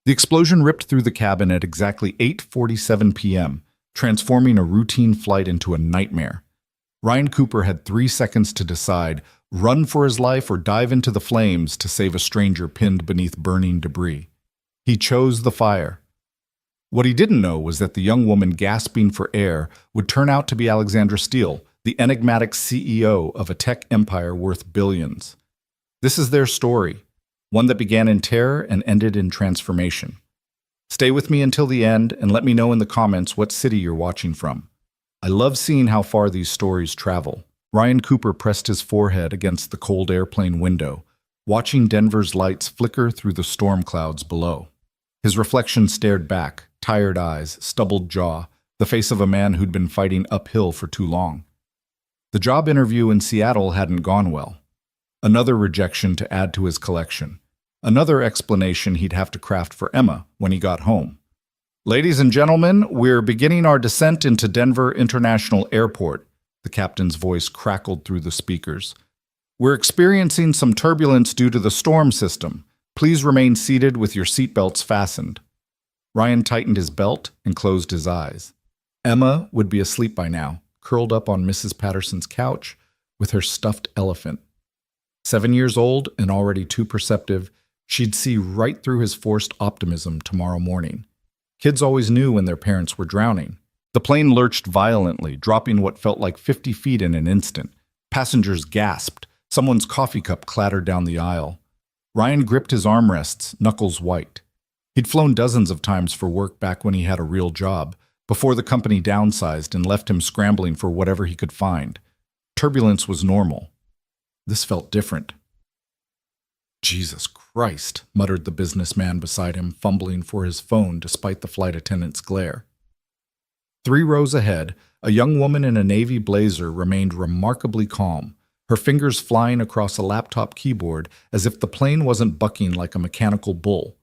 The explosion ripped through the cabin at exactly 8:47 p.m., transforming a routine flight into a nightmare. Ryan Cooper had 3 seconds to decide, run for his life or dive into the flames to save a stranger pinned beneath burning debris. He chose the fire. What he didn't know was that the young woman gasping for air would turn out to be Alexandra Steele, the enigmatic CEO of a tech empire worth billions. This is their story, one that began in terror and ended in transformation. Stay with me until the end and let me know in the comments what city you're watching from. I love seeing how far these stories travel. Ryan Cooper pressed his forehead against the cold airplane window, watching Denver's lights flicker through the storm clouds below. His reflection stared back, tired eyes, stubbled jaw, the face of a man who'd been fighting uphill for too long. The job interview in Seattle hadn't gone well. Another rejection to add to his collection. Another explanation he'd have to craft for Emma when he got home. Ladies and gentlemen, we're beginning our descent into Denver International Airport, the captain's voice crackled through the speakers. We're experiencing some turbulence due to the storm system. Please remain seated with your seatbelts fastened. Ryan tightened his belt and closed his eyes. Emma would be asleep by now, curled up on Mrs. Patterson's couch with her stuffed elephant. 7 years old and already too perceptive, she'd see right through his forced optimism tomorrow morning. Kids always knew when their parents were drowning. The plane lurched violently, dropping what felt like 50 feet in an instant. Passengers gasped. Someone's coffee cup clattered down the aisle. Ryan gripped his armrests, knuckles white. He'd flown dozens of times for work back when he had a real job, before the company downsized and left him scrambling for whatever he could find. Turbulence was normal. This felt different. Jesus Christ, muttered the businessman beside him, fumbling for his phone despite the flight attendant's glare. 3 rows ahead, a young woman in a navy blazer remained remarkably calm, her fingers flying across a laptop keyboard as if the plane wasn't bucking like a mechanical bull.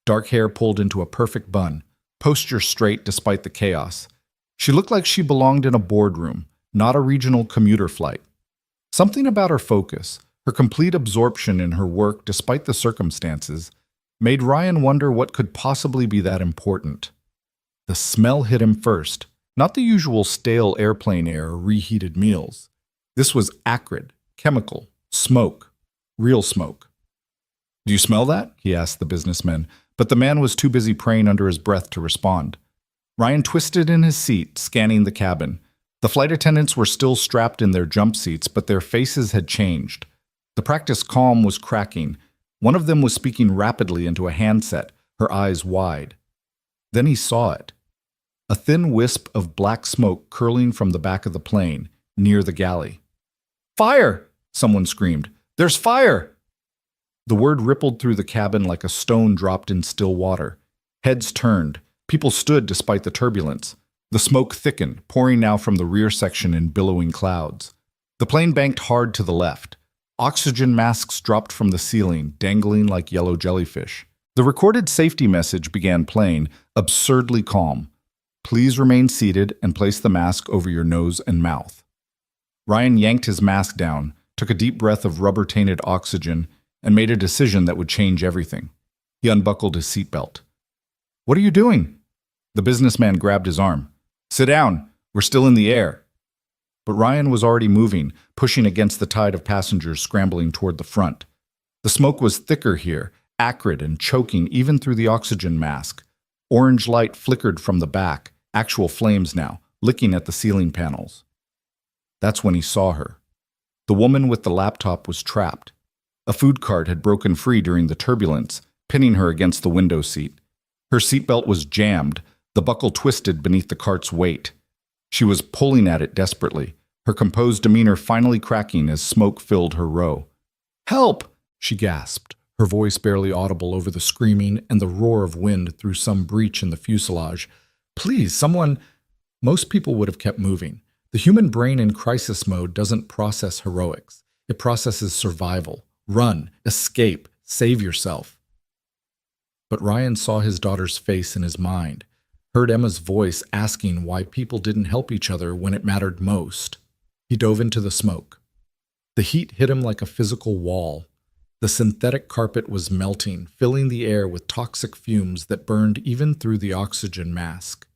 Dark hair pulled into a perfect bun, posture straight despite the chaos. She looked like she belonged in a boardroom, not a regional commuter flight. Something about her focus, her complete absorption in her work despite the circumstances, made Ryan wonder what could possibly be that important. The smell hit him first, not the usual stale airplane air or reheated meals. This was acrid, chemical, smoke, real smoke. "Do you smell that?" he asked the businessman, but the man was too busy praying under his breath to respond. Ryan twisted in his seat, scanning the cabin. The flight attendants were still strapped in their jump seats, but their faces had changed. The practice calm was cracking. One of them was speaking rapidly into a handset, her eyes wide. Then he saw it. A thin wisp of black smoke curling from the back of the plane, near the galley. "Fire!" someone screamed. "There's fire!" The word rippled through the cabin like a stone dropped in still water. Heads turned. People stood despite the turbulence. The smoke thickened, pouring now from the rear section in billowing clouds. The plane banked hard to the left. Oxygen masks dropped from the ceiling, dangling like yellow jellyfish. The recorded safety message began playing, absurdly calm. "Please remain seated and place the mask over your nose and mouth." Ryan yanked his mask down, took a deep breath of rubber-tainted oxygen, and made a decision that would change everything. He unbuckled his seatbelt. "What are you doing?" The businessman grabbed his arm. "Sit down. We're still in the air." But Ryan was already moving, pushing against the tide of passengers scrambling toward the front. The smoke was thicker here, acrid and choking even through the oxygen mask. Orange light flickered from the back, actual flames now, licking at the ceiling panels. That's when he saw her. The woman with the laptop was trapped. A food cart had broken free during the turbulence, pinning her against the window seat. Her seatbelt was jammed, the buckle twisted beneath the cart's weight. She was pulling at it desperately, her composed demeanor finally cracking as smoke filled her row. "Help!" she gasped, her voice barely audible over the screaming and the roar of wind through some breach in the fuselage. "Please, someone—" Most people would have kept moving. The human brain in crisis mode doesn't process heroics. It processes survival. Run, escape, save yourself. But Ryan saw his daughter's face in his mind, heard Emma's voice asking why people didn't help each other when it mattered most. He dove into the smoke. The heat hit him like a physical wall. The synthetic carpet was melting, filling the air with toxic fumes that burned even through the oxygen mask.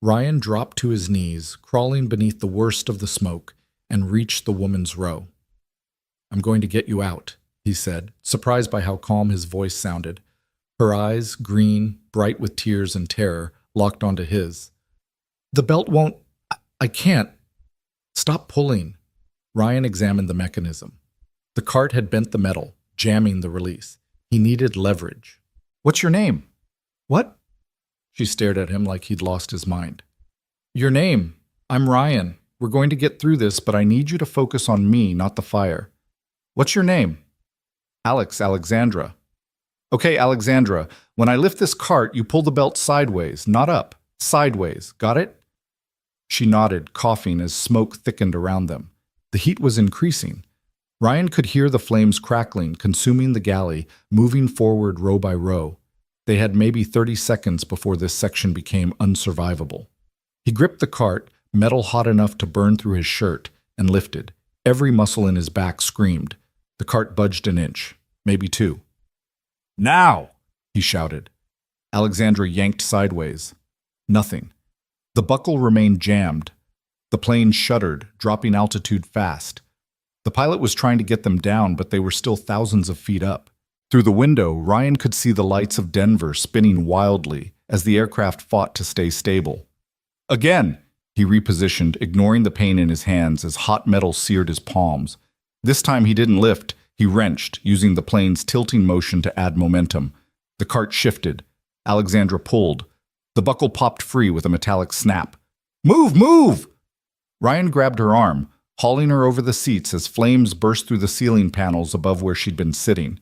Ryan dropped to his knees, crawling beneath the worst of the smoke, and reached the woman's row. "I'm going to get you out," he said, surprised by how calm his voice sounded. Her eyes, green, bright with tears and terror, locked onto his. "The belt won't... I can't." "Stop pulling." Ryan examined the mechanism. The cart had bent the metal, jamming the release. He needed leverage. "What's your name?" "What?" She stared at him like he'd lost his mind. "Your name. I'm Ryan. We're going to get through this, but I need you to focus on me, not the fire." "What's your name?" Alexandra." "Okay, Alexandra, when I lift this cart, you pull the belt sideways, not up. Sideways. Got it?" She nodded, coughing as smoke thickened around them. The heat was increasing. Ryan could hear the flames crackling, consuming the galley, moving forward row by row. They had maybe 30 seconds before this section became unsurvivable. He gripped the cart, metal hot enough to burn through his shirt, and lifted. Every muscle in his back screamed. The cart budged an inch, maybe two. "Now!" he shouted. Alexandra yanked sideways. Nothing. The buckle remained jammed. The plane shuddered, dropping altitude fast. The pilot was trying to get them down, but they were still thousands of feet up. Through the window, Ryan could see the lights of Denver spinning wildly as the aircraft fought to stay stable. "Again!" He repositioned, ignoring the pain in his hands as hot metal seared his palms. This time he didn't lift, he wrenched, using the plane's tilting motion to add momentum. The cart shifted. Alexandra pulled. The buckle popped free with a metallic snap. "Move! Move!" Ryan grabbed her arm, hauling her over the seats as flames burst through the ceiling panels above where she'd been sitting.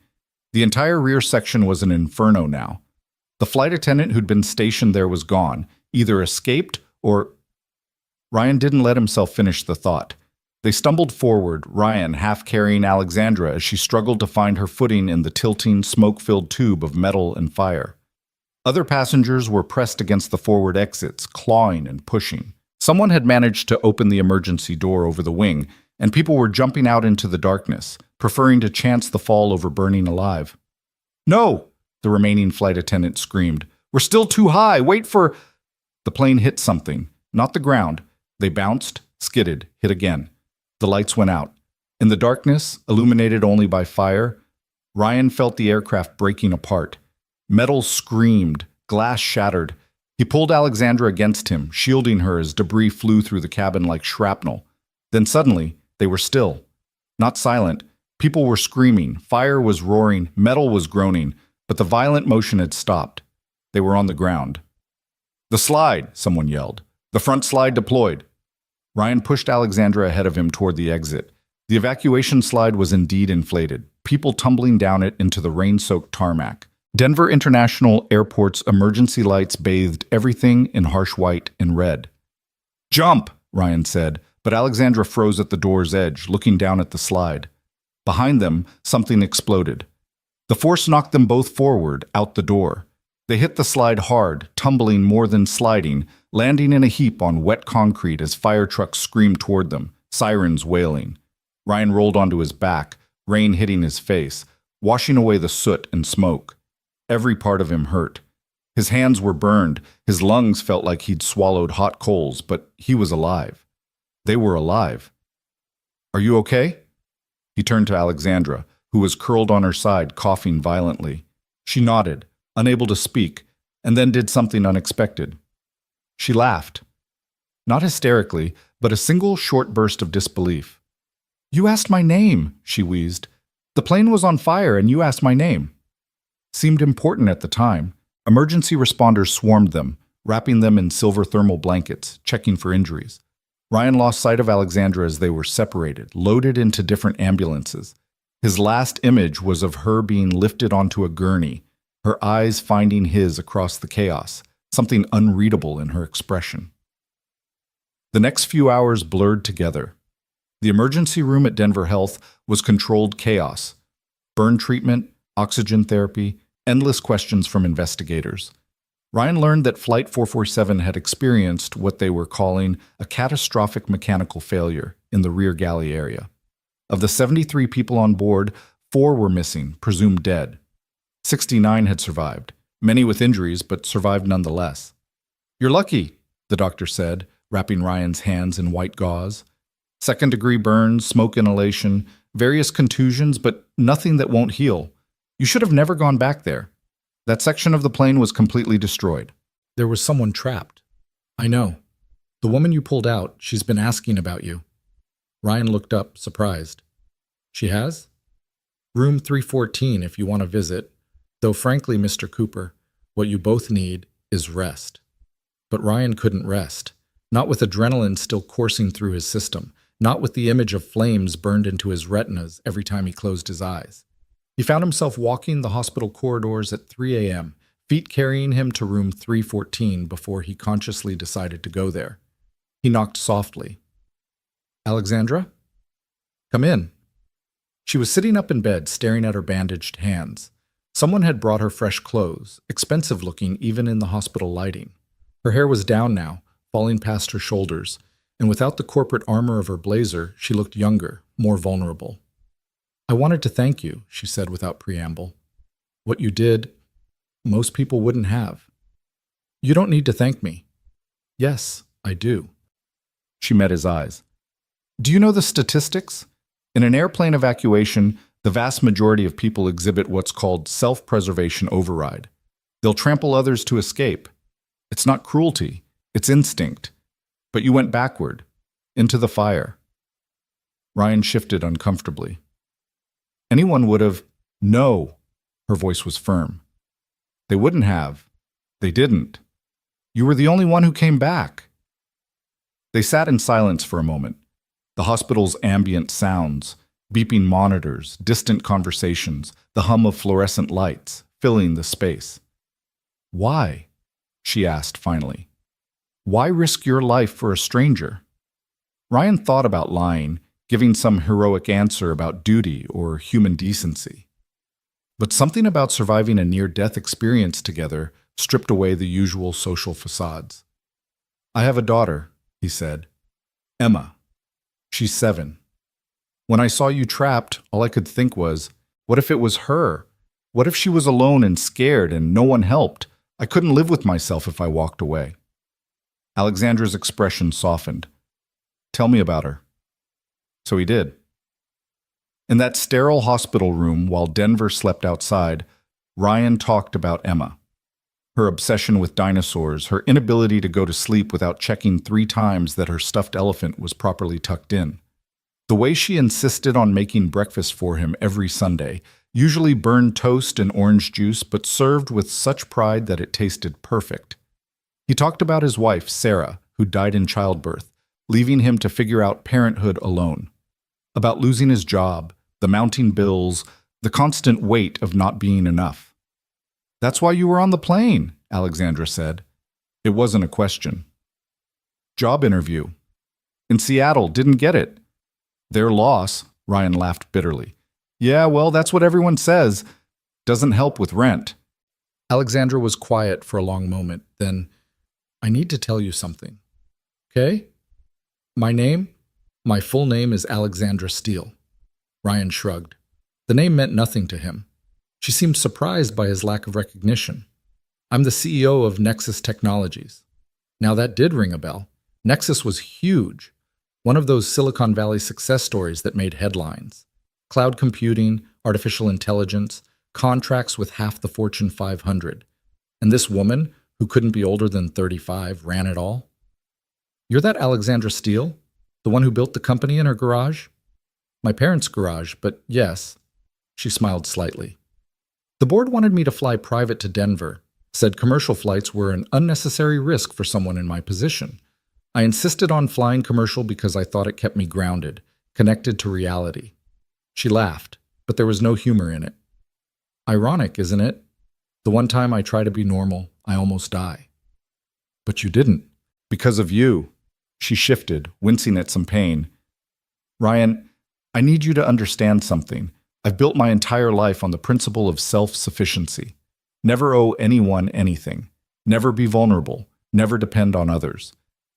The entire rear section was an inferno now. The flight attendant who'd been stationed there was gone, either escaped or... Ryan didn't let himself finish the thought. They stumbled forward, Ryan half carrying Alexandra as she struggled to find her footing in the tilting, smoke-filled tube of metal and fire. Other passengers were pressed against the forward exits, clawing and pushing. Someone had managed to open the emergency door over the wing, and people were jumping out into the darkness, preferring to chance the fall over burning alive. "No!" the remaining flight attendant screamed. "We're still too high! Wait for..." The plane hit something, not the ground. They bounced, skidded, hit again. The lights went out. In the darkness, illuminated only by fire, Ryan felt the aircraft breaking apart. Metal screamed, glass shattered. He pulled Alexandra against him, shielding her as debris flew through the cabin like shrapnel. Then suddenly, they were still. Not silent. People were screaming, fire was roaring, metal was groaning, but the violent motion had stopped. They were on the ground. "The slide," someone yelled. "The front slide deployed." Ryan pushed Alexandra ahead of him toward the exit. The evacuation slide was indeed inflated, people tumbling down it into the rain-soaked tarmac. Denver International Airport's emergency lights bathed everything in harsh white and red. "Jump!" Ryan said, but Alexandra froze at the door's edge, looking down at the slide. Behind them, something exploded. The force knocked them both forward, out the door. They hit the slide hard, tumbling more than sliding, landing in a heap on wet concrete as fire trucks screamed toward them, sirens wailing. Ryan rolled onto his back, rain hitting his face, washing away the soot and smoke. Every part of him hurt. His hands were burned, his lungs felt like he'd swallowed hot coals, but he was alive. They were alive. "Are you okay?" He turned to Alexandra, who was curled on her side, coughing violently. She nodded, unable to speak, and then did something unexpected. She laughed. Not hysterically, but a single short burst of disbelief. "You asked my name," she wheezed. "The plane was on fire and you asked my name." Seemed important at the time. Emergency responders swarmed them, wrapping them in silver thermal blankets, checking for injuries. Ryan lost sight of Alexandra as they were separated, loaded into different ambulances. His last image was of her being lifted onto a gurney, her eyes finding his across the chaos, something unreadable in her expression. The next few hours blurred together. The emergency room at Denver Health was controlled chaos. Burn treatment, oxygen therapy, endless questions from investigators. Ryan learned that Flight 447 had experienced what they were calling a catastrophic mechanical failure in the rear galley area. Of the 73 people on board, 4 were missing, presumed dead. 69 had survived, many with injuries, but survived nonetheless. "You're lucky," the doctor said, wrapping Ryan's hands in white gauze. "Second-degree burns, smoke inhalation, various contusions, but nothing that won't heal. You should have never gone back there. That section of the plane was completely destroyed." "There was someone trapped." "I know. The woman you pulled out, she's been asking about you." Ryan looked up, surprised. "She has?" "Room 314 if you want to visit. Though frankly, Mr. Cooper, what you both need is rest." But Ryan couldn't rest. Not with adrenaline still coursing through his system. Not with the image of flames burned into his retinas every time he closed his eyes. He found himself walking the hospital corridors at 3 a.m., feet carrying him to room 314 before he consciously decided to go there. He knocked softly. "Alexandra? Come in." She was sitting up in bed, staring at her bandaged hands. Someone had brought her fresh clothes, expensive looking even in the hospital lighting. Her hair was down now, falling past her shoulders, and without the corporate armor of her blazer, she looked younger, more vulnerable. "I wanted to thank you," she said without preamble. "What you did, most people wouldn't have." "You don't need to thank me." "Yes, I do." She met his eyes. "Do you know the statistics? In an airplane evacuation, the vast majority of people exhibit what's called self-preservation override. They'll trample others to escape. It's not cruelty, it's instinct. But you went backward, into the fire." Ryan shifted uncomfortably. "Anyone would have—" "No." Her voice was firm. "They wouldn't have. They didn't. You were the only one who came back." They sat in silence for a moment. The hospital's ambient sounds, beeping monitors, distant conversations, the hum of fluorescent lights, filling the space. "Why?" she asked finally. "Why risk your life for a stranger?" Ryan thought about lying, giving some heroic answer about duty or human decency. But something about surviving a near-death experience together stripped away the usual social facades. "I have a daughter," he said. "Emma. She's 7. When I saw you trapped, all I could think was, what if it was her? What if she was alone and scared and no one helped? I couldn't live with myself if I walked away." Alexandra's expression softened. "Tell me about her." So he did. In that sterile hospital room, while Denver slept outside, Ryan talked about Emma. Her obsession with dinosaurs, her inability to go to sleep without checking 3 times that her stuffed elephant was properly tucked in. The way she insisted on making breakfast for him every Sunday, usually burned toast and orange juice, but served with such pride that it tasted perfect. He talked about his wife, Sarah, who died in childbirth, leaving him to figure out parenthood alone. About losing his job, the mounting bills, the constant weight of not being enough. "That's why you were on the plane," Alexandra said. It wasn't a question. "Job interview. In Seattle, didn't get it." "Their loss," Ryan laughed bitterly. "Yeah, well, that's what everyone says. Doesn't help with rent." Alexandra was quiet for a long moment, then, "I need to tell you something. Okay? My full name is Alexandra Steele." Ryan shrugged. The name meant nothing to him. She seemed surprised by his lack of recognition. "I'm the CEO of Nexus Technologies." Now that did ring a bell. Nexus was huge. One of those Silicon Valley success stories that made headlines. Cloud computing, artificial intelligence, contracts with half the Fortune 500. And this woman, who couldn't be older than 35, ran it all? "You're that Alexandra Steele? The one who built the company in her garage?" "My parents' garage, but yes." She smiled slightly. "The board wanted me to fly private to Denver, said commercial flights were an unnecessary risk for someone in my position. I insisted on flying commercial because I thought it kept me grounded, connected to reality." She laughed, but there was no humor in it. "Ironic, isn't it? The one time I try to be normal, I almost die." "But you didn't. Because of you." She shifted, wincing at some pain. "Ryan, I need you to understand something. I've built my entire life on the principle of self-sufficiency. Never owe anyone anything. Never be vulnerable. Never depend on others.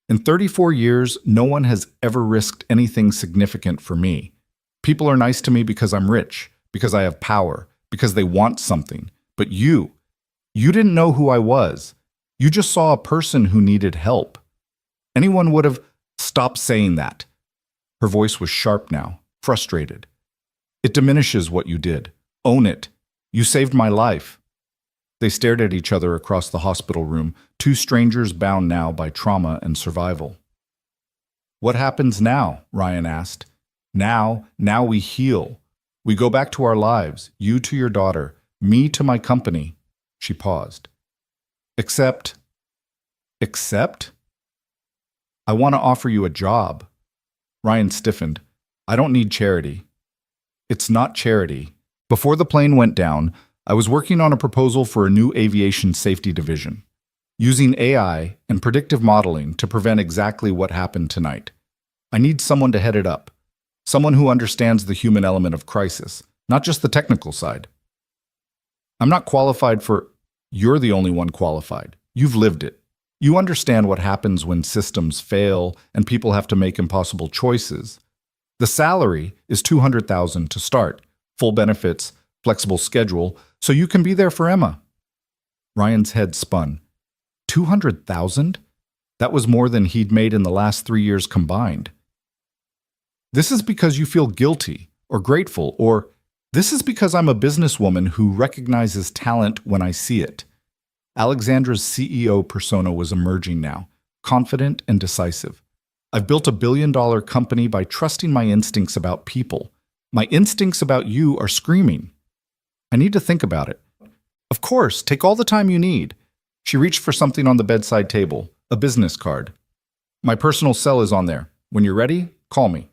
In 34 years, no one has ever risked anything significant for me. People are nice to me because I'm rich, because I have power, because they want something. But you didn't know who I was. You just saw a person who needed help. Anyone would have stopped saying that. Her voice was sharp now, frustrated. It diminishes what you did. Own it. You saved my life. They stared at each other across the hospital room, two strangers bound now by trauma and survival. What happens now? Ryan asked. Now we heal. We go back to our lives, you to your daughter, me to my company. She paused. Except? I want to offer you a job. Ryan stiffened. I don't need charity. It's not charity. Before the plane went down, I was working on a proposal for a new aviation safety division, using AI and predictive modeling to prevent exactly what happened tonight. I need someone to head it up, someone who understands the human element of crisis, not just the technical side. I'm not qualified for... You're the only one qualified. You've lived it. You understand what happens when systems fail and people have to make impossible choices. The salary is $200,000 to start, full benefits, flexible schedule, so you can be there for Emma. Ryan's head spun. $200,000? That was more than he'd made in the last 3 years combined. This is because you feel guilty or grateful, or this is because I'm a businesswoman who recognizes talent when I see it. Alexandra's CEO persona was emerging now, confident and decisive. I've built a billion-dollar company by trusting my instincts about people. My instincts about you are screaming. I need to think about it. Of course, take all the time you need. She reached for something on the bedside table, a business card. My personal cell is on there. When you're ready, call me.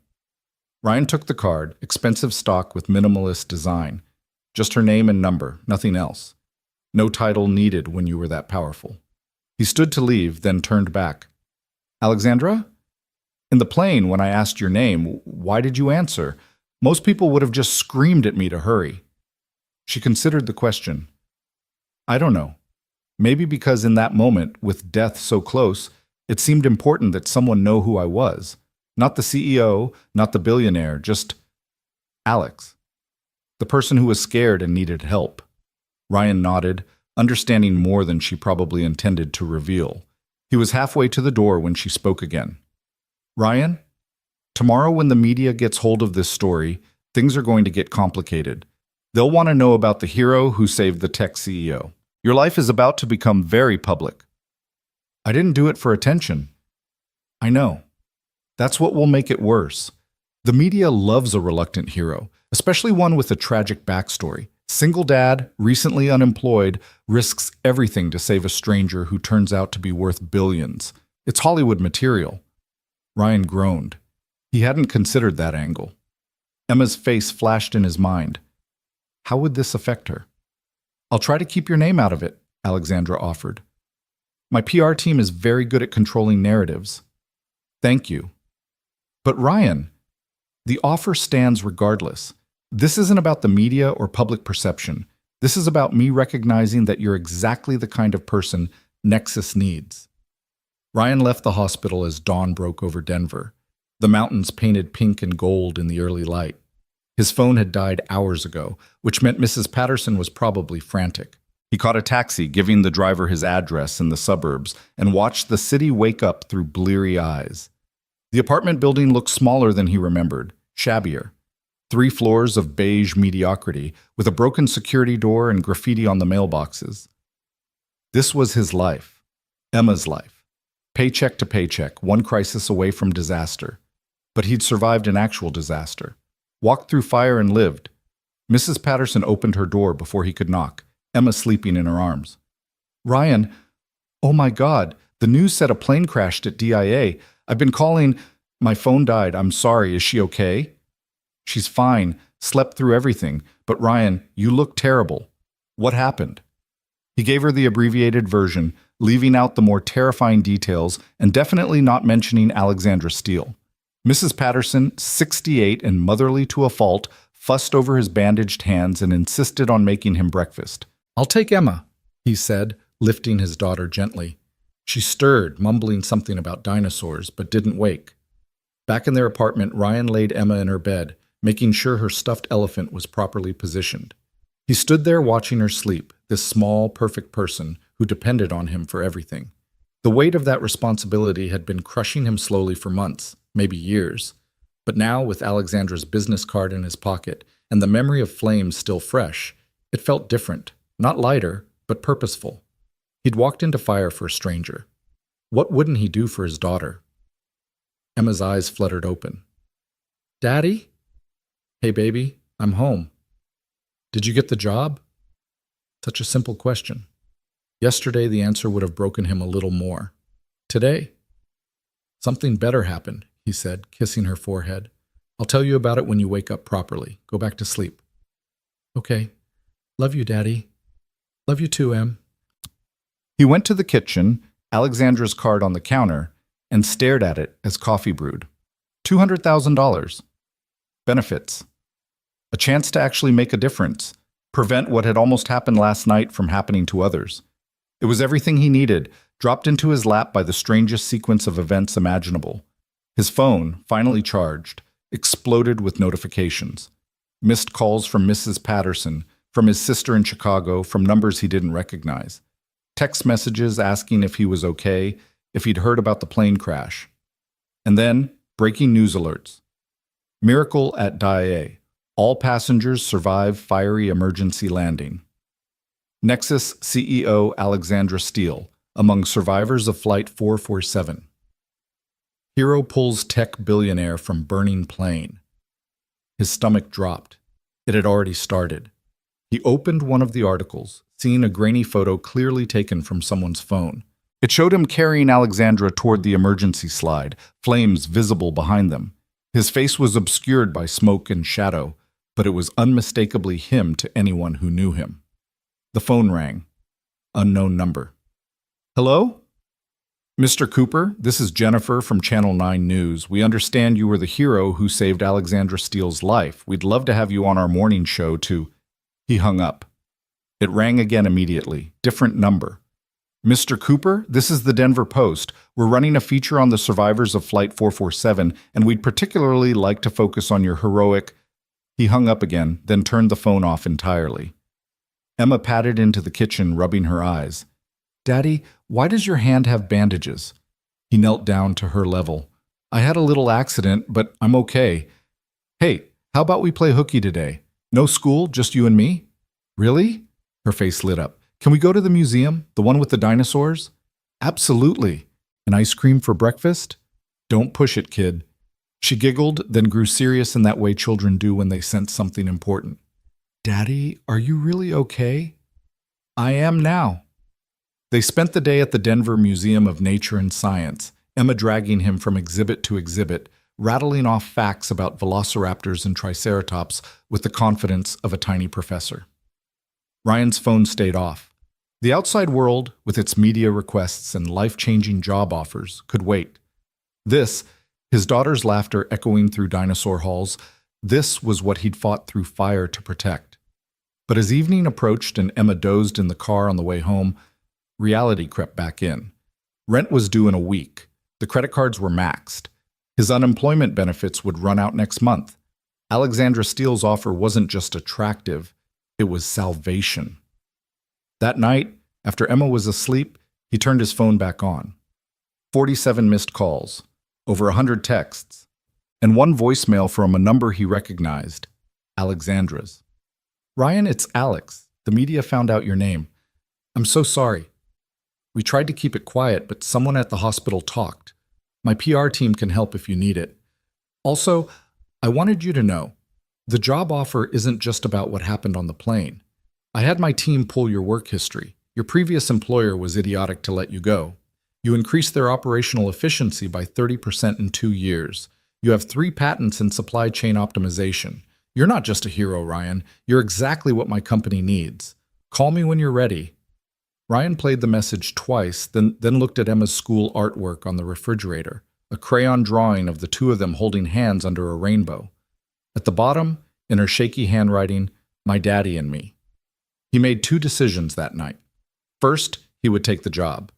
Ryan took the card, expensive stock with minimalist design. Just her name and number, nothing else. No title needed when you were that powerful. He stood to leave, then turned back. Alexandra? In the plane, when I asked your name, why did you answer? Most people would have just screamed at me to hurry. She considered the question. I don't know. Maybe because in that moment, with death so close, it seemed important that someone know who I was. Not the CEO, not the billionaire, just Alex. The person who was scared and needed help. Ryan nodded, understanding more than she probably intended to reveal. He was halfway to the door when she spoke again. Ryan, tomorrow when the media gets hold of this story, things are going to get complicated. They'll want to know about the hero who saved the tech CEO. Your life is about to become very public. I didn't do it for attention. I know. That's what will make it worse. The media loves a reluctant hero, especially one with a tragic backstory. Single dad, recently unemployed, risks everything to save a stranger who turns out to be worth billions. It's Hollywood material. Ryan groaned. He hadn't considered that angle. Emma's face flashed in his mind. How would this affect her? I'll try to keep your name out of it, Alexandra offered. My PR team is very good at controlling narratives. Thank you. But Ryan, the offer stands regardless. This isn't about the media or public perception. This is about me recognizing that you're exactly the kind of person Nexus needs. Ryan left the hospital as dawn broke over Denver, the mountains painted pink and gold in the early light. His phone had died hours ago, which meant Mrs. Patterson was probably frantic. He caught a taxi, giving the driver his address in the suburbs, and watched the city wake up through bleary eyes. The apartment building looked smaller than he remembered, shabbier. 3 floors of beige mediocrity, with a broken security door and graffiti on the mailboxes. This was his life, Emma's life. Paycheck to paycheck, one crisis away from disaster. But he'd survived an actual disaster. Walked through fire and lived. Mrs. Patterson opened her door before he could knock, Emma sleeping in her arms. Ryan, oh my God, the news said a plane crashed at DIA. I've been calling. My phone died. I'm sorry. Is she okay? She's fine, slept through everything. But Ryan, you look terrible. What happened? He gave her the abbreviated version, leaving out the more terrifying details and definitely not mentioning Alexandra Steele. Mrs. Patterson, 68 and motherly to a fault, fussed over his bandaged hands and insisted on making him breakfast. I'll take Emma, he said, lifting his daughter gently. She stirred, mumbling something about dinosaurs, but didn't wake. Back in their apartment, Ryan laid Emma in her bed, making sure her stuffed elephant was properly positioned. He stood there watching her sleep, this small, perfect person who depended on him for everything. The weight of that responsibility had been crushing him slowly for months, maybe years. But now, with Alexandra's business card in his pocket and the memory of flames still fresh, it felt different, not lighter, but purposeful. He'd walked into fire for a stranger. What wouldn't he do for his daughter? Emma's eyes fluttered open. Daddy? Hey, baby, I'm home. Did you get the job? Such a simple question. Yesterday, the answer would have broken him a little more. Today? Something better happened, he said, kissing her forehead. I'll tell you about it when you wake up properly. Go back to sleep. Okay. Love you, Daddy. Love you too, Em. He went to the kitchen, Alexandra's card on the counter, and stared at it as coffee brewed. $200,000. Benefits. A chance to actually make a difference. Prevent what had almost happened last night from happening to others. It was everything he needed, dropped into his lap by the strangest sequence of events imaginable. His phone, finally charged, exploded with notifications. Missed calls from Mrs. Patterson, from his sister in Chicago, from numbers he didn't recognize. Text messages asking if he was okay, if he'd heard about the plane crash. And then, breaking news alerts. Miracle at DIA. All passengers survive fiery emergency landing. Nexus CEO Alexandra Steele, among survivors of Flight 447. Hero pulls tech billionaire from burning plane. His stomach dropped. It had already started. He opened one of the articles, seeing a grainy photo clearly taken from someone's phone. It showed him carrying Alexandra toward the emergency slide, flames visible behind them. His face was obscured by smoke and shadow, but it was unmistakably him to anyone who knew him. The phone rang. Unknown number. Hello? Mr. Cooper, this is Jennifer from Channel 9 News. We understand you were the hero who saved Alexandra Steele's life. We'd love to have you on our morning show to... He hung up. It rang again immediately. Different number. Mr. Cooper, this is the Denver Post. We're running a feature on the survivors of Flight 447, and we'd particularly like to focus on your heroic... He hung up again, then turned the phone off entirely. Emma padded into the kitchen, rubbing her eyes. Daddy, why does your hand have bandages? He knelt down to her level. I had a little accident, but I'm okay. Hey, how about we play hooky today? No school, just you and me? Really? Her face lit up. Can we go to the museum, the one with the dinosaurs? Absolutely. An ice cream for breakfast? Don't push it, kid. She giggled, then grew serious in that way children do when they sense something important. Daddy, are you really okay? I am now. They spent the day at the Denver Museum of Nature and Science, Emma dragging him from exhibit to exhibit, rattling off facts about velociraptors and triceratops with the confidence of a tiny professor. Ryan's phone stayed off. The outside world, with its media requests and life-changing job offers, could wait. This, his daughter's laughter echoing through dinosaur halls, this was what he'd fought through fire to protect. But as evening approached and Emma dozed in the car on the way home, reality crept back in. Rent was due in a week. The credit cards were maxed. His unemployment benefits would run out next month. Alexandra Steele's offer wasn't just attractive, it was salvation. That night, after Emma was asleep, he turned his phone back on. 47 missed calls, over 100 texts, and one voicemail from a number he recognized, Alexandra's. Ryan, it's Alex. The media found out your name. I'm so sorry. We tried to keep it quiet, but someone at the hospital talked. My PR team can help if you need it. Also, I wanted you to know, the job offer isn't just about what happened on the plane. I had my team pull your work history. Your previous employer was idiotic to let you go. You increased their operational efficiency by 30% in 2 years. You have 3 patents in supply chain optimization. You're not just a hero, Ryan. You're exactly what my company needs. Call me when you're ready. Ryan played the message twice, then looked at Emma's school artwork on the refrigerator, a crayon drawing of the two of them holding hands under a rainbow. At the bottom, in her shaky handwriting, my daddy and me. He made 2 decisions that night. First, he would take the job.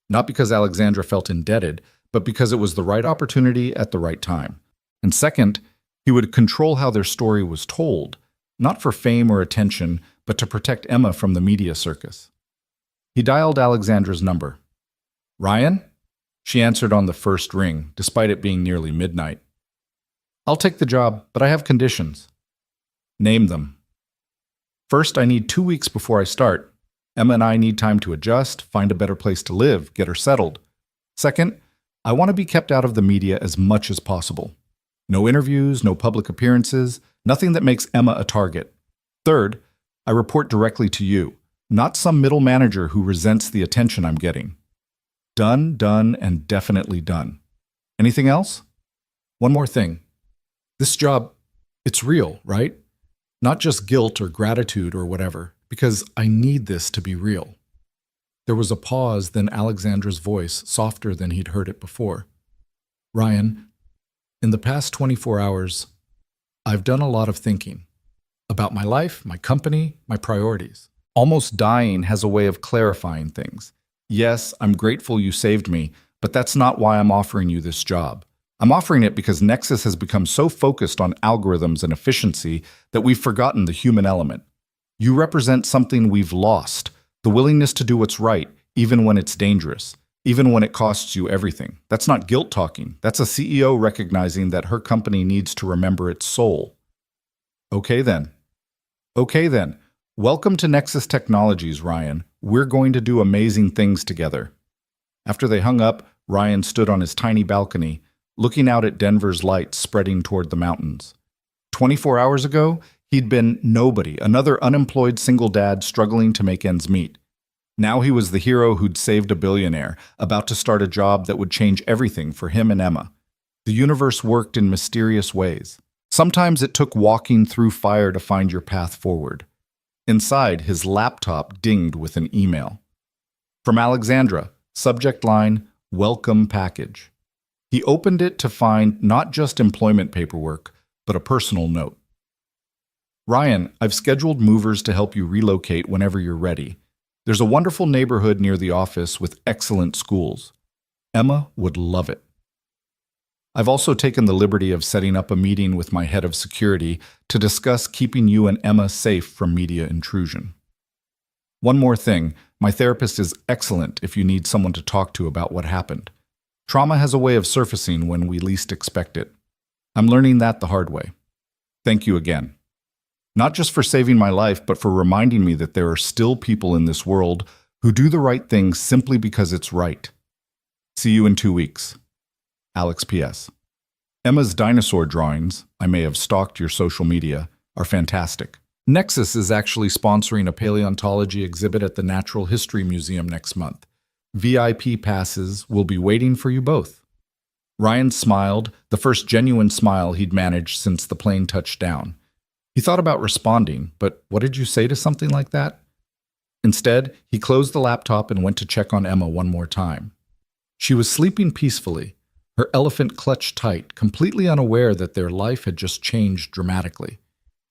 Not because Alexandra felt indebted, but because it was the right opportunity at the right time. And second, He would control how their story was told, not for fame or attention, but to protect Emma from the media circus. He dialed Alexandra's number. "Ryan?" She answered on the first ring, despite it being nearly midnight. "I'll take the job, but I have conditions." "Name them." "First, I need 2 weeks before I start. Emma and I need time to adjust, find a better place to live, get her settled. Second, I want to be kept out of the media as much as possible. No interviews, no public appearances, nothing that makes Emma a target. Third, I report directly to you, not some middle manager who resents the attention I'm getting." Done, done, and definitely done. Anything else? "One more thing. This job, it's real, right? Not just guilt or gratitude or whatever, because I need this to be real." There was a pause, then Alexandra's voice, softer than he'd heard it before. "Ryan, in the past 24 hours, I've done a lot of thinking about my life, my company, my priorities. Almost dying has a way of clarifying things. Yes, I'm grateful you saved me, but that's not why I'm offering you this job. I'm offering it because Nexus has become so focused on algorithms and efficiency that we've forgotten the human element. You represent something we've lost, the willingness to do what's right, even when it's dangerous, even when it costs you everything. That's not guilt talking. That's a CEO recognizing that her company needs to remember its soul." Okay then. Welcome to Nexus Technologies, Ryan. We're going to do amazing things together. After they hung up, Ryan stood on his tiny balcony, looking out at Denver's lights spreading toward the mountains. 24 hours ago, he'd been nobody, another unemployed single dad struggling to make ends meet. Now he was the hero who'd saved a billionaire, about to start a job that would change everything for him and Emma. The universe worked in mysterious ways. Sometimes it took walking through fire to find your path forward. Inside, his laptop dinged with an email. From Alexandra, subject line, "Welcome package." He opened it to find not just employment paperwork, but a personal note. "Ryan, I've scheduled movers to help you relocate whenever you're ready. There's a wonderful neighborhood near the office with excellent schools. Emma would love it. I've also taken the liberty of setting up a meeting with my head of security to discuss keeping you and Emma safe from media intrusion. One more thing, my therapist is excellent if you need someone to talk to about what happened. Trauma has a way of surfacing when we least expect it. I'm learning that the hard way. Thank you again. Not just for saving my life, but for reminding me that there are still people in this world who do the right thing simply because it's right. See you in 2 weeks. Alex P.S. Emma's dinosaur drawings, I may have stalked your social media, are fantastic. Nexus is actually sponsoring a paleontology exhibit at the Natural History Museum next month. VIP passes will be waiting for you both. Ryan smiled, the first genuine smile he'd managed since the plane touched down. He thought about responding, but what did you say to something like that? Instead, he closed the laptop and went to check on Emma one more time. She was sleeping peacefully, her elephant clutched tight, completely unaware that their life had just changed dramatically.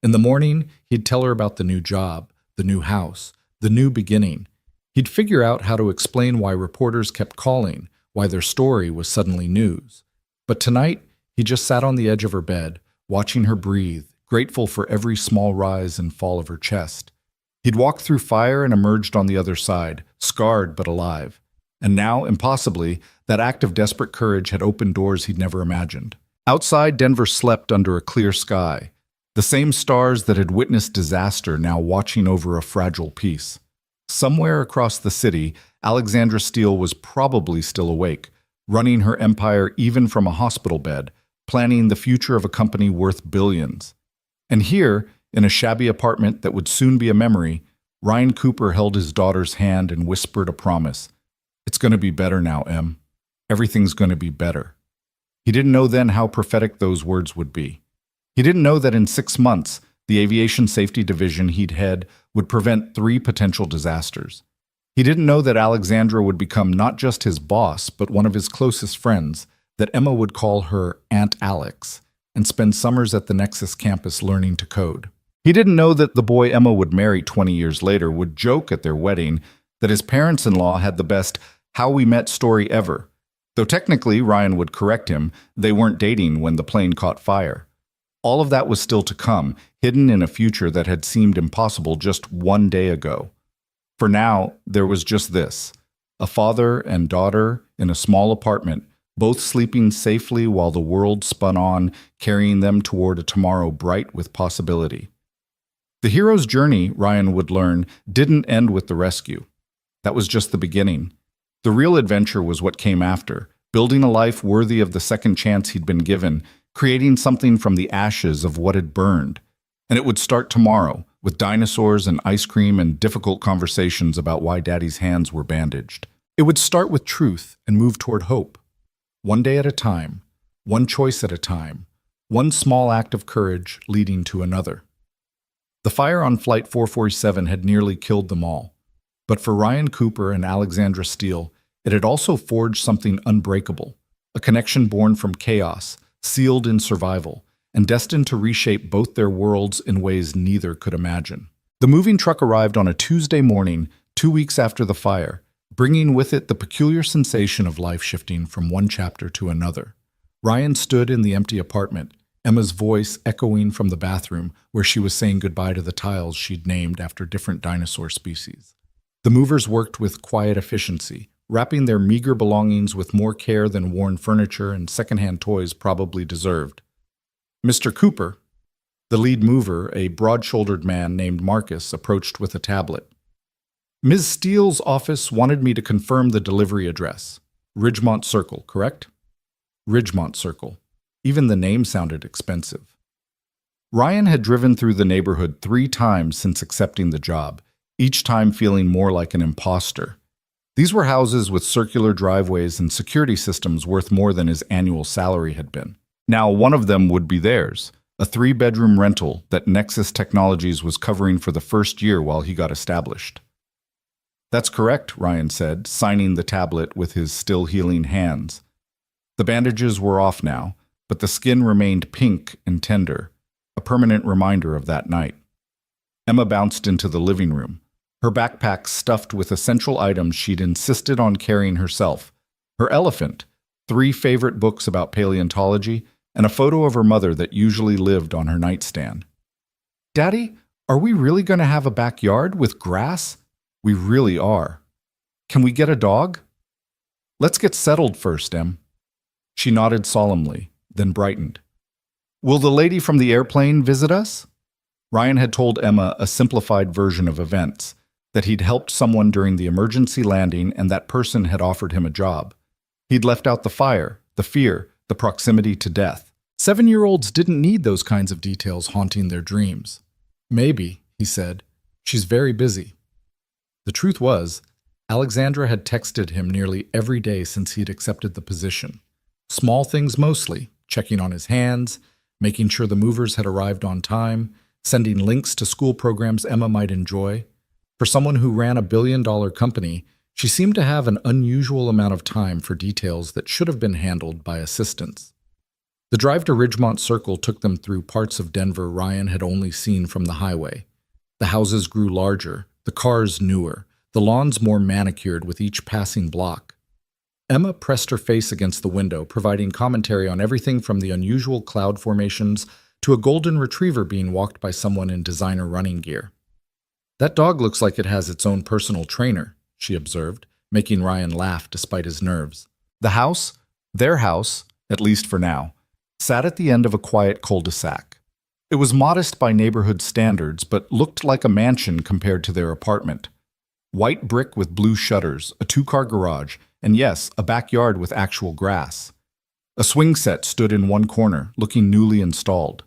In the morning, he'd tell her about the new job, the new house, the new beginning. He'd figure out how to explain why reporters kept calling, why their story was suddenly news. But tonight, he just sat on the edge of her bed, watching her breathe, grateful for every small rise and fall of her chest. He'd walked through fire and emerged on the other side, scarred but alive. And now, impossibly, that act of desperate courage had opened doors he'd never imagined. Outside, Denver slept under a clear sky. The same stars that had witnessed disaster now watching over a fragile peace. Somewhere across the city, Alexandra Steele was probably still awake, running her empire even from a hospital bed, planning the future of a company worth billions. And here, in a shabby apartment that would soon be a memory, Ryan Cooper held his daughter's hand and whispered a promise. "It's going to be better now, Em. Everything's going to be better." He didn't know then how prophetic those words would be. He didn't know that in 6 months, the aviation safety division he'd head would prevent 3 potential disasters. He didn't know that Alexandra would become not just his boss, but one of his closest friends, that Emma would call her Aunt Alex, and spend summers at the Nexus campus learning to code. He didn't know that the boy Emma would marry 20 years later would joke at their wedding that his parents-in-law had the best how we met story ever. Though technically, Ryan would correct him, they weren't dating when the plane caught fire. All of that was still to come, hidden in a future that had seemed impossible just one day ago. For now, there was just this: a father and daughter in a small apartment, both sleeping safely while the world spun on, carrying them toward a tomorrow bright with possibility. The hero's journey, Ryan would learn, didn't end with the rescue. That was just the beginning. The real adventure was what came after, building a life worthy of the second chance he'd been given, creating something from the ashes of what had burned. And it would start tomorrow, with dinosaurs and ice cream and difficult conversations about why Daddy's hands were bandaged. It would start with truth and move toward hope. One day at a time, one choice at a time, one small act of courage leading to another. The fire on Flight 447 had nearly killed them all. But for Ryan Cooper and Alexandra Steele, it had also forged something unbreakable, a connection born from chaos, sealed in survival, and destined to reshape both their worlds in ways neither could imagine. The moving truck arrived on a Tuesday morning, 2 weeks after the fire, bringing with it the peculiar sensation of life shifting from one chapter to another. Ryan stood in the empty apartment, Emma's voice echoing from the bathroom where she was saying goodbye to the tiles she'd named after different dinosaur species. The movers worked with quiet efficiency, wrapping their meager belongings with more care than worn furniture and secondhand toys probably deserved. Mr. Cooper, the lead mover, a broad-shouldered man named Marcus, approached with a tablet. Ms. Steele's office wanted me to confirm the delivery address. Ridgemont Circle, correct? Ridgemont Circle. Even the name sounded expensive. Ryan had driven through the neighborhood 3 times since accepting the job, each time feeling more like an imposter. These were houses with circular driveways and security systems worth more than his annual salary had been. Now one of them would be theirs, a 3-bedroom rental that Nexus Technologies was covering for the first year while he got established. That's correct, Ryan said, signing the tablet with his still healing hands. The bandages were off now, but the skin remained pink and tender, a permanent reminder of that night. Emma bounced into the living room, her backpack stuffed with essential items she'd insisted on carrying herself: her elephant, 3 favorite books about paleontology, and a photo of her mother that usually lived on her nightstand. Daddy, are we really going to have a backyard with grass? We really are. Can we get a dog? Let's get settled first, Em. She nodded solemnly, then brightened. Will the lady from the airplane visit us? Ryan had told Emma a simplified version of events, that he'd helped someone during the emergency landing and that person had offered him a job. He'd left out the fire, the fear, the proximity to death. 7-year-olds didn't need those kinds of details haunting their dreams. Maybe, he said, she's very busy. The truth was, Alexandra had texted him nearly every day since he'd accepted the position. Small things mostly, checking on his hands, making sure the movers had arrived on time, sending links to school programs Emma might enjoy. For someone who ran a billion-dollar company, she seemed to have an unusual amount of time for details that should have been handled by assistants. The drive to Ridgemont Circle took them through parts of Denver Ryan had only seen from the highway. The houses grew larger, the cars newer, the lawns more manicured with each passing block. Emma pressed her face against the window, providing commentary on everything from the unusual cloud formations to a golden retriever being walked by someone in designer running gear. That dog looks like it has its own personal trainer, she observed, making Ryan laugh despite his nerves. The house, their house, at least for now, sat at the end of a quiet cul-de-sac. It was modest by neighborhood standards, but looked like a mansion compared to their apartment. White brick with blue shutters, a 2-car garage, and yes, a backyard with actual grass. A swing set stood in one corner, looking newly installed.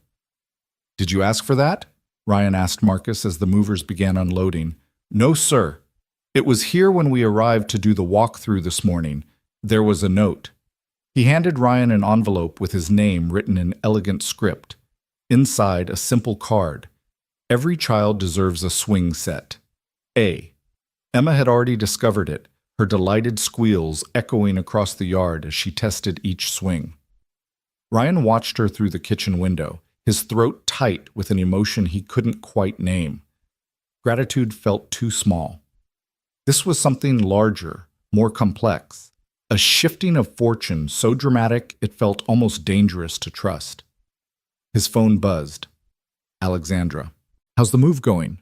Did you ask for that? Ryan asked Marcus as the movers began unloading. No, sir. It was here when we arrived to do the walkthrough this morning. There was a note. He handed Ryan an envelope with his name written in elegant script. Inside, a simple card. Every child deserves a swing set. A. Emma had already discovered it, her delighted squeals echoing across the yard as she tested each swing. Ryan watched her through the kitchen window, his throat tight with an emotion he couldn't quite name. Gratitude felt too small. This was something larger, more complex, a shifting of fortune so dramatic it felt almost dangerous to trust. His phone buzzed. Alexandra. How's the move going?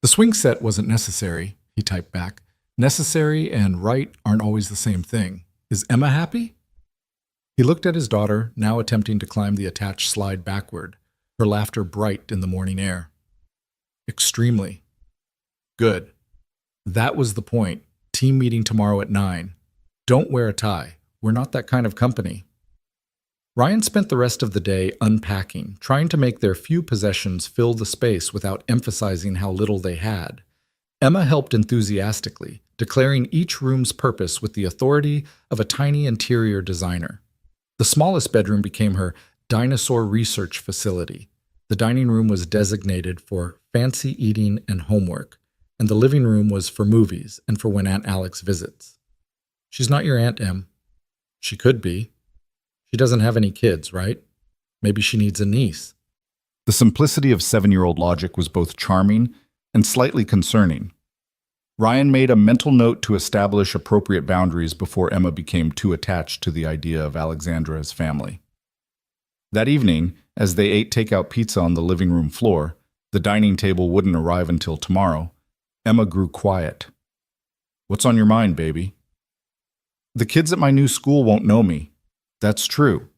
The swing set wasn't necessary, he typed back. Necessary and right aren't always the same thing. Is Emma happy? He looked at his daughter, now attempting to climb the attached slide backward, her laughter bright in the morning air. Extremely. Good. That was the point. Team meeting tomorrow at 9. Don't wear a tie. We're not that kind of company. Ryan spent the rest of the day unpacking, trying to make their few possessions fill the space without emphasizing how little they had. Emma helped enthusiastically, declaring each room's purpose with the authority of a tiny interior designer. The smallest bedroom became her dinosaur research facility. The dining room was designated for fancy eating and homework, and the living room was for movies and for when Aunt Alex visits. She's not your Aunt Em. She could be. She doesn't have any kids, right? Maybe she needs a niece. The simplicity of 7-year-old logic was both charming and slightly concerning. Ryan made a mental note to establish appropriate boundaries before Emma became too attached to the idea of Alexandra as family. That evening, as they ate takeout pizza on the living room floor, the dining table wouldn't arrive until tomorrow, Emma grew quiet. What's on your mind, baby? The kids at my new school won't know me. That's true.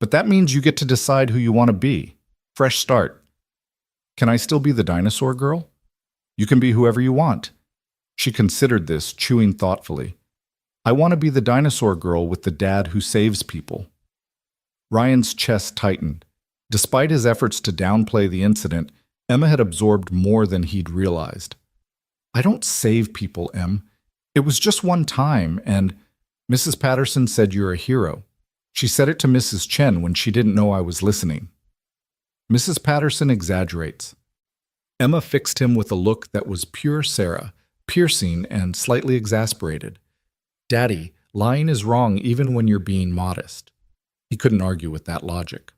But that means you get to decide who you want to be. Fresh start. Can I still be the dinosaur girl? You can be whoever you want. She considered this, chewing thoughtfully. I want to be the dinosaur girl with the dad who saves people. Ryan's chest tightened. Despite his efforts to downplay the incident, Emma had absorbed more than he'd realized. I don't save people, Em. It was just one time, and Mrs. Patterson said you're a hero. She said it to Mrs. Chen when she didn't know I was listening. Mrs. Patterson exaggerates. Emma fixed him with a look that was pure Sarah, piercing and slightly exasperated. Daddy, lying is wrong even when you're being modest. He couldn't argue with that logic.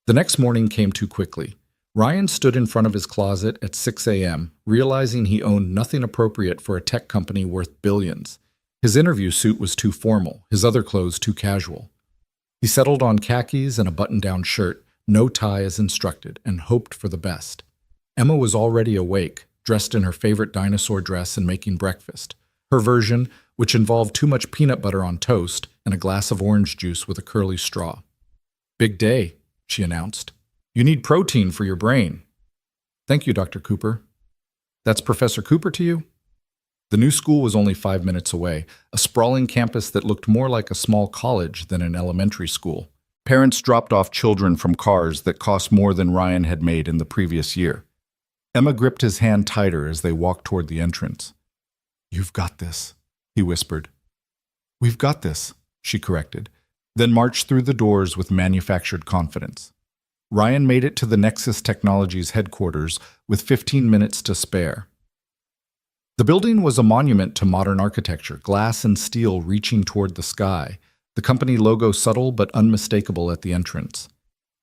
The next morning came too quickly. Ryan stood in front of his closet at 6 a.m., realizing he owned nothing appropriate for a tech company worth billions. His interview suit was too formal, his other clothes too casual. He settled on khakis and a button-down shirt, no tie as instructed, and hoped for the best. Emma was already awake, dressed in her favorite dinosaur dress and making breakfast. Her version, which involved too much peanut butter on toast and a glass of orange juice with a curly straw. Big day, she announced. You need protein for your brain. Thank you, Dr. Cooper. That's Professor Cooper to you? The new school was only 5 minutes away, a sprawling campus that looked more like a small college than an elementary school. Parents dropped off children from cars that cost more than Ryan had made in the previous year. Emma gripped his hand tighter as they walked toward the entrance. You've got this, he whispered. We've got this, she corrected, then marched through the doors with manufactured confidence. Ryan made it to the Nexus Technologies headquarters with 15 minutes to spare. The building was a monument to modern architecture, glass and steel reaching toward the sky, the company logo subtle but unmistakable at the entrance.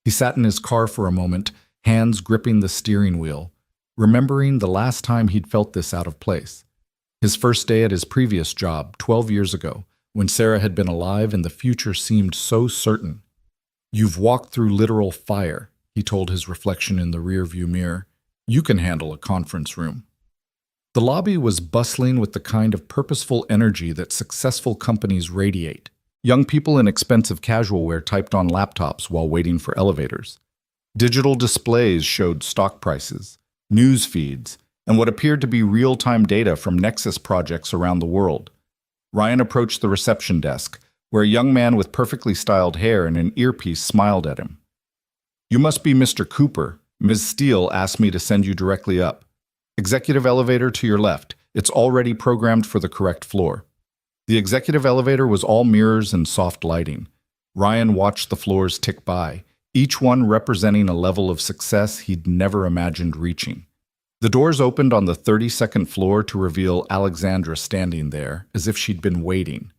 He sat in his car for a moment, hands gripping the steering wheel, remembering the last time he'd felt this out of place. His first day at his previous job, 12 years ago, when Sarah had been alive and the future seemed so certain. You've walked through literal fire, he told his reflection in the rearview mirror. You can handle a conference room. The lobby was bustling with the kind of purposeful energy that successful companies radiate. Young people in expensive casual wear typed on laptops while waiting for elevators. Digital displays showed stock prices, news feeds, and what appeared to be real-time data from Nexus projects around the world. Ryan approached the reception desk, where a young man with perfectly styled hair and an earpiece smiled at him. You must be Mr. Cooper. Ms. Steele asked me to send you directly up. Executive elevator to your left. It's already programmed for the correct floor. The executive elevator was all mirrors and soft lighting. Ryan watched the floors tick by, each one representing a level of success he'd never imagined reaching. The doors opened on the 32nd floor to reveal Alexandra standing there, as if she'd been waiting.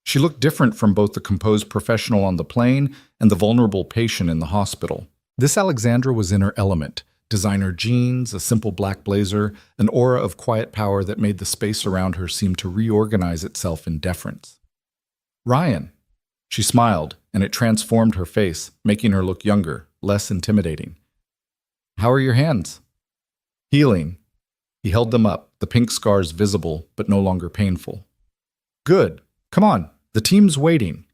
She looked different from both the composed professional on the plane and the vulnerable patient in the hospital. This Alexandra was in her element. Designer jeans, a simple black blazer, an aura of quiet power that made the space around her seem to reorganize itself in deference. Ryan. She smiled, and it transformed her face, making her look younger, less intimidating. "How are your hands?" "Healing." He held them up, the pink scars visible but no longer painful. "Good. Come on, the team's waiting."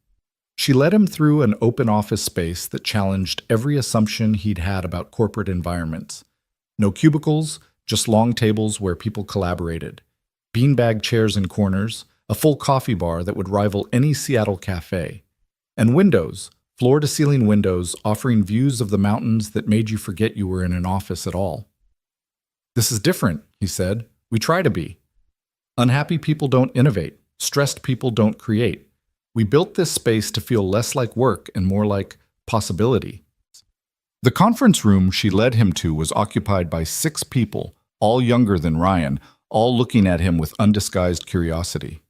She led him through an open office space that challenged every assumption he'd had about corporate environments. No cubicles, just long tables where people collaborated. Beanbag chairs in corners, a full coffee bar that would rival any Seattle cafe. And windows, floor-to-ceiling windows offering views of the mountains that made you forget you were in an office at all. "This is different," he said. "We try to be. Unhappy people don't innovate. Stressed people don't create. We built this space to feel less like work and more like possibility." The conference room she led him to was occupied by 6 people, all younger than Ryan, all looking at him with undisguised curiosity.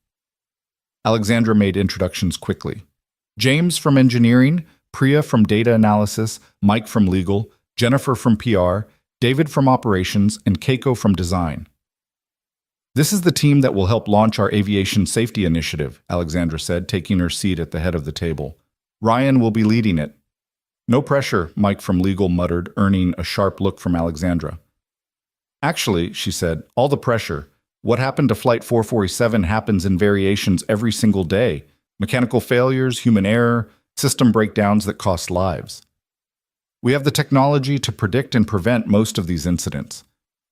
Alexandra made introductions quickly. James from engineering, Priya from data analysis, Mike from legal, Jennifer from PR, David from operations, and Keiko from design. "This is the team that will help launch our aviation safety initiative," Alexandra said, taking her seat at the head of the table. "Ryan will be leading it." "No pressure," Mike from legal muttered, earning a sharp look from Alexandra. "Actually," she said, "all the pressure. What happened to Flight 447 happens in variations every single day. Mechanical failures, human error, system breakdowns that cost lives. We have the technology to predict and prevent most of these incidents.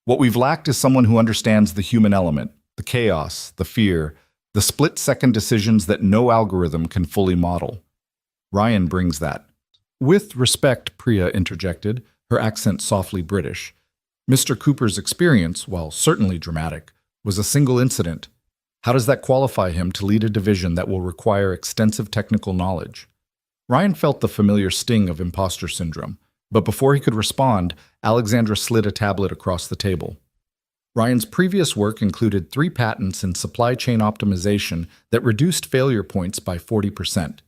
What we've lacked is someone who understands the human element, the chaos, the fear, the split-second decisions that no algorithm can fully model. Ryan brings that." "With respect," Priya interjected, her accent softly British. "Mr. Cooper's experience, while certainly dramatic, was a single incident. How does that qualify him to lead a division that will require extensive technical knowledge?" Ryan felt the familiar sting of imposter syndrome, but before he could respond, Alexandra slid a tablet across the table. Ryan's previous work included 3 patents in supply chain optimization that reduced failure points by 40%.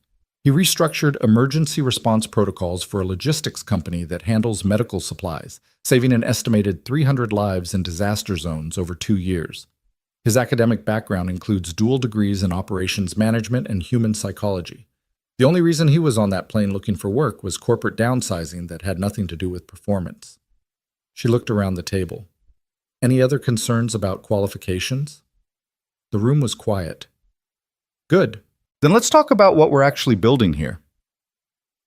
He restructured emergency response protocols for a logistics company that handles medical supplies, saving an estimated 300 lives in disaster zones over 2 years. His academic background includes dual degrees in operations management and human psychology. The only reason he was on that plane looking for work was corporate downsizing that had nothing to do with performance. She looked around the table. Any other concerns about qualifications? The room was quiet. "Good. Then let's talk about what we're actually building here."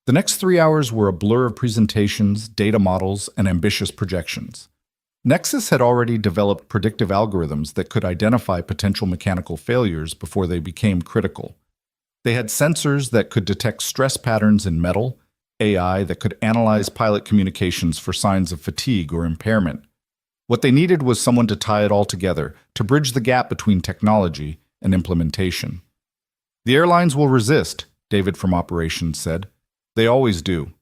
The next 3 hours were a blur of presentations, data models, and ambitious projections. Nexus had already developed predictive algorithms that could identify potential mechanical failures before they became critical. They had sensors that could detect stress patterns in metal, AI that could analyze pilot communications for signs of fatigue or impairment. What they needed was someone to tie it all together, to bridge the gap between technology and implementation. "The airlines will resist," David from operations said. "They always do.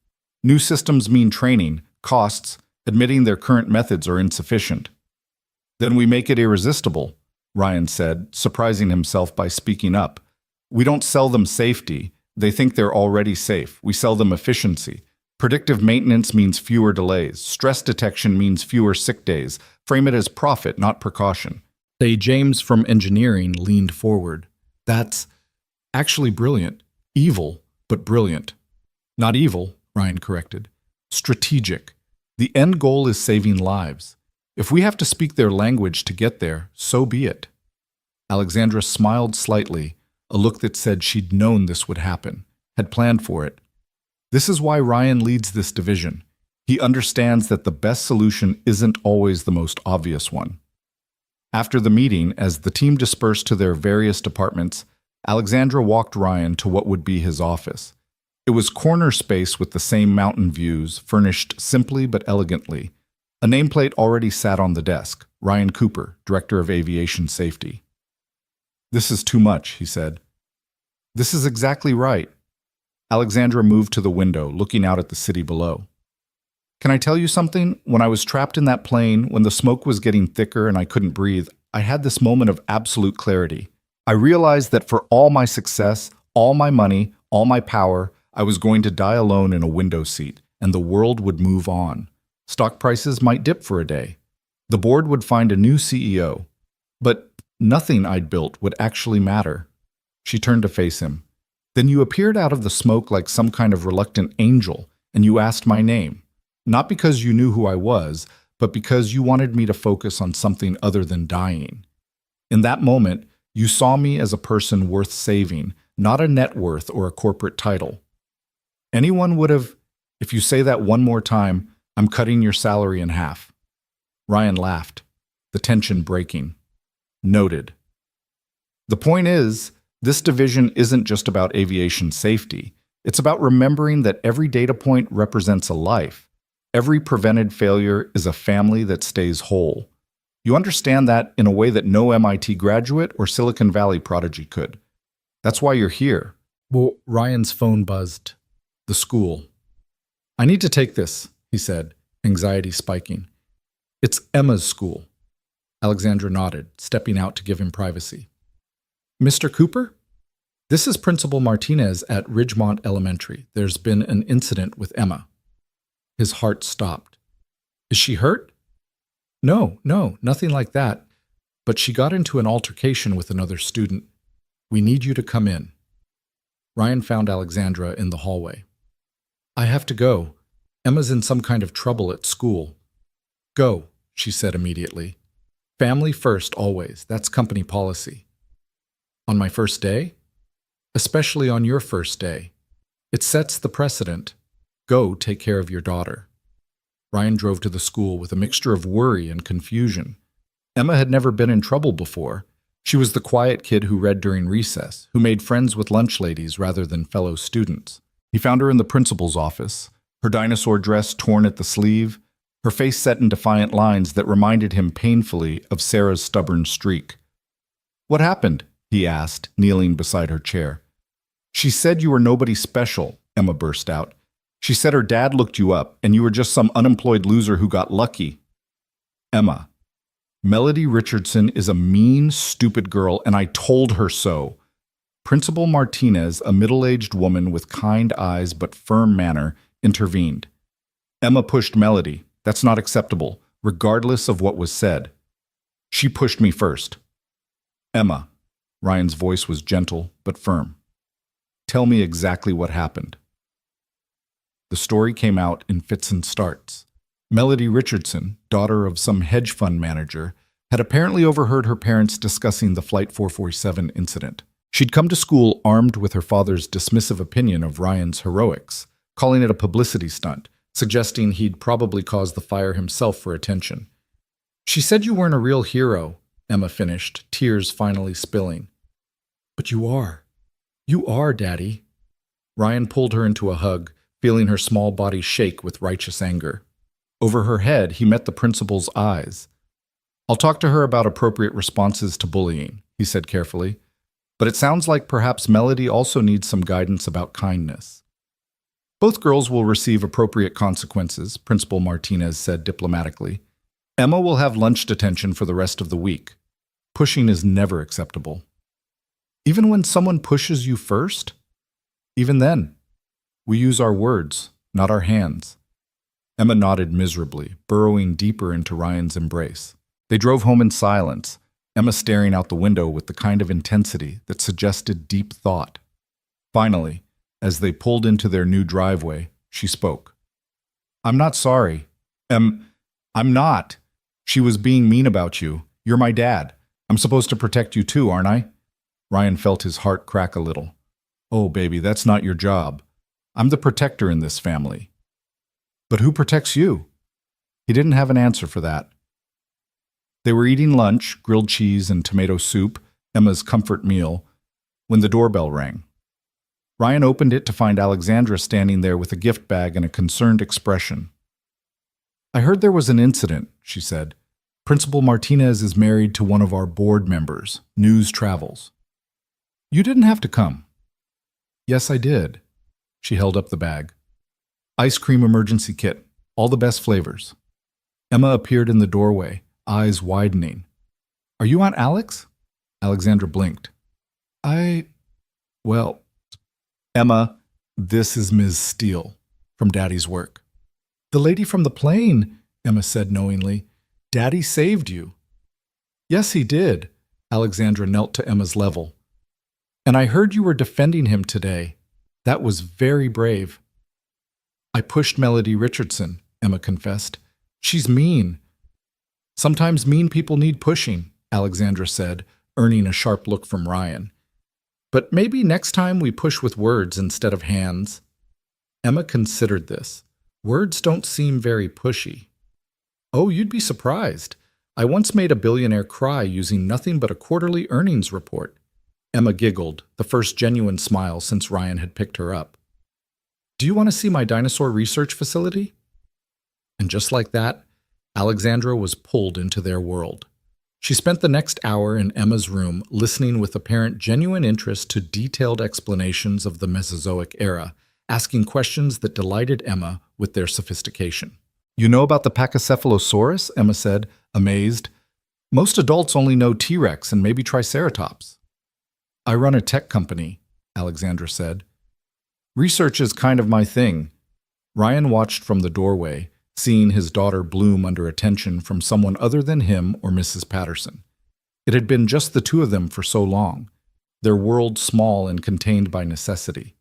New systems mean training, costs, admitting their current methods are insufficient." "Then we make it irresistible," Ryan said, surprising himself by speaking up. "We don't sell them safety. They think they're already safe. We sell them efficiency. Predictive maintenance means fewer delays. Stress detection means fewer sick days. Frame it as profit, not precaution." James from engineering leaned forward. "That's actually brilliant. Evil, but brilliant." "Not evil," Ryan corrected. "Strategic. The end goal is saving lives. If we have to speak their language to get there, so be it." Alexandra smiled slightly, a look that said she'd known this would happen, had planned for it. This is why Ryan leads this division. He understands that the best solution isn't always the most obvious one. After the meeting, as the team dispersed to their various departments, Alexandra walked Ryan to what would be his office. It was corner space with the same mountain views, furnished simply but elegantly. A nameplate already sat on the desk, Ryan Cooper, Director of Aviation Safety. "This is too much," he said. "This is exactly right." Alexandra moved to the window, looking out at the city below. "Can I tell you something? When I was trapped in that plane, when the smoke was getting thicker and I couldn't breathe, I had this moment of absolute clarity. I realized that for all my success, all my money, all my power, I was going to die alone in a window seat, and the world would move on. Stock prices might dip for a day. The board would find a new CEO. But nothing I'd built would actually matter." She turned to face him. "Then you appeared out of the smoke like some kind of reluctant angel, and you asked my name. Not because you knew who I was, but because you wanted me to focus on something other than dying. In that moment, you saw me as a person worth saving, not a net worth or a corporate title. Anyone would have, if you say that one more time, I'm cutting your salary in half. Ryan laughed, the tension breaking. Noted. The point is, this division isn't just about aviation safety. It's about remembering that every data point represents a life. Every prevented failure is a family that stays whole. You understand that in a way that no MIT graduate or Silicon Valley prodigy could. That's why you're here. Well, Ryan's phone buzzed. The school. I need to take this, he said, anxiety spiking. It's Emma's school. Alexandra nodded, stepping out to give him privacy. Mr. Cooper? This is Principal Martinez at Ridgemont Elementary. There's been an incident with Emma. His heart stopped. Is she hurt? No, nothing like that. But she got into an altercation with another student. We need you to come in. Ryan found Alexandra in the hallway. I have to go. Emma's in some kind of trouble at school. Go, she said immediately. Family first always. That's company policy. On my first day? Especially on your first day. It sets the precedent. Go take care of your daughter. Ryan drove to the school with a mixture of worry and confusion. Emma had never been in trouble before. She was the quiet kid who read during recess, who made friends with lunch ladies rather than fellow students. He found her in the principal's office, her dinosaur dress torn at the sleeve, her face set in defiant lines that reminded him painfully of Sarah's stubborn streak. What happened? He asked, kneeling beside her chair. She said you were nobody special, Emma burst out. She said her dad looked you up, and you were just some unemployed loser who got lucky. Emma, Melody Richardson is a mean, stupid girl, and I told her so. Principal Martinez, a middle-aged woman with kind eyes but firm manner, intervened. Emma pushed Melody. That's not acceptable, regardless of what was said. She pushed me first. Emma, Ryan's voice was gentle but firm. Tell me exactly what happened. The story came out in fits and starts. Melody Richardson, daughter of some hedge fund manager, had apparently overheard her parents discussing the Flight 447 incident. She'd come to school armed with her father's dismissive opinion of Ryan's heroics, calling it a publicity stunt, suggesting he'd probably caused the fire himself for attention. She said you weren't a real hero, Emma finished, tears finally spilling. But you are. You are, Daddy. Ryan pulled her into a hug, feeling her small body shake with righteous anger. Over her head, he met the principal's eyes. I'll talk to her about appropriate responses to bullying, he said carefully. But it sounds like perhaps Melody also needs some guidance about kindness. Both girls will receive appropriate consequences, Principal Martinez said diplomatically. Emma will have lunch detention for the rest of the week. Pushing is never acceptable. Even when someone pushes you first? Even then. We use our words, not our hands. Emma nodded miserably, burrowing deeper into Ryan's embrace. They drove home in silence, Emma staring out the window with the kind of intensity that suggested deep thought. Finally, as they pulled into their new driveway, she spoke. I'm not sorry. I'm not. She was being mean about you. You're my dad. I'm supposed to protect you too, aren't I? Ryan felt his heart crack a little. Oh, baby, that's not your job. I'm the protector in this family. But who protects you? He didn't have an answer for that. They were eating lunch, grilled cheese and tomato soup, Emma's comfort meal, when the doorbell rang. Ryan opened it to find Alexandra standing there with a gift bag and a concerned expression. I heard there was an incident, she said. Principal Martinez is married to one of our board members. News travels. You didn't have to come. Yes, I did. She held up the bag. Ice cream emergency kit, all the best flavors. Emma appeared in the doorway, eyes widening. Are you Aunt Alex? Alexandra blinked. Well, Emma, this is Ms. Steele, from Daddy's work. The lady from the plane, Emma said knowingly. Daddy saved you. Yes, he did. Alexandra knelt to Emma's level. And I heard you were defending him today. That was very brave. I pushed Melody Richardson, Emma confessed. She's mean. Sometimes mean people need pushing, Alexandra said, earning a sharp look from Ryan. But maybe next time we push with words instead of hands. Emma considered this. Words don't seem very pushy. Oh, you'd be surprised. I once made a billionaire cry using nothing but a quarterly earnings report. Emma giggled, the first genuine smile since Ryan had picked her up. Do you want to see my dinosaur research facility? And just like that, Alexandra was pulled into their world. She spent the next hour in Emma's room listening with apparent genuine interest to detailed explanations of the Mesozoic era, asking questions that delighted Emma with their sophistication. You know about the Pachycephalosaurus? Emma said, amazed. Most adults only know T-Rex and maybe Triceratops. I run a tech company, Alexandra said. Research is kind of my thing. Ryan watched from the doorway, seeing his daughter bloom under attention from someone other than him or Mrs. Patterson. It had been just the two of them for so long, their world small and contained by necessity.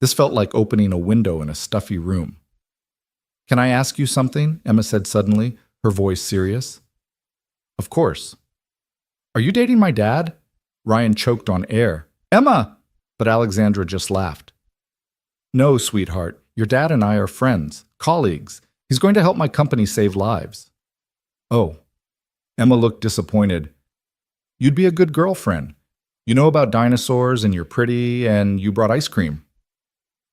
This felt like opening a window in a stuffy room. Can I ask you something? Emma said suddenly, her voice serious. Of course. Are you dating my dad? Ryan choked on air. Emma! But Alexandra just laughed. No, sweetheart. Your dad and I are friends, colleagues. He's going to help my company save lives. Oh. Emma looked disappointed. You'd be a good girlfriend. You know about dinosaurs and you're pretty and you brought ice cream.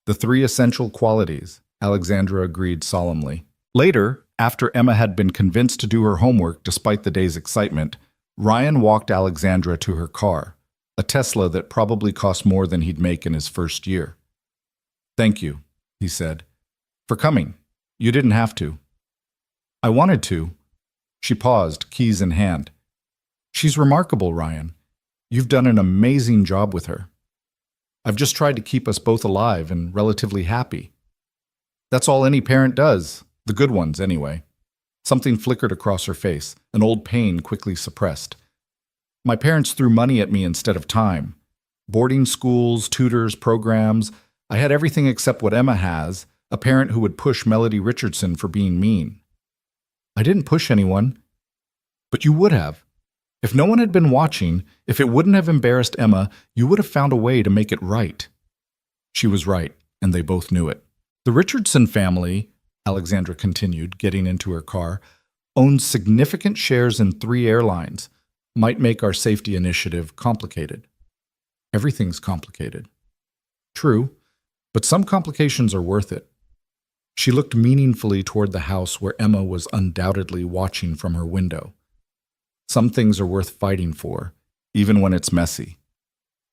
The three essential qualities, Alexandra agreed solemnly. Later, after Emma had been convinced to do her homework despite the day's excitement, Ryan walked Alexandra to her car, a Tesla that probably cost more than he'd make in his first year. Thank you, he said, for coming. You didn't have to. I wanted to. She paused, keys in hand. She's remarkable, Ryan. You've done an amazing job with her. I've just tried to keep us both alive and relatively happy. That's all any parent does, the good ones anyway. Something flickered across her face, an old pain quickly suppressed. My parents threw money at me instead of time. Boarding schools, tutors, programs. I had everything except what Emma has, a parent who would push Melody Richardson for being mean. I didn't push anyone. But you would have. If no one had been watching, if it wouldn't have embarrassed Emma, you would have found a way to make it right. She was right, and they both knew it. The Richardson family, Alexandra continued, getting into her car, owns significant shares in 3 airlines. Might make our safety initiative complicated. Everything's complicated. True, but some complications are worth it. She looked meaningfully toward the house where Emma was undoubtedly watching from her window. Some things are worth fighting for, even when it's messy.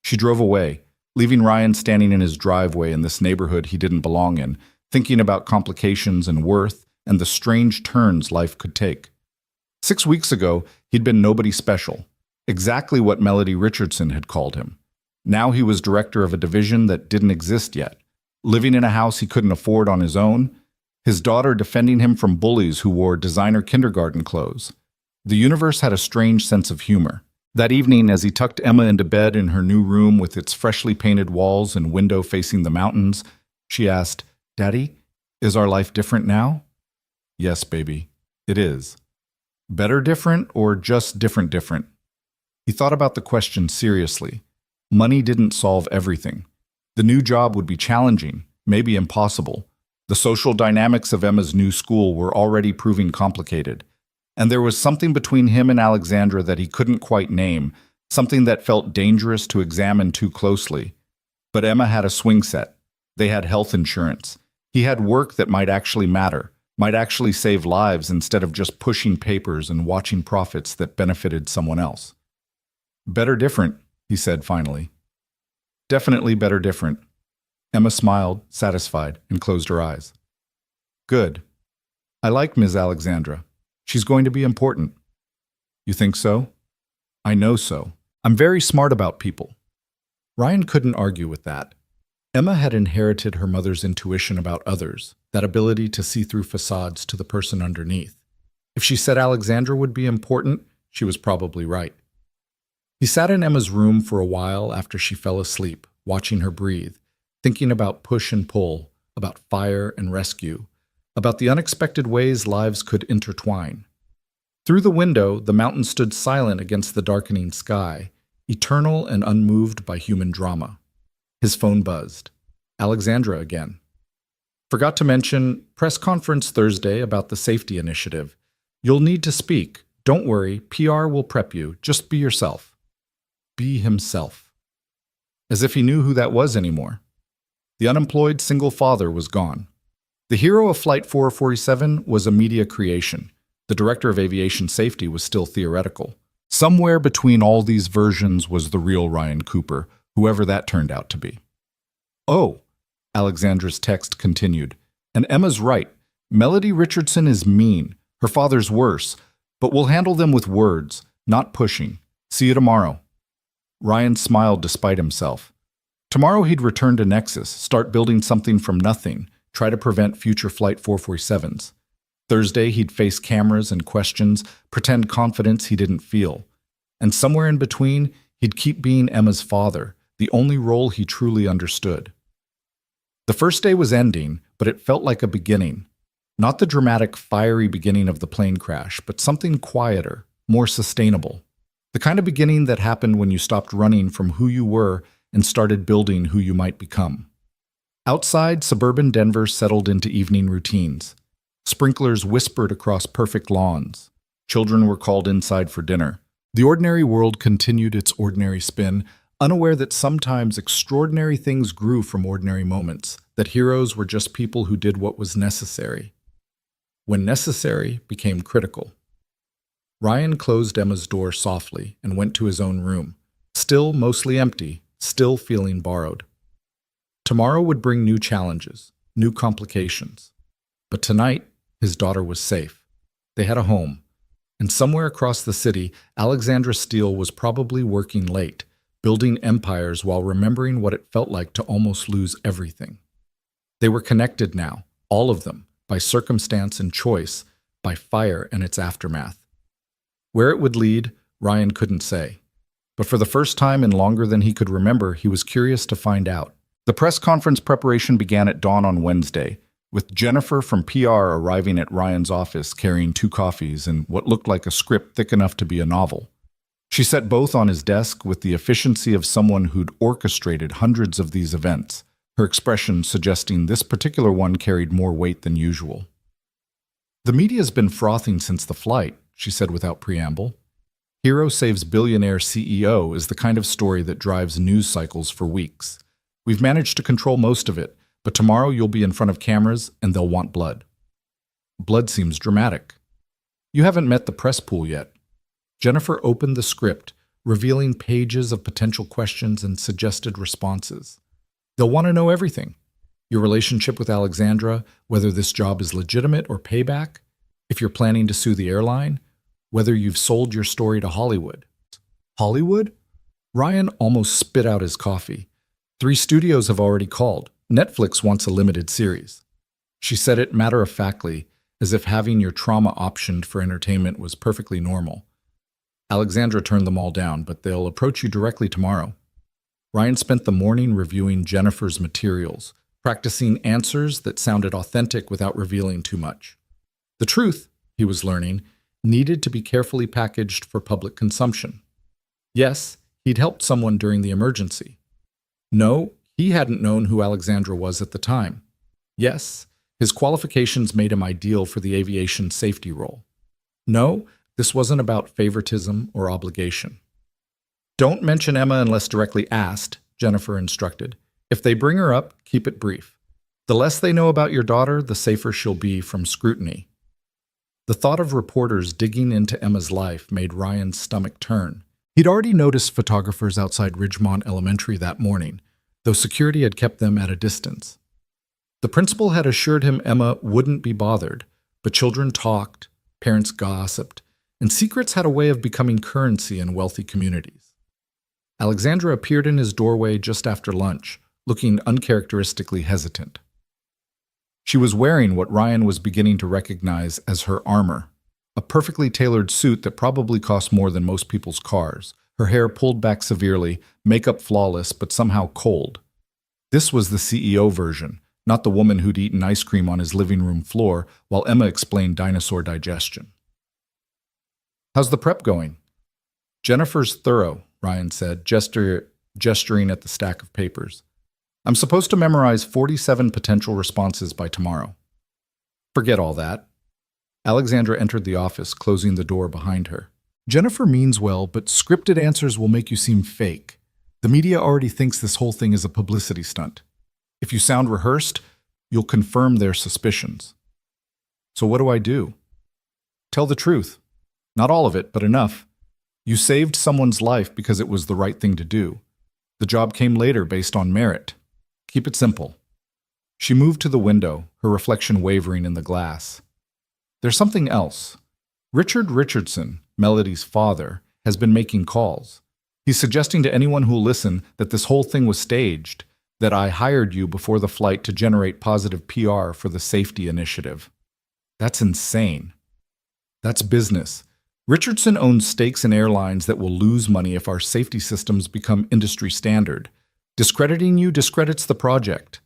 She drove away, leaving Ryan standing in his driveway in this neighborhood he didn't belong in, thinking about complications and worth and the strange turns life could take. 6 weeks ago, he'd been nobody special, exactly what Melody Richardson had called him. Now he was director of a division that didn't exist yet, living in a house he couldn't afford on his own, his daughter defending him from bullies who wore designer kindergarten clothes. The universe had a strange sense of humor. That evening, as he tucked Emma into bed in her new room with its freshly painted walls and window facing the mountains, she asked, "Daddy, is our life different now?" "Yes, baby, it is." Better different or just different different? He thought about the question seriously. Money didn't solve everything. The new job would be challenging, maybe impossible. The social dynamics of Emma's new school were already proving complicated. And there was something between him and Alexandra that he couldn't quite name, something that felt dangerous to examine too closely. But Emma had a swing set. They had health insurance. He had work that might actually matter, might actually save lives instead of just pushing papers and watching profits that benefited someone else. Better different, he said finally. Definitely better different. Emma smiled, satisfied, and closed her eyes. Good. I like Ms. Alexandra. She's going to be important. You think so? I know so. I'm very smart about people. Ryan couldn't argue with that. Emma had inherited her mother's intuition about others, that ability to see through facades to the person underneath. If she said Alexandra would be important, she was probably right. He sat in Emma's room for a while after she fell asleep, watching her breathe, thinking about push and pull, about fire and rescue, about the unexpected ways lives could intertwine. Through the window, the mountain stood silent against the darkening sky, eternal and unmoved by human drama. His phone buzzed. Alexandra again. Forgot to mention, press conference Thursday about the safety initiative. You'll need to speak. Don't worry, PR will prep you. Just be yourself. Be himself. As if he knew who that was anymore. The unemployed single father was gone. The hero of Flight 447 was a media creation. The director of aviation safety was still theoretical. Somewhere between all these versions was the real Ryan Cooper, whoever that turned out to be. Oh, Alexandra's text continued. And Emma's right. Melody Richardson is mean. Her father's worse. But we'll handle them with words, not pushing. See you tomorrow. Ryan smiled despite himself. Tomorrow he'd return to Nexus, start building something from nothing, try to prevent future Flight 447s. Thursday he'd face cameras and questions, pretend confidence he didn't feel. And somewhere in between, he'd keep being Emma's father, the only role he truly understood. The first day was ending, but it felt like a beginning. Not the dramatic, fiery beginning of the plane crash, but something quieter, more sustainable. The kind of beginning that happened when you stopped running from who you were and started building who you might become. Outside, suburban Denver settled into evening routines. Sprinklers whispered across perfect lawns. Children were called inside for dinner. The ordinary world continued its ordinary spin, unaware that sometimes extraordinary things grew from ordinary moments, that heroes were just people who did what was necessary. When necessary became critical. Ryan closed Emma's door softly and went to his own room, still mostly empty, still feeling borrowed. Tomorrow would bring new challenges, new complications. But tonight, his daughter was safe. They had a home. And somewhere across the city, Alexandra Steele was probably working late, building empires while remembering what it felt like to almost lose everything. They were connected now, all of them, by circumstance and choice, by fire and its aftermath. Where it would lead, Ryan couldn't say. But for the first time in longer than he could remember, he was curious to find out. The press conference preparation began at dawn on Wednesday, with Jennifer from PR arriving at Ryan's office carrying 2 coffees and what looked like a script thick enough to be a novel. She set both on his desk with the efficiency of someone who'd orchestrated hundreds of these events, her expression suggesting this particular one carried more weight than usual. The media's been frothing since the flight, she said without preamble. Hero saves billionaire CEO is the kind of story that drives news cycles for weeks. We've managed to control most of it, but tomorrow you'll be in front of cameras and they'll want blood. Blood seems dramatic. You haven't met the press pool yet. Jennifer opened the script, revealing pages of potential questions and suggested responses. They'll want to know everything. Your relationship with Alexandra, whether this job is legitimate or payback, if you're planning to sue the airline, whether you've sold your story to Hollywood. Hollywood? Ryan almost spit out his coffee. 3 studios have already called. Netflix wants a limited series. She said it matter-of-factly, as if having your trauma optioned for entertainment was perfectly normal. Alexandra turned them all down, but they'll approach you directly tomorrow. Ryan spent the morning reviewing Jennifer's materials, practicing answers that sounded authentic without revealing too much. The truth, he was learning, needed to be carefully packaged for public consumption. Yes, he'd helped someone during the emergency. No, he hadn't known who Alexandra was at the time. Yes, his qualifications made him ideal for the aviation safety role. No, this wasn't about favoritism or obligation. Don't mention Emma unless directly asked, Jennifer instructed. If they bring her up, keep it brief. The less they know about your daughter, the safer she'll be from scrutiny. The thought of reporters digging into Emma's life made Ryan's stomach turn. He'd already noticed photographers outside Ridgemont Elementary that morning, though security had kept them at a distance. The principal had assured him Emma wouldn't be bothered, but children talked, parents gossiped, and secrets had a way of becoming currency in wealthy communities. Alexandra appeared in his doorway just after lunch, looking uncharacteristically hesitant. She was wearing what Ryan was beginning to recognize as her armor, a perfectly tailored suit that probably cost more than most people's cars, her hair pulled back severely, makeup flawless but somehow cold. This was the CEO version, not the woman who'd eaten ice cream on his living room floor while Emma explained dinosaur digestion. "How's the prep going?" "Jennifer's thorough," Ryan said, gesturing at the stack of papers. "I'm supposed to memorize 47 potential responses by tomorrow." "Forget all that." Alexandra entered the office, closing the door behind her. "Jennifer means well, but scripted answers will make you seem fake. The media already thinks this whole thing is a publicity stunt. If you sound rehearsed, you'll confirm their suspicions." "So what do I do?" "Tell the truth. Not all of it, but enough. You saved someone's life because it was the right thing to do. The job came later based on merit. Keep it simple." She moved to the window, her reflection wavering in the glass. "There's something else. Richard Richardson, Melody's father, has been making calls. He's suggesting to anyone who'll listen that this whole thing was staged, that I hired you before the flight to generate positive PR for the safety initiative. That's insane. That's business. Richardson owns stakes in airlines that will lose money if our safety systems become industry standard. Discrediting you discredits the project."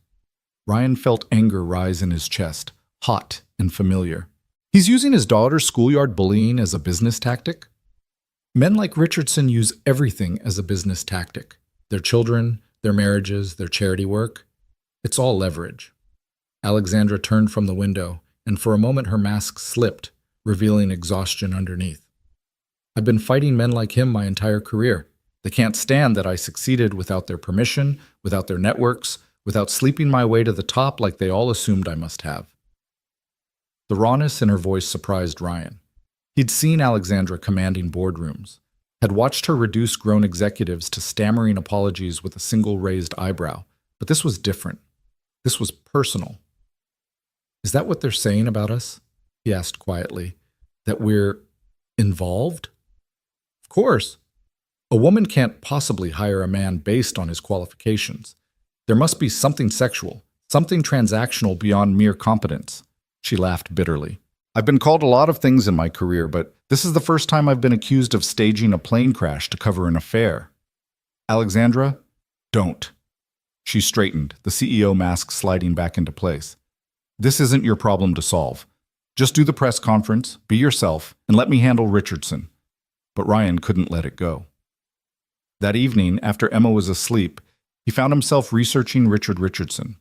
Ryan felt anger rise in his chest, hot and familiar. He's using his daughter's schoolyard bullying as a business tactic? Men like Richardson use everything as a business tactic. Their children, their marriages, their charity work. It's all leverage. Alexandra turned from the window, and for a moment her mask slipped, revealing exhaustion underneath. "I've been fighting men like him my entire career. They can't stand that I succeeded without their permission, without their networks, without sleeping my way to the top like they all assumed I must have." The rawness in her voice surprised Ryan. He'd seen Alexandra commanding boardrooms, had watched her reduce grown executives to stammering apologies with a single raised eyebrow, but this was different. This was personal. "Is that what they're saying about us?" he asked quietly. "That we're involved?" "Of course. A woman can't possibly hire a man based on his qualifications. There must be something sexual, something transactional beyond mere competence." She laughed bitterly. "I've been called a lot of things in my career, but this is the first time I've been accused of staging a plane crash to cover an affair." "Alexandra, don't." She straightened, the CEO mask sliding back into place. "This isn't your problem to solve. Just do the press conference, be yourself, and let me handle Richardson." But Ryan couldn't let it go. That evening, after Emma was asleep, he found himself researching Richard Richardson.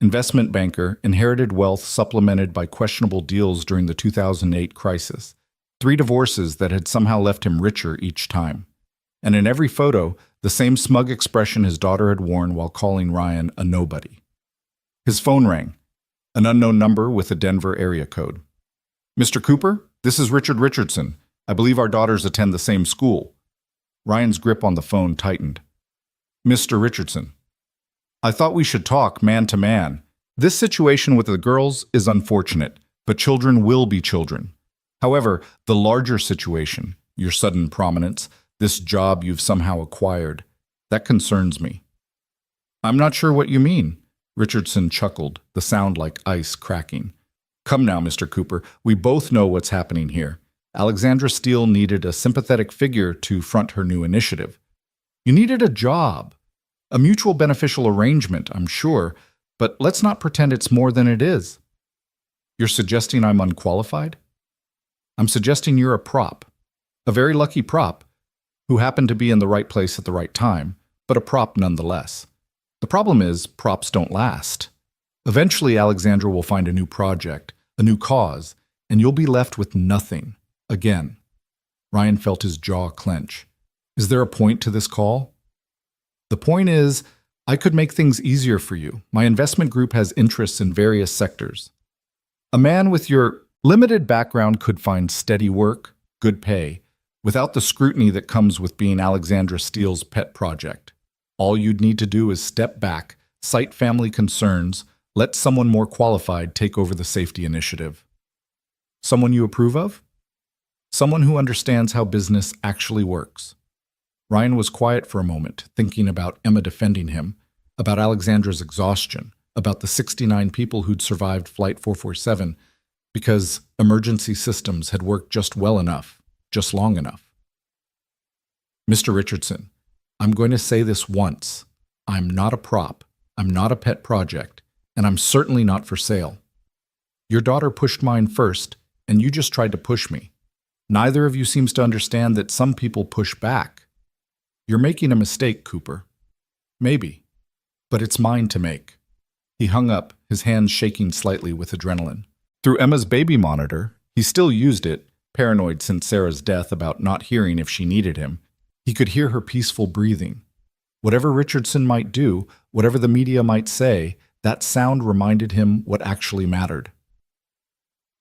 Investment banker, inherited wealth supplemented by questionable deals during the 2008 crisis. 3 divorces that had somehow left him richer each time. And in every photo, the same smug expression his daughter had worn while calling Ryan a nobody. His phone rang, an unknown number with a Denver area code. "Mr. Cooper, this is Richard Richardson. I believe our daughters attend the same school." Ryan's grip on the phone tightened. "Mr. Richardson, I thought we should talk man to man. This situation with the girls is unfortunate, but children will be children. However, the larger situation, your sudden prominence, this job you've somehow acquired, that concerns me." "I'm not sure what you mean." Richardson chuckled, the sound like ice cracking. "Come now, Mr. Cooper, we both know what's happening here. Alexandra Steele needed a sympathetic figure to front her new initiative. You needed a job. A mutual beneficial arrangement, I'm sure, but let's not pretend it's more than it is." "You're suggesting I'm unqualified?" "I'm suggesting you're a prop. A very lucky prop, who happened to be in the right place at the right time, but a prop nonetheless. The problem is, props don't last. Eventually, Alexandra will find a new project, a new cause, and you'll be left with nothing. Again." Ryan felt his jaw clench. "Is there a point to this call?" "The point is, I could make things easier for you. My investment group has interests in various sectors. A man with your limited background could find steady work, good pay, without the scrutiny that comes with being Alexandra Steele's pet project. All you'd need to do is step back, cite family concerns, let someone more qualified take over the safety initiative." "Someone you approve of?" "Someone who understands how business actually works." Ryan was quiet for a moment, thinking about Emma defending him, about Alexandra's exhaustion, about the 69 people who'd survived Flight 447, because emergency systems had worked just well enough, just long enough. "Mr. Richardson, I'm going to say this once. I'm not a prop. I'm not a pet project. and I'm certainly not for sale. Your daughter pushed mine first, and you just tried to push me. Neither of you seems to understand that some people push back. You're making a mistake, Cooper. Maybe, but it's mine to make." He hung up, his hands shaking slightly with adrenaline. Through Emma's baby monitor, he still used it, paranoid since Sarah's death about not hearing if she needed him. He could hear her peaceful breathing. Whatever Richardson might do, whatever the media might say, that sound reminded him what actually mattered.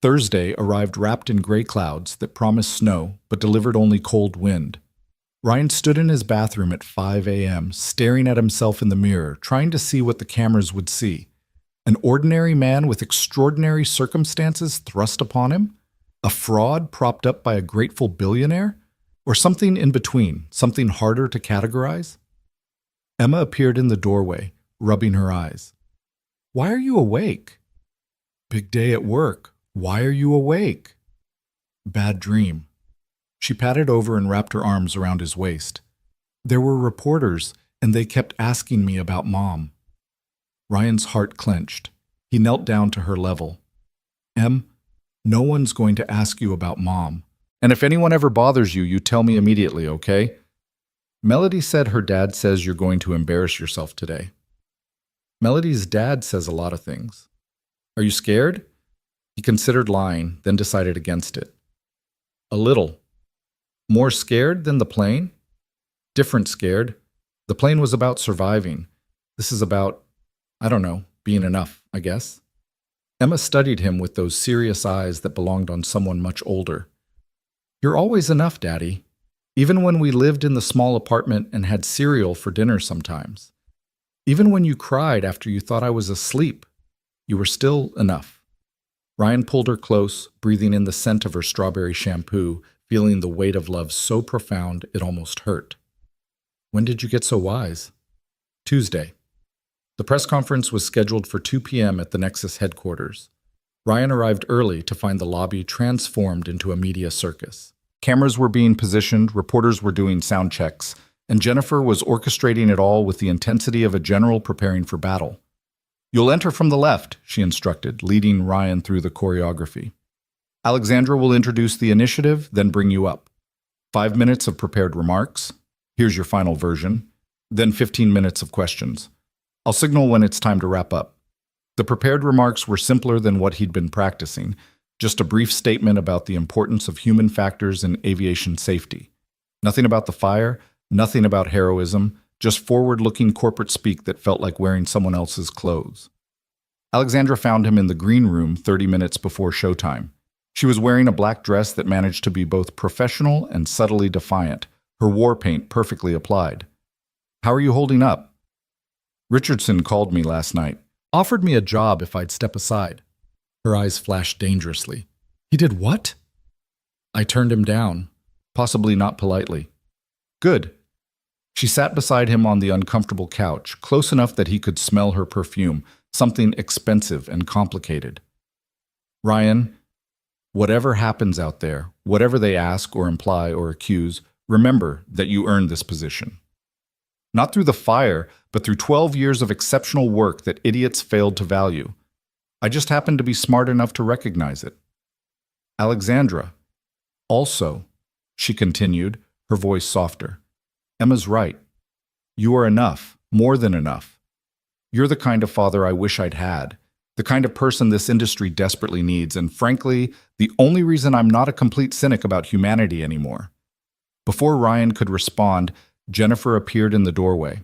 Thursday arrived wrapped in gray clouds that promised snow but delivered only cold wind. Ryan stood in his bathroom at 5 a.m., staring at himself in the mirror, trying to see what the cameras would see. An ordinary man with extraordinary circumstances thrust upon him? A fraud propped up by a grateful billionaire? Or something in between, something harder to categorize? Emma appeared in the doorway, rubbing her eyes. "Why are you awake?" "Big day at work. Why are you awake?" "Bad dream." She patted over and wrapped her arms around his waist. "There were reporters, and they kept asking me about Mom." Ryan's heart clenched. He knelt down to her level. "Em, no one's going to ask you about Mom. And if anyone ever bothers you, you tell me immediately, okay? Melody said her dad says you're going to embarrass yourself today." "Melody's dad says a lot of things." "Are you scared?" He considered lying, then decided against it. "A little." "More scared than the plane?" "Different scared. The plane was about surviving. This is about, I don't know, being enough, I guess." Emma studied him with those serious eyes that belonged on someone much older. "You're always enough, Daddy. Even when we lived in the small apartment and had cereal for dinner sometimes. Even when you cried after you thought I was asleep, you were still enough." Ryan pulled her close, breathing in the scent of her strawberry shampoo, feeling the weight of love so profound it almost hurt. "When did you get so wise?" "Tuesday." The press conference was scheduled for 2 p.m. at the Nexus headquarters. Ryan arrived early to find the lobby transformed into a media circus. Cameras were being positioned, reporters were doing sound checks, and Jennifer was orchestrating it all with the intensity of a general preparing for battle. "You'll enter from the left," she instructed, leading Ryan through the choreography. "Alexandra will introduce the initiative, then bring you up. 5 minutes of prepared remarks. Here's your final version. Then 15 minutes of questions. I'll signal when it's time to wrap up." The prepared remarks were simpler than what he'd been practicing, just a brief statement about the importance of human factors in aviation safety. Nothing about the fire, nothing about heroism, just forward-looking corporate speak that felt like wearing someone else's clothes. Alexandra found him in the green room 30 minutes before showtime. She was wearing a black dress that managed to be both professional and subtly defiant, her war paint perfectly applied. "How are you holding up?" "Richardson called me last night. Offered me a job if I'd step aside." Her eyes flashed dangerously. "He did what?" "I turned him down, possibly not politely." "Good." She sat beside him on the uncomfortable couch, close enough that he could smell her perfume, something expensive and complicated. "Ryan, whatever happens out there, whatever they ask or imply or accuse, remember that you earned this position. Not through the fire, but through 12 years of exceptional work that idiots failed to value. I just happened to be smart enough to recognize it. Alexandra, also," she continued, her voice softer, "Emma's right. You are enough, more than enough. You're the kind of father I wish I'd had, the kind of person this industry desperately needs, and frankly, the only reason I'm not a complete cynic about humanity anymore." Before Ryan could respond, Jennifer appeared in the doorway.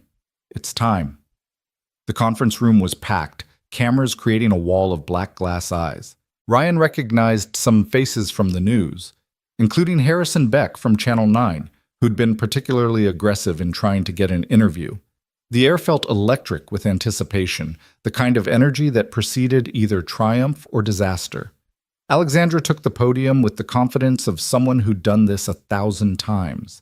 "It's time." The conference room was packed, cameras creating a wall of black glass eyes. Ryan recognized some faces from the news, including Harrison Beck from Channel 9, who'd been particularly aggressive in trying to get an interview. The air felt electric with anticipation, the kind of energy that preceded either triumph or disaster. Alexandra took the podium with the confidence of someone who'd done this 1,000 times.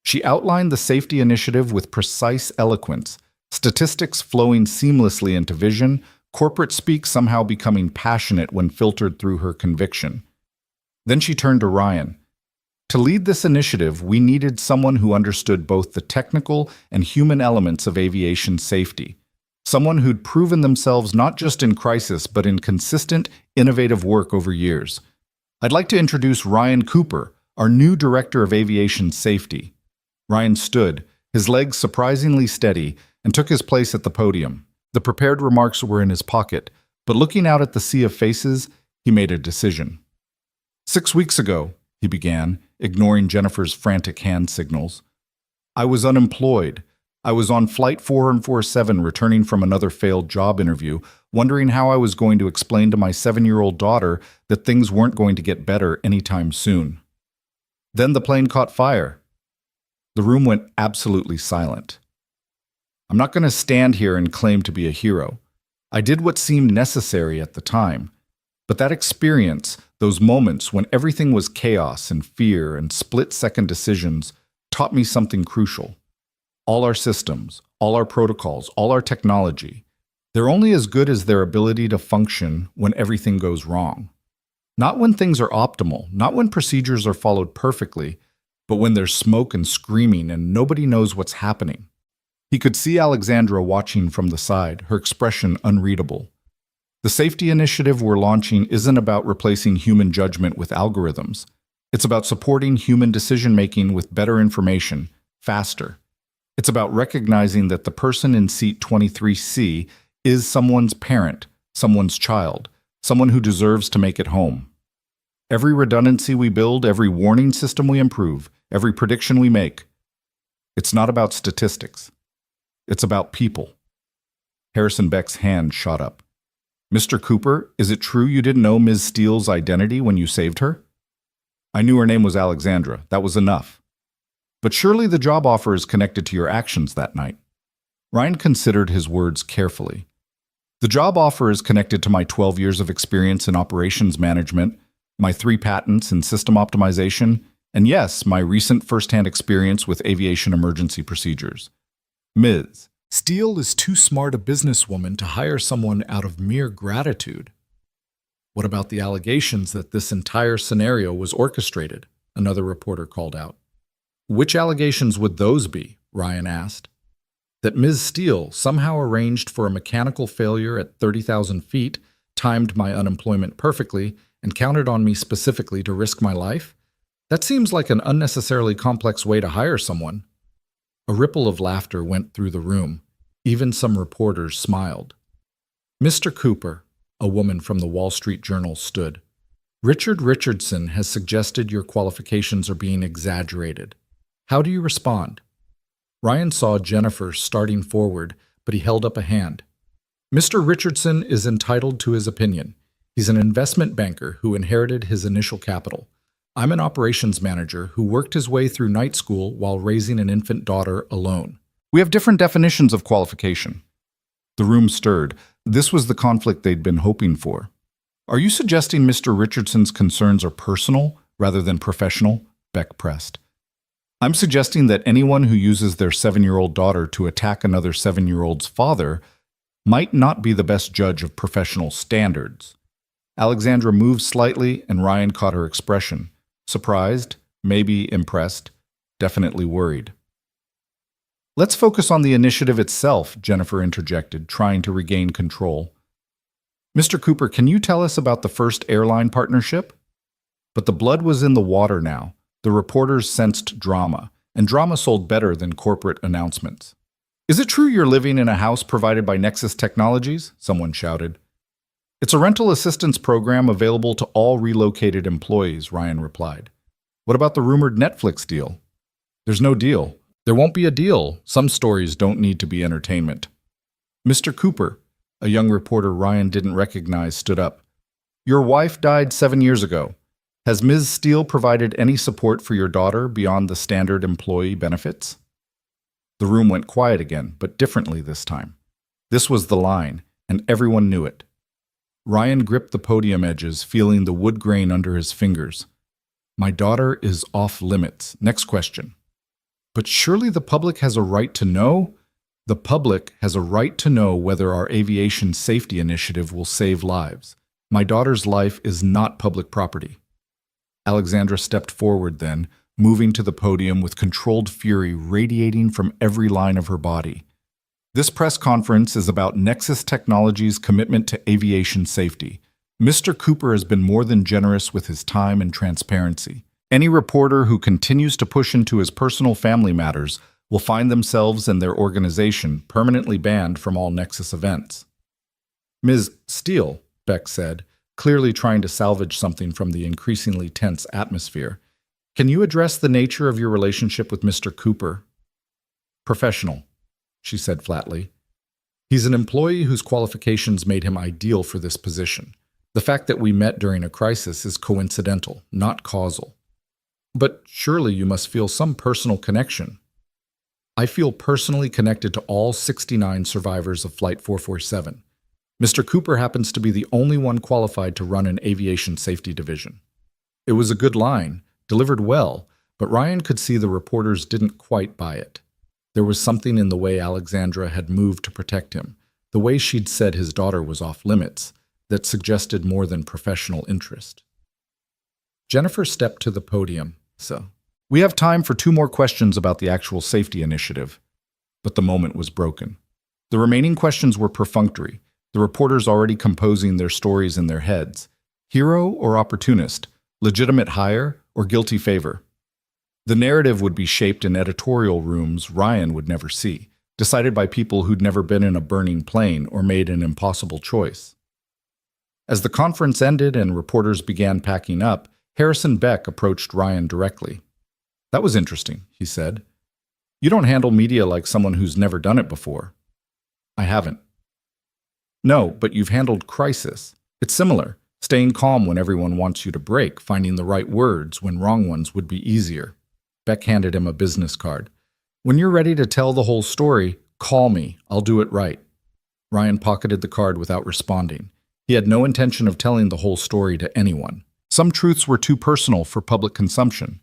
She outlined the safety initiative with precise eloquence, statistics flowing seamlessly into vision, corporate speak somehow becoming passionate when filtered through her conviction. Then she turned to Ryan. "To lead this initiative, we needed someone who understood both the technical and human elements of aviation safety, Someone who'd proven themselves not just in crisis, but in consistent, innovative work over years. I'd like to introduce Ryan Cooper, our new Director of Aviation Safety. Ryan stood, his legs surprisingly steady, and took his place at the podium. The prepared remarks were in his pocket, but looking out at the sea of faces, he made a decision. 6 weeks ago, he began, ignoring Jennifer's frantic hand signals, I was unemployed. I was on Flight 447 returning from another failed job interview, wondering how I was going to explain to my 7-year-old daughter that things weren't going to get better anytime soon. Then the plane caught fire. The room went absolutely silent. I'm not going to stand here and claim to be a hero. I did what seemed necessary at the time. But that experience, those moments when everything was chaos and fear and split-second decisions, taught me something crucial. All our systems, all our protocols, all our technology, they're only as good as their ability to function when everything goes wrong. Not when things are optimal, not when procedures are followed perfectly, but when there's smoke and screaming and nobody knows what's happening. He could see Alexandra watching from the side, her expression unreadable. The safety initiative we're launching isn't about replacing human judgment with algorithms. It's about supporting human decision-making with better information, faster. It's about recognizing that the person in seat 23C is someone's parent, someone's child, someone who deserves to make it home. Every redundancy we build, every warning system we improve, every prediction we make, it's not about statistics. It's about people. Harrison Beck's hand shot up. Mr. Cooper, is it true you didn't know Ms. Steele's identity when you saved her? I knew her name was Alexandra. That was enough. But surely the job offer is connected to your actions that night. Ryan considered his words carefully. The job offer is connected to my 12 years of experience in operations management, my 3 patents in system optimization, and yes, my recent first-hand experience with aviation emergency procedures. Ms. Steele is too smart a businesswoman to hire someone out of mere gratitude. What about the allegations that this entire scenario was orchestrated? Another reporter called out. Which allegations would those be? Ryan asked. That Ms. Steele somehow arranged for a mechanical failure at 30,000 feet, timed my unemployment perfectly, and counted on me specifically to risk my life? That seems like an unnecessarily complex way to hire someone. A ripple of laughter went through the room. Even some reporters smiled. Mr. Cooper, a woman from the Wall Street Journal stood. Richard Richardson has suggested your qualifications are being exaggerated. How do you respond? Ryan saw Jennifer starting forward, but he held up a hand. Mr. Richardson is entitled to his opinion. He's an investment banker who inherited his initial capital. I'm an operations manager who worked his way through night school while raising an infant daughter alone. We have different definitions of qualification. The room stirred. This was the conflict they'd been hoping for. Are you suggesting Mr. Richardson's concerns are personal rather than professional? Beck pressed. I'm suggesting that anyone who uses their 7-year-old daughter to attack another 7-year-old's father might not be the best judge of professional standards. Alexandra moved slightly, and Ryan caught her expression. Surprised, maybe impressed, definitely worried. Let's focus on the initiative itself, Jennifer interjected, trying to regain control. Mr. Cooper, can you tell us about the first airline partnership? But the blood was in the water now. The reporters sensed drama, and drama sold better than corporate announcements. Is it true you're living in a house provided by Nexus Technologies? Someone shouted. It's a rental assistance program available to all relocated employees, Ryan replied. What about the rumored Netflix deal? There's no deal. There won't be a deal. Some stories don't need to be entertainment. Mr. Cooper, a young reporter Ryan didn't recognize, stood up. Your wife died 7 years ago. Has Ms. Steele provided any support for your daughter beyond the standard employee benefits? The room went quiet again, but differently this time. This was the line, and everyone knew it. Ryan gripped the podium edges, feeling the wood grain under his fingers. My daughter is off limits. Next question. But surely the public has a right to know? The public has a right to know whether our aviation safety initiative will save lives. My daughter's life is not public property. Alexandra stepped forward then, moving to the podium with controlled fury radiating from every line of her body. This press conference is about Nexus Technologies' commitment to aviation safety. Mr. Cooper has been more than generous with his time and transparency. Any reporter who continues to push into his personal family matters will find themselves and their organization permanently banned from all Nexus events. Ms. Steele, Beck said, clearly trying to salvage something from the increasingly tense atmosphere, can you address the nature of your relationship with Mr. Cooper? Professional, she said flatly. He's an employee whose qualifications made him ideal for this position. The fact that we met during a crisis is coincidental, not causal. But surely you must feel some personal connection. I feel personally connected to all 69 survivors of Flight 447. Mr. Cooper happens to be the only one qualified to run an aviation safety division. It was a good line, delivered well, but Ryan could see the reporters didn't quite buy it. There was something in the way Alexandra had moved to protect him, the way she'd said his daughter was off limits, that suggested more than professional interest. Jennifer stepped to the podium. We have time for 2 more questions about the actual safety initiative. But the moment was broken. The remaining questions were perfunctory, the reporters already composing their stories in their heads. Hero or opportunist, legitimate hire or guilty favor. The narrative would be shaped in editorial rooms Ryan would never see, decided by people who'd never been in a burning plane or made an impossible choice. As the conference ended and reporters began packing up, Harrison Beck approached Ryan directly. That was interesting, he said. You don't handle media like someone who's never done it before. I haven't. No, but you've handled crisis. It's similar, staying calm when everyone wants you to break, finding the right words when wrong ones would be easier. Beck handed him a business card. When you're ready to tell the whole story, call me. I'll do it right. Ryan pocketed the card without responding. He had no intention of telling the whole story to anyone. Some truths were too personal for public consumption.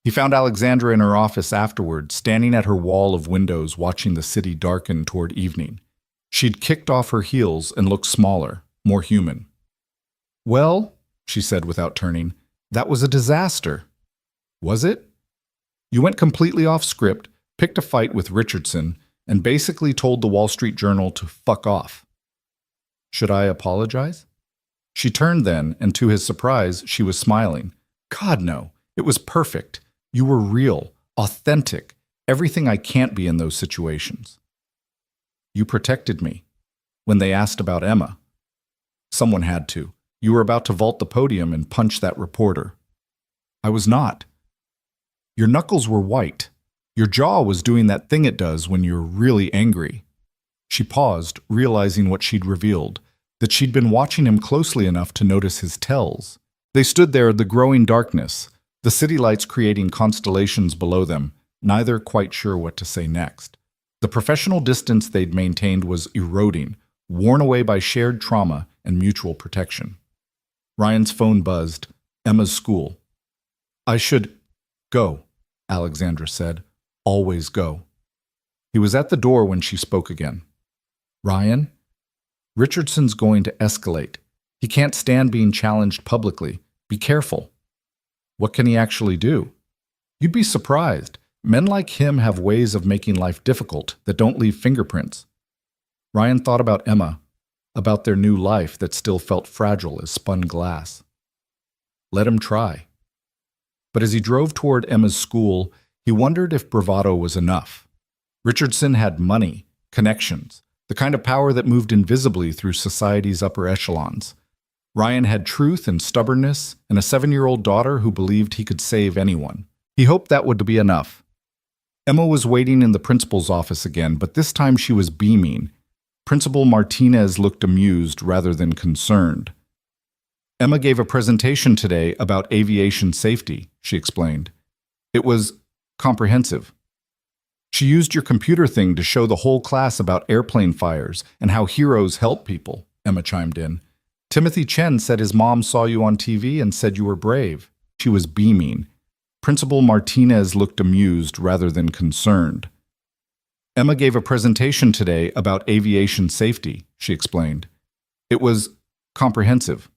He found Alexandra in her office afterward, standing at her wall of windows watching the city darken toward evening. She'd kicked off her heels and looked smaller, more human. Well, she said without turning, that was a disaster. Was it? You went completely off script, picked a fight with Richardson, and basically told the Wall Street Journal to fuck off. Should I apologize? She turned then, and to his surprise, she was smiling. God, no. It was perfect. You were real, authentic, everything I can't be in those situations. You protected me. When they asked about Emma. Someone had to. You were about to vault the podium and punch that reporter. I was not. Your knuckles were white. Your jaw was doing that thing it does when you're really angry. She paused, realizing what she'd revealed, that she'd been watching him closely enough to notice his tells. They stood there in the growing darkness, the city lights creating constellations below them, neither quite sure what to say next. The professional distance they'd maintained was eroding, worn away by shared trauma and mutual protection. Ryan's phone buzzed. Emma's school. I should go, Alexandra said. Always go. He was at the door when she spoke again. Ryan? Richardson's going to escalate. He can't stand being challenged publicly. Be careful. What can he actually do? You'd be surprised. Men like him have ways of making life difficult that don't leave fingerprints. Ryan thought about Emma, about their new life that still felt fragile as spun glass. Let him try. But as he drove toward Emma's school, he wondered if bravado was enough. Richardson had money, connections, the kind of power that moved invisibly through society's upper echelons. Ryan had truth and stubbornness, and a 7-year-old daughter who believed he could save anyone. He hoped that would be enough. Emma was waiting in the principal's office again, but this time she was beaming. Principal Martinez looked amused rather than concerned. Emma gave a presentation today about aviation safety, she explained. It was comprehensive. She used your computer thing to show the whole class about airplane fires and how heroes help people, Emma chimed in. Timothy Chen said his mom saw you on TV and said you were brave. She was beaming. Principal Martinez looked amused rather than concerned. Emma gave a presentation today about aviation safety, she explained. It was comprehensive.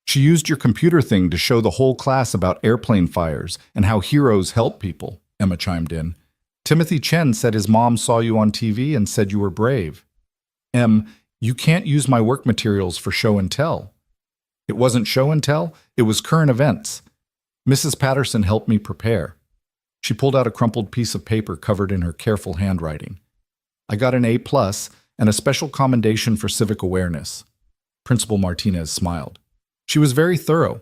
She used your computer thing to show the whole class about airplane fires and how heroes help people, Emma chimed in. Timothy Chen said his mom saw you on TV and said you were brave. M, you can't use my work materials for show and tell. It wasn't show and tell, it was current events. Mrs. Patterson helped me prepare. She pulled out a crumpled piece of paper covered in her careful handwriting. I got an A+ and a special commendation for civic awareness. Principal Martinez smiled. She was very thorough,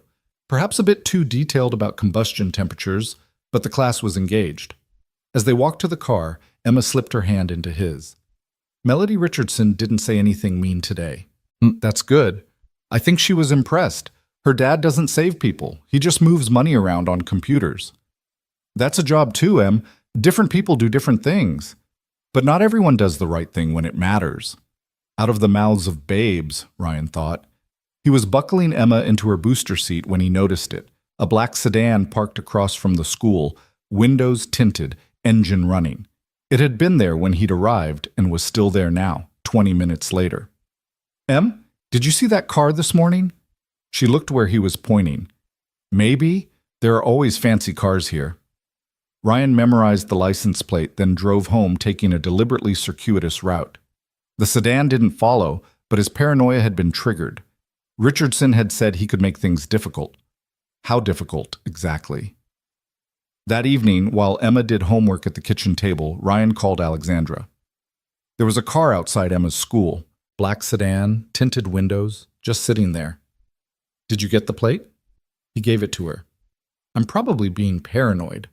perhaps a bit too detailed about combustion temperatures, but the class was engaged. As they walked to the car, Emma slipped her hand into his. Melody Richardson didn't say anything mean today. That's good. I think she was impressed. Her dad doesn't save people. He just moves money around on computers. That's a job too, Em. Different people do different things. But not everyone does the right thing when it matters. Out of the mouths of babes, Ryan thought. He was buckling Emma into her booster seat when he noticed it. A black sedan parked across from the school, windows tinted, engine running. It had been there when he'd arrived and was still there now, 20 minutes later. Em, did you see that car this morning? She looked where he was pointing. Maybe. There are always fancy cars here. Ryan memorized the license plate, then drove home, taking a deliberately circuitous route. The sedan didn't follow, but his paranoia had been triggered. Richardson had said he could make things difficult. How difficult, exactly? That evening, while Emma did homework at the kitchen table, Ryan called Alexandra. There was a car outside Emma's school, black sedan, tinted windows, just sitting there. Did you get the plate? He gave it to her. I'm probably being paranoid.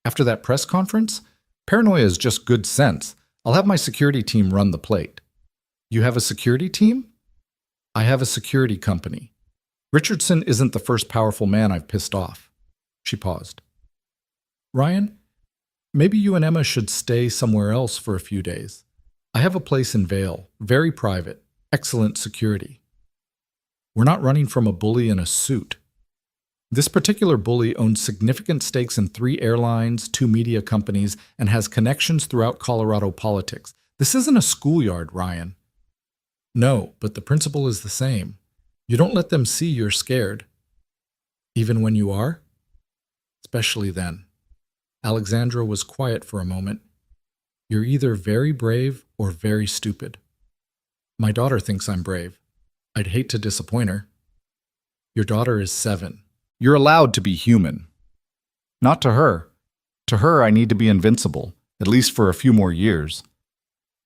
After that press conference, paranoia is just good sense. I'll have my security team run the plate. You have a security team? I have a security company. Richardson isn't the first powerful man I've pissed off. She paused. Ryan, maybe you and Emma should stay somewhere else for a few days. I have a place in Vail, very private, excellent security. We're not running from a bully in a suit. This particular bully owns significant stakes in 3 airlines, 2 media companies, and has connections throughout Colorado politics. This isn't a schoolyard, Ryan. No, but the principle is the same. You don't let them see you're scared. Even when you are? Especially then. Alexandra was quiet for a moment. You're either very brave or very stupid. My daughter thinks I'm brave. I'd hate to disappoint her. Your daughter is 7. You're allowed to be human. Not to her. To her, I need to be invincible, at least for a few more years.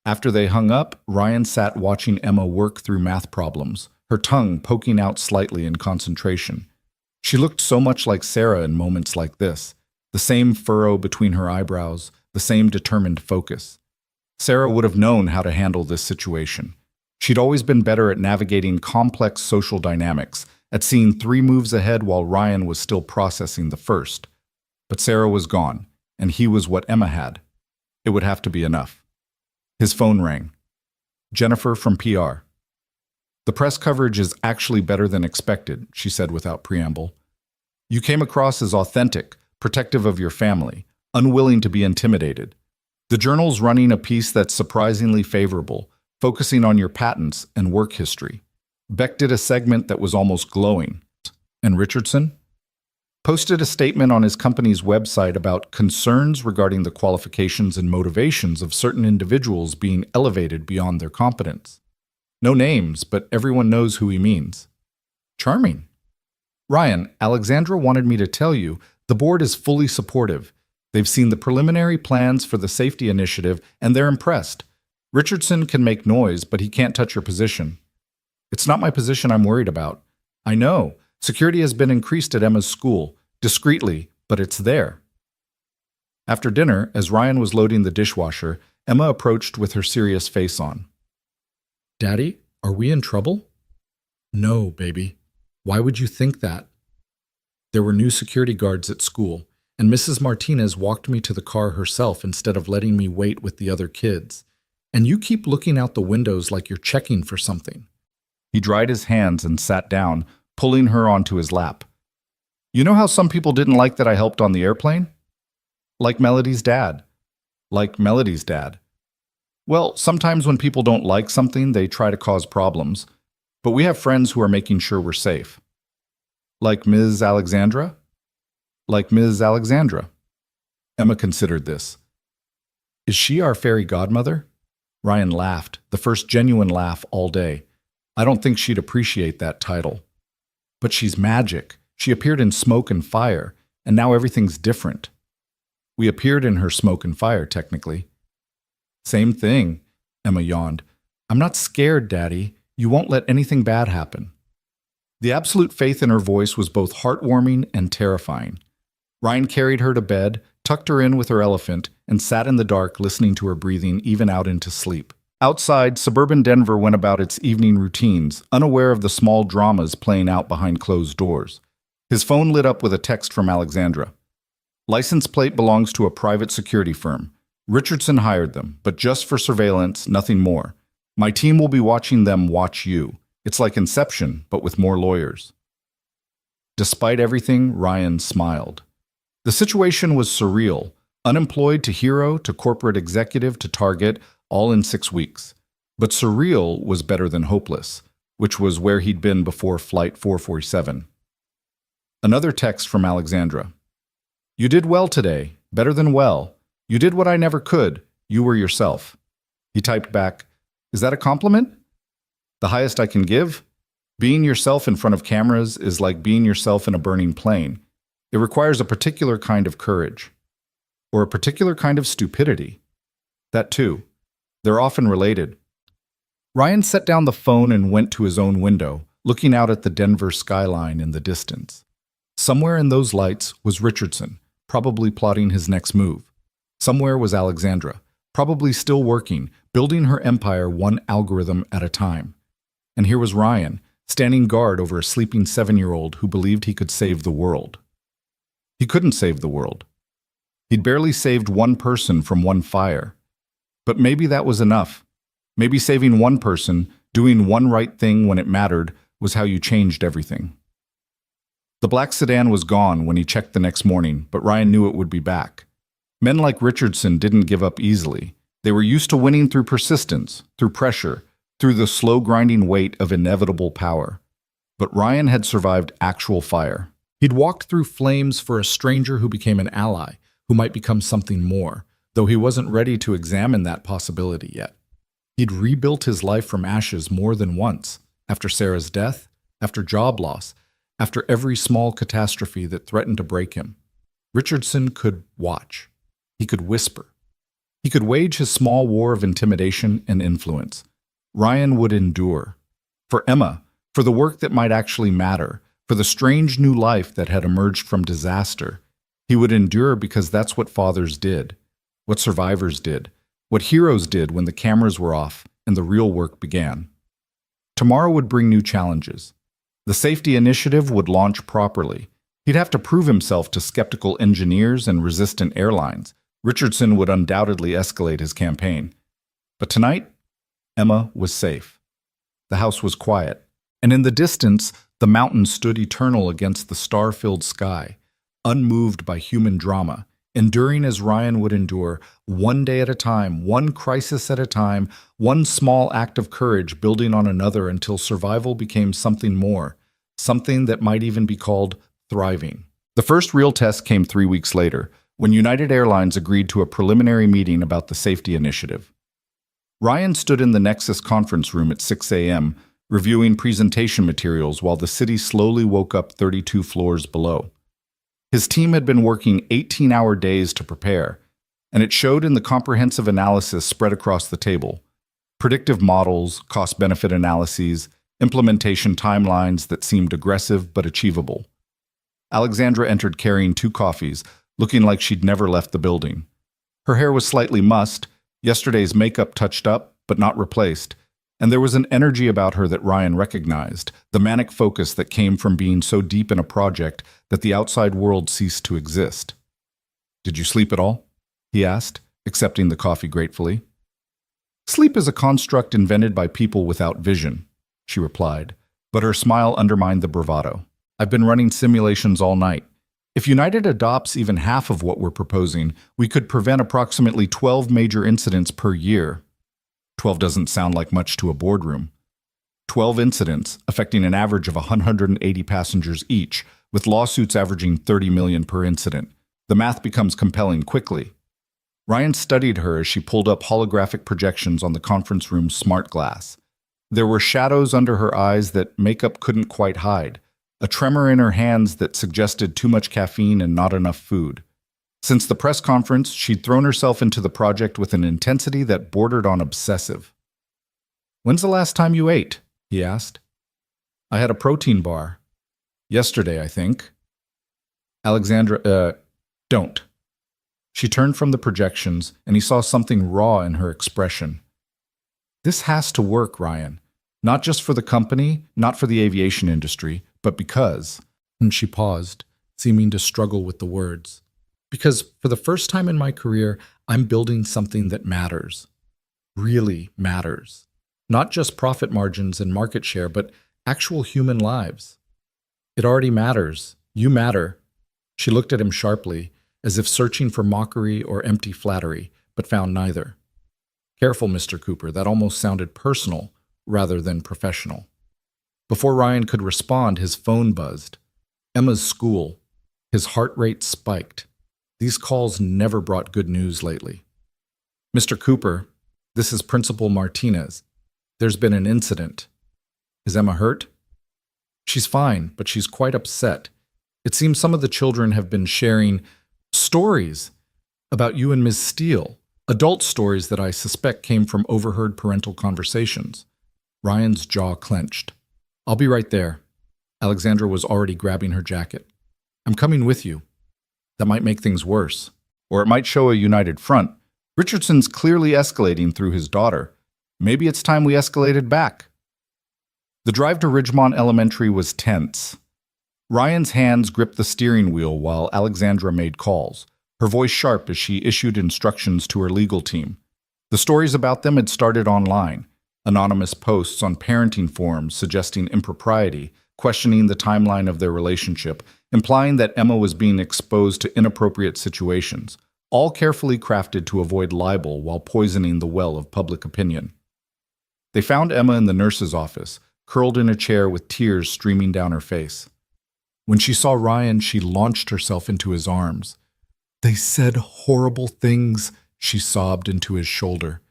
After they hung up, Ryan sat watching Emma work through math problems, her tongue poking out slightly in concentration. She looked so much like Sarah in moments like this, the same furrow between her eyebrows, the same determined focus. Sarah would have known how to handle this situation. She'd always been better at navigating complex social dynamics, at seeing 3 moves ahead while Ryan was still processing the first. But Sarah was gone, and he was what Emma had. It would have to be enough. His phone rang. Jennifer from PR. The press coverage is actually better than expected, she said without preamble. You came across as authentic, protective of your family, unwilling to be intimidated. The journal's running a piece that's surprisingly favorable, focusing on your patents and work history. Beck did a segment that was almost glowing. And Richardson? Posted a statement on his company's website about concerns regarding the qualifications and motivations of certain individuals being elevated beyond their competence. No names, but everyone knows who he means. Charming. Ryan, Alexandra wanted me to tell you, the board is fully supportive. They've seen the preliminary plans for the safety initiative, and they're impressed. Richardson can make noise, but he can't touch your position. It's not my position I'm worried about. I know. Security has been increased at Emma's school, discreetly, but it's there. After dinner, as Ryan was loading the dishwasher, Emma approached with her serious face on. Daddy, are we in trouble? No, baby. Why would you think that? There were new security guards at school, and Mrs. Martinez walked me to the car herself instead of letting me wait with the other kids. And you keep looking out the windows like you're checking for something. He dried his hands and sat down, pulling her onto his lap. You know how some people didn't like that I helped on the airplane? Like Melody's dad. Like Melody's dad. Well, sometimes when people don't like something, they try to cause problems. But we have friends who are making sure we're safe. Like Ms. Alexandra? Like Ms. Alexandra. Emma considered this. Is she our fairy godmother? Ryan laughed, the first genuine laugh all day. I don't think she'd appreciate that title. But she's magic. She appeared in smoke and fire, and now everything's different. We appeared in her smoke and fire, technically. Same thing, Emma yawned. I'm not scared, Daddy. You won't let anything bad happen. The absolute faith in her voice was both heartwarming and terrifying. Ryan carried her to bed, tucked her in with her elephant, and sat in the dark listening to her breathing even out into sleep. Outside, suburban Denver went about its evening routines, unaware of the small dramas playing out behind closed doors. His phone lit up with a text from Alexandra. License plate belongs to a private security firm. Richardson hired them, but just for surveillance, nothing more. My team will be watching them watch you. It's like Inception, but with more lawyers. Despite everything, Ryan smiled. The situation was surreal. Unemployed to hero to corporate executive to target, all in 6 weeks. But surreal was better than hopeless, which was where he'd been before Flight 447. Another text from Alexandra. You did well today, better than well. You did what I never could. You were yourself. He typed back, Is that a compliment? The highest I can give? Being yourself in front of cameras is like being yourself in a burning plane. It requires a particular kind of courage. Or a particular kind of stupidity. That too. They're often related. Ryan set down the phone and went to his own window, looking out at the Denver skyline in the distance. Somewhere in those lights was Richardson, probably plotting his next move. Somewhere was Alexandra, probably still working, building her empire one algorithm at a time. And here was Ryan, standing guard over a sleeping 7-year-old who believed he could save the world. He couldn't save the world. He'd barely saved one person from one fire. But maybe that was enough. Maybe saving one person, doing one right thing when it mattered, was how you changed everything. The black sedan was gone when he checked the next morning, but Ryan knew it would be back. Men like Richardson didn't give up easily. They were used to winning through persistence, through pressure, through the slow grinding weight of inevitable power. But Ryan had survived actual fire. He'd walked through flames for a stranger who became an ally, who might become something more, though he wasn't ready to examine that possibility yet. He'd rebuilt his life from ashes more than once, after Sarah's death, after job loss, after every small catastrophe that threatened to break him. Richardson could watch. He could whisper. He could wage his small war of intimidation and influence. Ryan would endure. For Emma, for the work that might actually matter, for the strange new life that had emerged from disaster, he would endure because that's what fathers did, what survivors did, what heroes did when the cameras were off and the real work began. Tomorrow would bring new challenges. The safety initiative would launch properly. He'd have to prove himself to skeptical engineers and resistant airlines. Richardson would undoubtedly escalate his campaign. But tonight, Emma was safe. The house was quiet, and in the distance, the mountain stood eternal against the star-filled sky, unmoved by human drama, enduring as Ryan would endure, one day at a time, one crisis at a time, one small act of courage building on another until survival became something more, something that might even be called thriving. The first real test came 3 weeks later, when United Airlines agreed to a preliminary meeting about the safety initiative. Ryan stood in the Nexus conference room at 6 a.m., reviewing presentation materials while the city slowly woke up 32 floors below. His team had been working 18-hour days to prepare, and it showed in the comprehensive analysis spread across the table. Predictive models, cost-benefit analyses, implementation timelines that seemed aggressive but achievable. Alexandra entered carrying 2 coffees, looking like she'd never left the building. Her hair was slightly mussed, yesterday's makeup touched up but not replaced, and there was an energy about her that Ryan recognized, the manic focus that came from being so deep in a project that the outside world ceased to exist. "Did you sleep at all?" he asked, accepting the coffee gratefully. "Sleep is a construct invented by people without vision," she replied, but her smile undermined the bravado. "I've been running simulations all night. If United adopts even half of what we're proposing, we could prevent approximately 12 major incidents per year." 12 doesn't sound like much to a boardroom. 12 incidents, affecting an average of 180 passengers each, with lawsuits averaging $30 million per incident. The math becomes compelling quickly. Ryan studied her as she pulled up holographic projections on the conference room's smart glass. There were shadows under her eyes that makeup couldn't quite hide, a tremor in her hands that suggested too much caffeine and not enough food. Since the press conference, she'd thrown herself into the project with an intensity that bordered on obsessive. "When's the last time you ate?" he asked. "I had a protein bar. Yesterday, I think." Alexandra, don't. She turned from the projections, and he saw something raw in her expression. "This has to work, Ryan. Not just for the company, not for the aviation industry, but because—" And she paused, seeming to struggle with the words. "Because for the first time in my career, I'm building something that matters. Really matters. Not just profit margins and market share, but actual human lives. It already matters. You matter." She looked at him sharply, as if searching for mockery or empty flattery, but found neither. "Careful, Mr. Cooper, that almost sounded personal rather than professional." Before Ryan could respond, his phone buzzed. Emma's school. His heart rate spiked. These calls never brought good news lately. "Mr. Cooper, this is Principal Martinez. There's been an incident." "Is Emma hurt?" "She's fine, but she's quite upset. It seems some of the children have been sharing stories about you and Ms. Steele, adult stories that I suspect came from overheard parental conversations." Ryan's jaw clenched. "I'll be right there." Alexandra was already grabbing her jacket. "I'm coming with you." "That might make things worse. Or it might show a united front. Richardson's clearly escalating through his daughter. Maybe it's time we escalated back." The drive to Ridgemont Elementary was tense. Ryan's hands gripped the steering wheel while Alexandra made calls, her voice sharp as she issued instructions to her legal team. The stories about them had started online, anonymous posts on parenting forums suggesting impropriety, questioning the timeline of their relationship, implying that Emma was being exposed to inappropriate situations, all carefully crafted to avoid libel while poisoning the well of public opinion. They found Emma in the nurse's office, curled in a chair with tears streaming down her face. When she saw Ryan, she launched herself into his arms. "They said horrible things," she sobbed into his shoulder.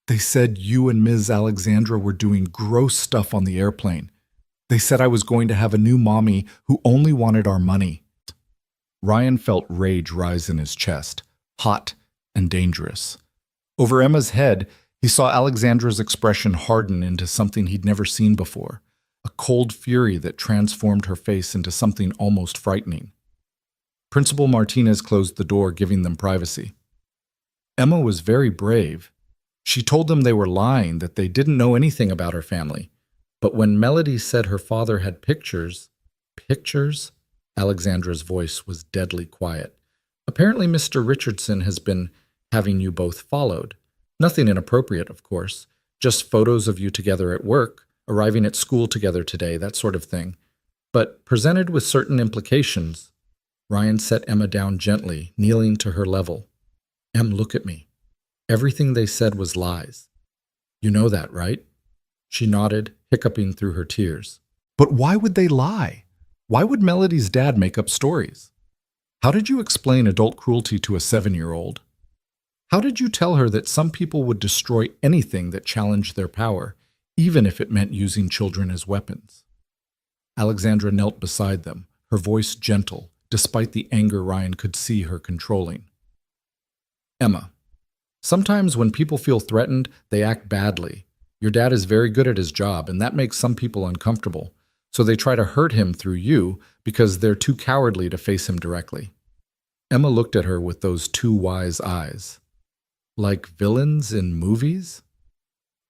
"They said you and Ms. Alexandra were doing gross stuff on the airplane. They said I was going to have a new mommy who only wanted our money." Ryan felt rage rise in his chest, hot and dangerous. Over Emma's head, he saw Alexandra's expression harden into something he'd never seen before, a cold fury that transformed her face into something almost frightening. Principal Martinez closed the door, giving them privacy. Emma was very brave. She told them they were lying, that they didn't know anything about her family. But when Melody said her father had pictures, Alexandra's voice was deadly quiet. "Apparently Mr. Richardson has been having you both followed. Nothing inappropriate, of course. Just photos of you together at work, arriving at school together today, that sort of thing. But presented with certain implications." Ryan set Emma down gently, kneeling to her level. "Em, look at me. Everything they said was lies. You know that, right?" She nodded, hiccuping through her tears. "But why would they lie? Why would Melody's dad make up stories? How did you explain adult cruelty to a 7-year-old? How did you tell her that some people would destroy anything that challenged their power, even if it meant using children as weapons?" Alexandra knelt beside them, her voice gentle, despite the anger Ryan could see her controlling. "Emma, sometimes when people feel threatened, they act badly. Your dad is very good at his job, and that makes some people uncomfortable. So they try to hurt him through you because they're too cowardly to face him directly." Emma looked at her with those two wise eyes. "Like villains in movies?"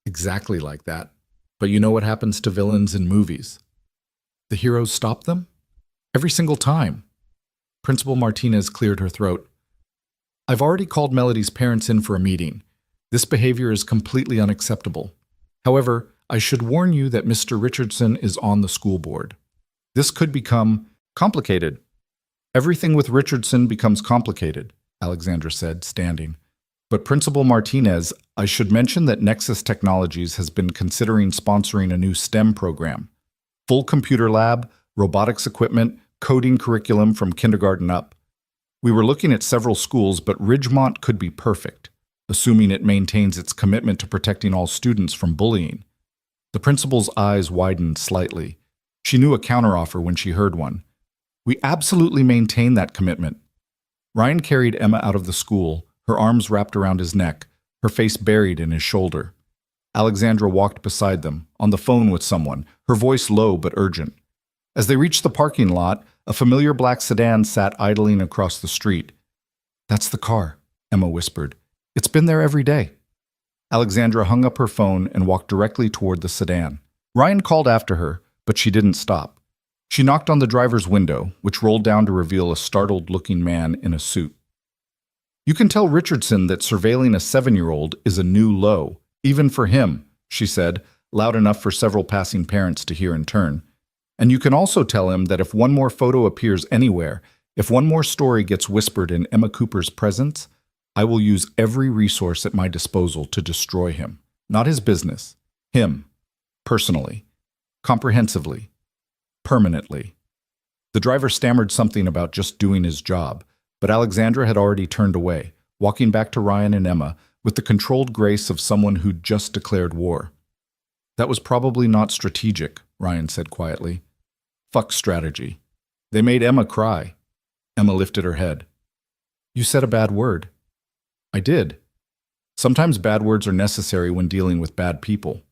"Exactly like that. But you know what happens to villains in movies? The heroes stop them? Every single time." Principal Martinez cleared her throat. "I've already called Melody's parents in for a meeting. This behavior is completely unacceptable. However, I should warn you that Mr. Richardson is on the school board. This could become complicated." "Everything with Richardson becomes complicated," Alexandra said, standing. "But Principal Martinez, I should mention that Nexus Technologies has been considering sponsoring a new STEM program. Full computer lab, robotics equipment, coding curriculum from kindergarten up. We were looking at several schools, but Ridgemont could be perfect, assuming it maintains its commitment to protecting all students from bullying. The principal's eyes widened slightly. She knew a counteroffer when she heard one. We absolutely maintain that commitment. Ryan carried Emma out of the school, her arms wrapped around his neck, her face buried in his shoulder. Alexandra walked beside them, on the phone with someone, her voice low but urgent. As they reached the parking lot, a familiar black sedan sat idling across the street. "That's the car," Emma whispered. "It's been there every day." Alexandra hung up her phone and walked directly toward the sedan. Ryan called after her, but she didn't stop. She knocked on the driver's window, which rolled down to reveal a startled-looking man in a suit. "You can tell Richardson that surveilling a 7-year-old is a new low, even for him," she said, loud enough for several passing parents to hear in turn. "And you can also tell him that if one more photo appears anywhere, if one more story gets whispered in Emma Cooper's presence, I will use every resource at my disposal to destroy him. Not his business. Him. Personally. Comprehensively. Permanently." The driver stammered something about just doing his job, but Alexandra had already turned away, walking back to Ryan and Emma with the controlled grace of someone who'd just declared war. "That was probably not strategic," Ryan said quietly. "Fuck strategy. They made Emma cry." Emma lifted her head. "You said a bad word." "I did. Sometimes bad words are necessary when dealing with bad people."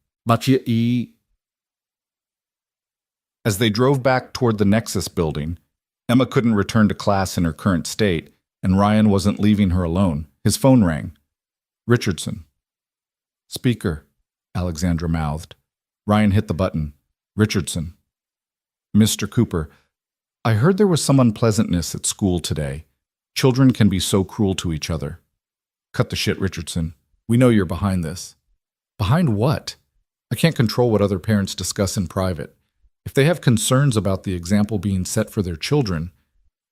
As they drove back toward the Nexus building, Emma couldn't return to class in her current state, and Ryan wasn't leaving her alone. His phone rang. "Richardson." "Speaker," Alexandra mouthed. Ryan hit the button. "Richardson." "Mr. Cooper, I heard there was some unpleasantness at school today. Children can be so cruel to each other." "Cut the shit, Richardson. We know you're behind this." "Behind what? I can't control what other parents discuss in private. If they have concerns about the example being set for their children,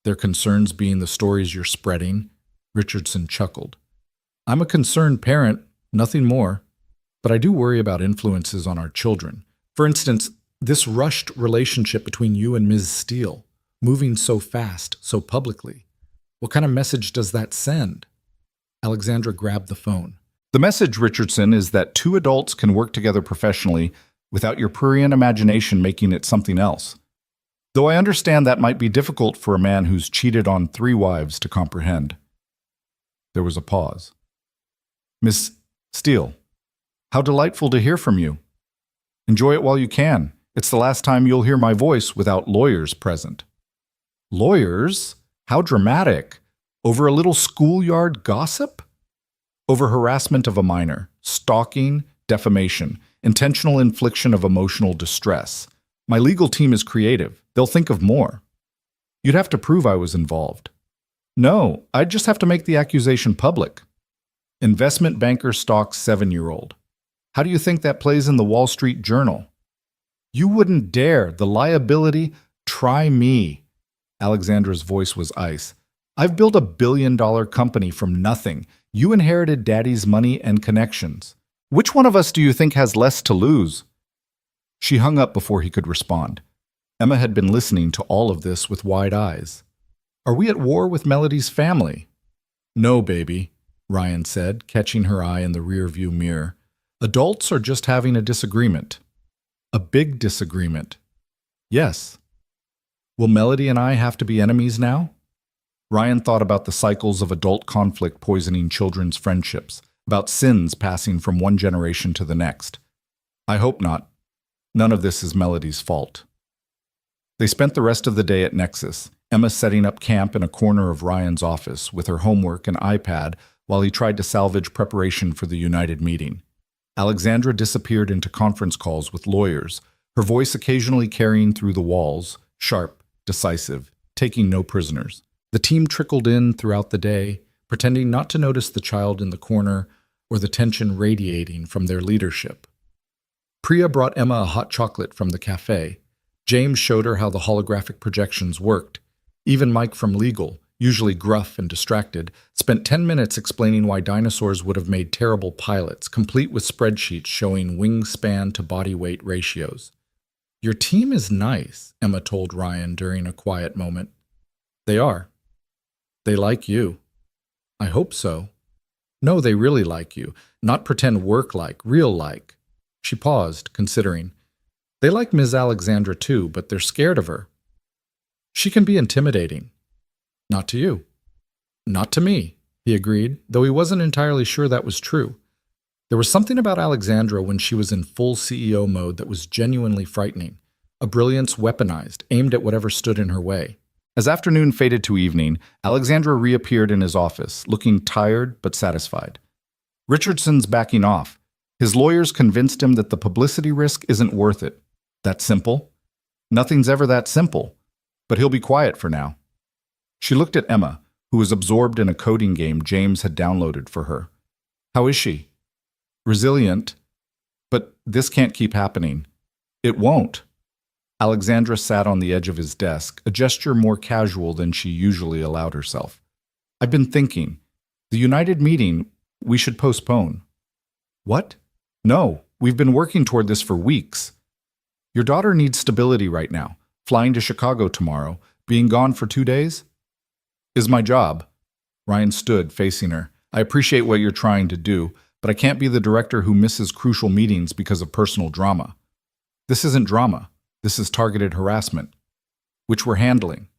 their concerns being the stories you're spreading," Richardson chuckled. "I'm a concerned parent, nothing more. But I do worry about influences on our children. For instance, this rushed relationship between you and Ms. Steele, moving so fast, so publicly. What kind of message does that send?" Alexandra grabbed the phone. "The message, Richardson, is that two adults can work together professionally without your prurient imagination making it something else. Though I understand that might be difficult for a man who's cheated on 3 wives to comprehend." There was a pause. "Miss Steele, how delightful to hear from you. Enjoy it while you can. It's the last time you'll hear my voice without lawyers present." "Lawyers? How dramatic. Over a little schoolyard gossip?" "Over harassment of a minor, stalking, defamation, intentional infliction of emotional distress. My legal team is creative. They'll think of more." "You'd have to prove I was involved." "No, I'd just have to make the accusation public." "Investment banker stalks 7-year-old. How do you think that plays in the Wall Street Journal?" "You wouldn't dare. The liability. Try me." Alexandra's voice was ice. "I've built a billion-dollar company from nothing. You inherited Daddy's money and connections. Which one of us do you think has less to lose?" She hung up before he could respond. Emma had been listening to all of this with wide eyes. "Are we at war with Melody's family?" "No, baby," Ryan said, catching her eye in the rearview mirror. "Adults are just having a disagreement." "A big disagreement." "Yes." "Will Melody and I have to be enemies now?" Ryan thought about the cycles of adult conflict poisoning children's friendships, about sins passing from one generation to the next. "I hope not. None of this is Melody's fault." They spent the rest of the day at Nexus, Emma setting up camp in a corner of Ryan's office with her homework and iPad while he tried to salvage preparation for the United meeting. Alexandra disappeared into conference calls with lawyers, her voice occasionally carrying through the walls, sharp, decisive, taking no prisoners. The team trickled in throughout the day, pretending not to notice the child in the corner or the tension radiating from their leadership. Priya brought Emma a hot chocolate from the cafe. James showed her how the holographic projections worked. Even Mike from legal, usually gruff and distracted, spent 10 minutes explaining why dinosaurs would have made terrible pilots, complete with spreadsheets showing wingspan to body weight ratios. "Your team is nice," Emma told Ryan during a quiet moment. "They are." They like you. I hope so. No, they really like you. Not pretend work like, real like. She paused, considering. They like Ms. Alexandra too, but they're scared of her. She can be intimidating. Not to you. Not to me, he agreed, though he wasn't entirely sure that was true. There was something about Alexandra when she was in full CEO mode that was genuinely frightening, a brilliance weaponized, aimed at whatever stood in her way. As afternoon faded to evening, Alexandra reappeared in his office, looking tired but satisfied. Richardson's backing off. His lawyers convinced him that the publicity risk isn't worth it. That simple? Nothing's ever that simple. But he'll be quiet for now. She looked at Emma, who was absorbed in a coding game James had downloaded for her. How is she? Resilient. But this can't keep happening. It won't. Alexandra sat on the edge of his desk, a gesture more casual than she usually allowed herself. I've been thinking. The United meeting, we should postpone. What? No, we've been working toward this for weeks. Your daughter needs stability right now, flying to Chicago tomorrow, being gone for 2 days? Is my job. Ryan stood, facing her. I appreciate what you're trying to do, but I can't be the director who misses crucial meetings because of personal drama. This isn't drama. This is targeted harassment, which we're handling.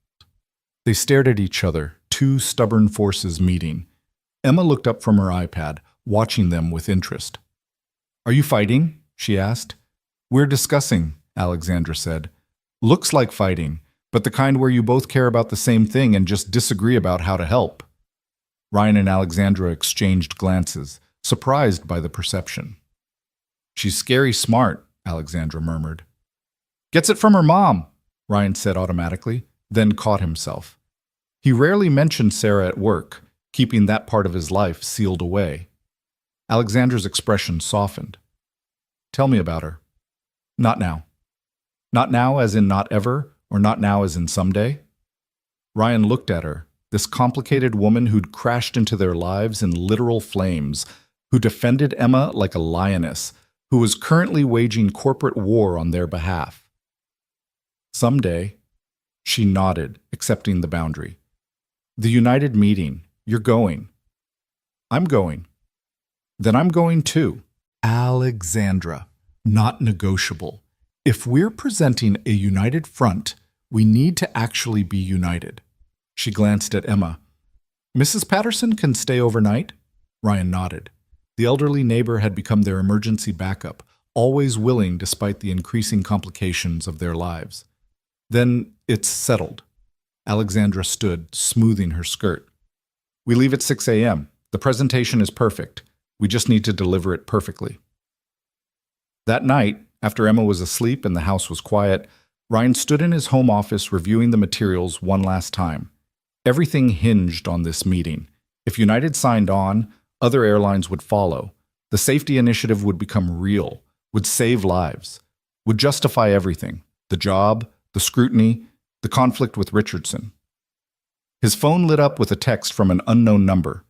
They stared at each other, two stubborn forces meeting. Emma looked up from her iPad, watching them with interest. Are you fighting? She asked. We're discussing, Alexandra said. Looks like fighting, but the kind where you both care about the same thing and just disagree about how to help. Ryan and Alexandra exchanged glances, surprised by the perception. She's scary smart, Alexandra murmured. Gets it from her mom, Ryan said automatically, then caught himself. He rarely mentioned Sarah at work, keeping that part of his life sealed away. Alexandra's expression softened. Tell me about her. Not now. Not now as in not ever, or not now as in someday? Ryan looked at her, this complicated woman who'd crashed into their lives in literal flames, who defended Emma like a lioness, who was currently waging corporate war on their behalf. Someday, she nodded, accepting the boundary. The United meeting, you're going. I'm going. Then I'm going too. Alexandra, not negotiable. If we're presenting a united front, we need to actually be united. She glanced at Emma. Mrs. Patterson can stay overnight? Ryan nodded. The elderly neighbor had become their emergency backup, always willing despite the increasing complications of their lives. Then it's settled. Alexandra stood, smoothing her skirt. We leave at 6 a.m. The presentation is perfect. We just need to deliver it perfectly. That night, after Emma was asleep and the house was quiet, Ryan stood in his home office reviewing the materials one last time. Everything hinged on this meeting. If United signed on, other airlines would follow. The safety initiative would become real, would save lives, would justify everything, the job, the scrutiny, the conflict with Richardson. His phone lit up with a text from an unknown number.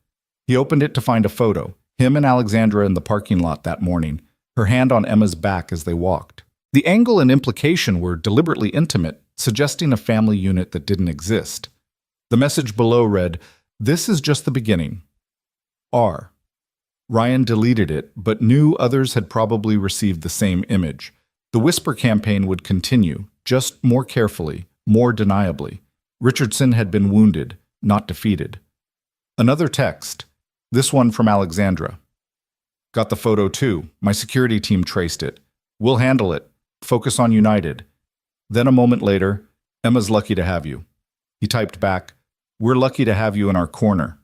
He opened it to find a photo, him and Alexandra in the parking lot that morning, her hand on Emma's back as they walked. The angle and implication were deliberately intimate, suggesting a family unit that didn't exist. The message below read, "This is just the beginning. R." Ryan deleted it, but knew others had probably received the same image. The whisper campaign would continue, just more carefully, more deniably. Richardson had been wounded, not defeated. Another text, this one from Alexandra. Got the photo too. My security team traced it. We'll handle it. Focus on United. Then a moment later, Emma's lucky to have you. He typed back, we're lucky to have you in our corner.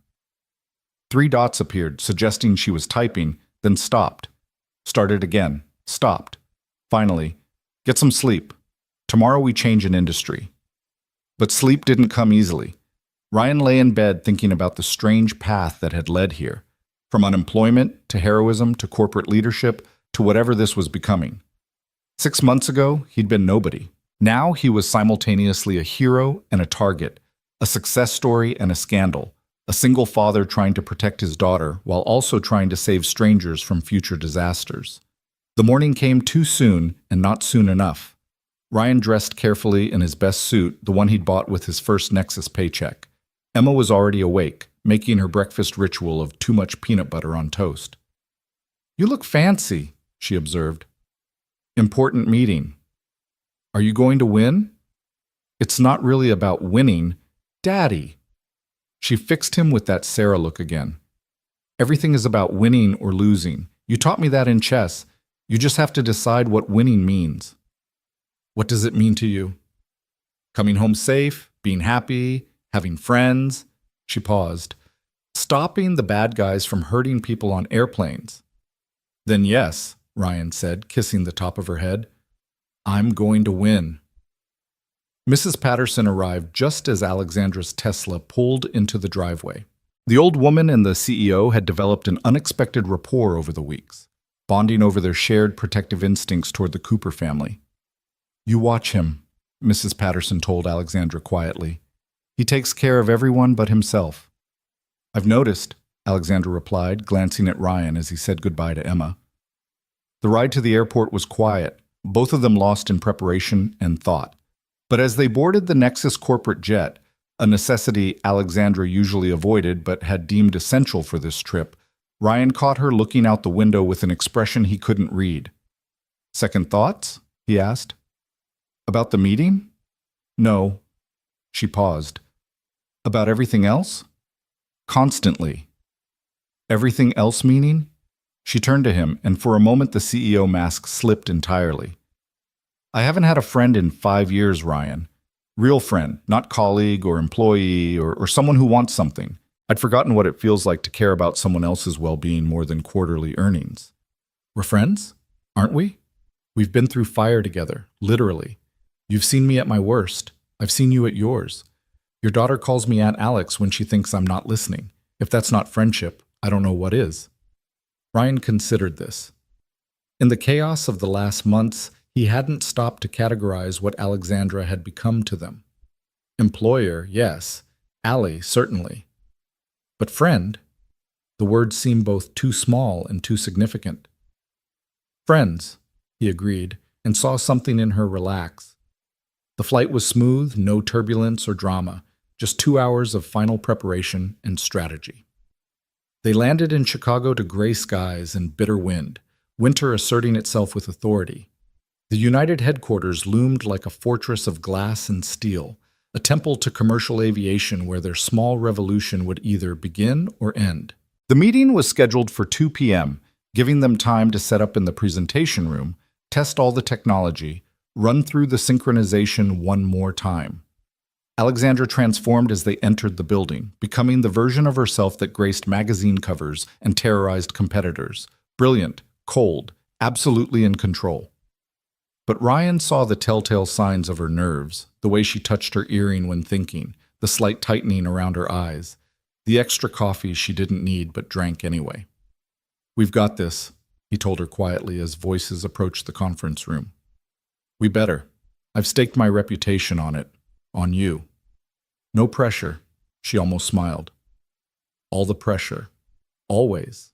3 dots appeared, suggesting she was typing, then stopped. Started again. Stopped. Finally, get some sleep. Tomorrow we change an industry. But sleep didn't come easily. Ryan lay in bed thinking about the strange path that had led here, from unemployment to heroism to corporate leadership to whatever this was becoming. 6 months ago, he'd been nobody. Now he was simultaneously a hero and a target, a success story and a scandal, a single father trying to protect his daughter while also trying to save strangers from future disasters. The morning came too soon and not soon enough. Ryan dressed carefully in his best suit, the one he'd bought with his first Nexus paycheck. Emma was already awake, making her breakfast ritual of too much peanut butter on toast. "You look fancy," she observed. "Important meeting." "Are you going to win?" "It's not really about winning. Daddy." She fixed him with that Sarah look again. "Everything is about winning or losing. You taught me that in chess. You just have to decide what winning means." "What does it mean to you?" "Coming home safe, being happy, having friends." She paused. "Stopping the bad guys from hurting people on airplanes." "Then yes," Ryan said, kissing the top of her head. "I'm going to win." Mrs. Patterson arrived just as Alexandra's Tesla pulled into the driveway. The old woman and the CEO had developed an unexpected rapport over the weeks, bonding over their shared protective instincts toward the Cooper family. "You watch him," Mrs. Patterson told Alexandra quietly. "He takes care of everyone but himself." "I've noticed," Alexandra replied, glancing at Ryan as he said goodbye to Emma. The ride to the airport was quiet, both of them lost in preparation and thought. But as they boarded the Nexus corporate jet, a necessity Alexandra usually avoided but had deemed essential for this trip, Ryan caught her looking out the window with an expression he couldn't read. "Second thoughts?" he asked. "About the meeting?" "No." She paused. "About everything else?" "Constantly." "Everything else meaning?" She turned to him, and for a moment the CEO mask slipped entirely. "I haven't had a friend in 5 years, Ryan. Real friend, not colleague or employee or someone who wants something. I'd forgotten what it feels like to care about someone else's well-being more than quarterly earnings." "We're friends, aren't we? We've been through fire together, literally. You've seen me at my worst. I've seen you at yours. Your daughter calls me Aunt Alex when she thinks I'm not listening. If that's not friendship, I don't know what is." Ryan considered this. In the chaos of the last months, he hadn't stopped to categorize what Alexandra had become to them. Employer, yes. Ally, certainly. But friend? The word seemed both too small and too significant. "Friends," he agreed, and saw something in her relax. The flight was smooth, no turbulence or drama, just 2 hours of final preparation and strategy. They landed in Chicago to gray skies and bitter wind, winter asserting itself with authority. The United headquarters loomed like a fortress of glass and steel, a temple to commercial aviation where their small revolution would either begin or end. The meeting was scheduled for 2 p.m., giving them time to set up in the presentation room, test all the technology, run through the synchronization one more time. Alexandra transformed as they entered the building, becoming the version of herself that graced magazine covers and terrorized competitors. Brilliant, cold, absolutely in control. But Ryan saw the telltale signs of her nerves, the way she touched her earring when thinking, the slight tightening around her eyes, the extra coffee she didn't need but drank anyway. "We've got this," he told her quietly as voices approached the conference room. "We better. I've staked my reputation on it. On you." "No pressure," she almost smiled. "All the pressure. Always."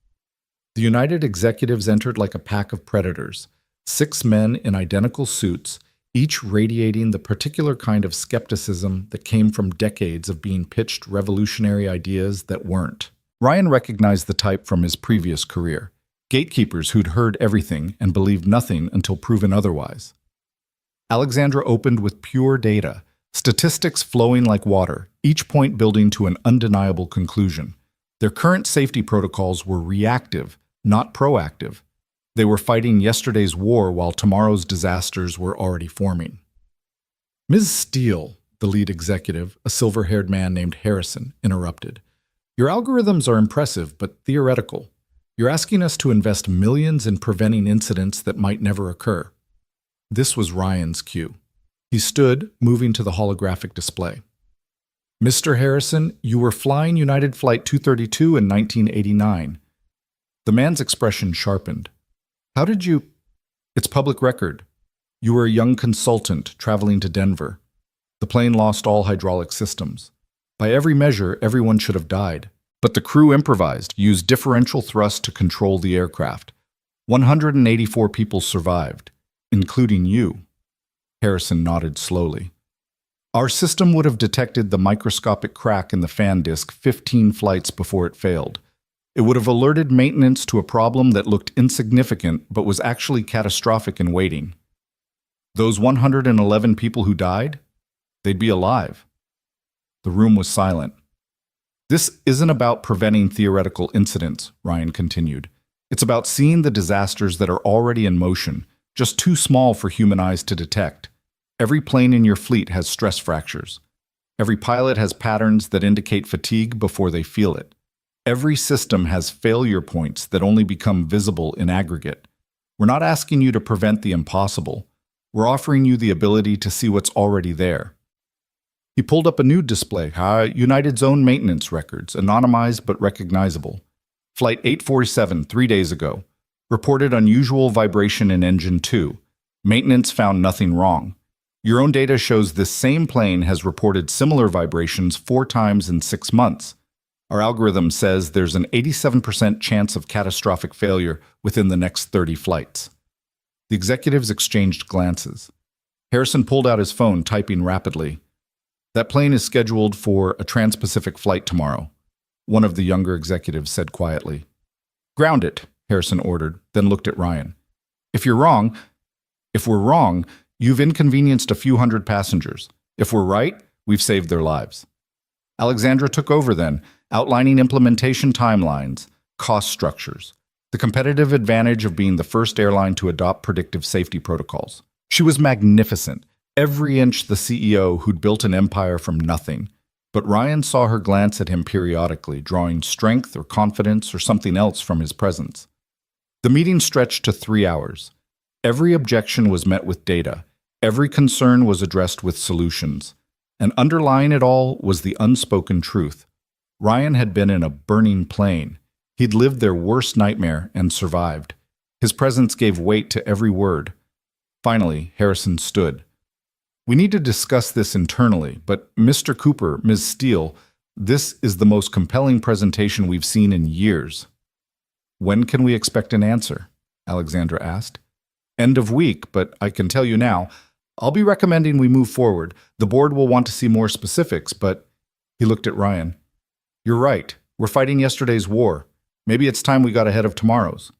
The United executives entered like a pack of predators, 6 men in identical suits, each radiating the particular kind of skepticism that came from decades of being pitched revolutionary ideas that weren't. Ryan recognized the type from his previous career, gatekeepers who'd heard everything and believed nothing until proven otherwise. Alexandra opened with pure data, statistics flowing like water, each point building to an undeniable conclusion. Their current safety protocols were reactive, not proactive. They were fighting yesterday's war while tomorrow's disasters were already forming. "Ms. Steele," the lead executive, a silver-haired man named Harrison, interrupted. "Your algorithms are impressive, but theoretical. You're asking us to invest millions in preventing incidents that might never occur." This was Ryan's cue. He stood, moving to the holographic display. "Mr. Harrison, you were flying United Flight 232 in 1989. The man's expression sharpened. "How did you—" "It's public record. You were a young consultant traveling to Denver. The plane lost all hydraulic systems. By every measure, everyone should have died. But the crew improvised, used differential thrust to control the aircraft. 184 people survived, including you." Harrison nodded slowly. Our system would have detected the microscopic crack in the fan disc 15 flights before it failed. It would have alerted maintenance to a problem that looked insignificant but was actually catastrophic in waiting. Those 111 people who died? They'd be alive. The room was silent. This isn't about preventing theoretical incidents, Ryan continued. It's about seeing the disasters that are already in motion, just too small for human eyes to detect. Every plane in your fleet has stress fractures. Every pilot has patterns that indicate fatigue before they feel it. Every system has failure points that only become visible in aggregate. We're not asking you to prevent the impossible. We're offering you the ability to see what's already there. He pulled up a new display, United's own maintenance records, anonymized but recognizable. Flight 847, 3 days ago. Reported unusual vibration in engine 2. Maintenance found nothing wrong. Your own data shows this same plane has reported similar vibrations 4 times in 6 months. Our algorithm says there's an 87% chance of catastrophic failure within the next 30 flights. The executives exchanged glances. Harrison pulled out his phone, typing rapidly. That plane is scheduled for a trans-Pacific flight tomorrow, one of the younger executives said quietly. Ground it, Harrison ordered, then looked at Ryan. If we're wrong, you've inconvenienced a few hundred passengers. If we're right, we've saved their lives. Alexandra took over then, outlining implementation timelines, cost structures, the competitive advantage of being the first airline to adopt predictive safety protocols. She was magnificent, every inch the CEO who'd built an empire from nothing. But Ryan saw her glance at him periodically, drawing strength or confidence or something else from his presence. The meeting stretched to 3 hours. Every objection was met with data. Every concern was addressed with solutions. And underlying it all was the unspoken truth. Ryan had been in a burning plane. He'd lived their worst nightmare and survived. His presence gave weight to every word. Finally, Harrison stood. We need to discuss this internally, but Mr. Cooper, Ms. Steele, this is the most compelling presentation we've seen in years. When can we expect an answer? Alexandra asked. End of week, but I can tell you now, I'll be recommending we move forward. The board will want to see more specifics, but he looked at Ryan. You're right. We're fighting yesterday's war. Maybe it's time we got ahead of tomorrow's.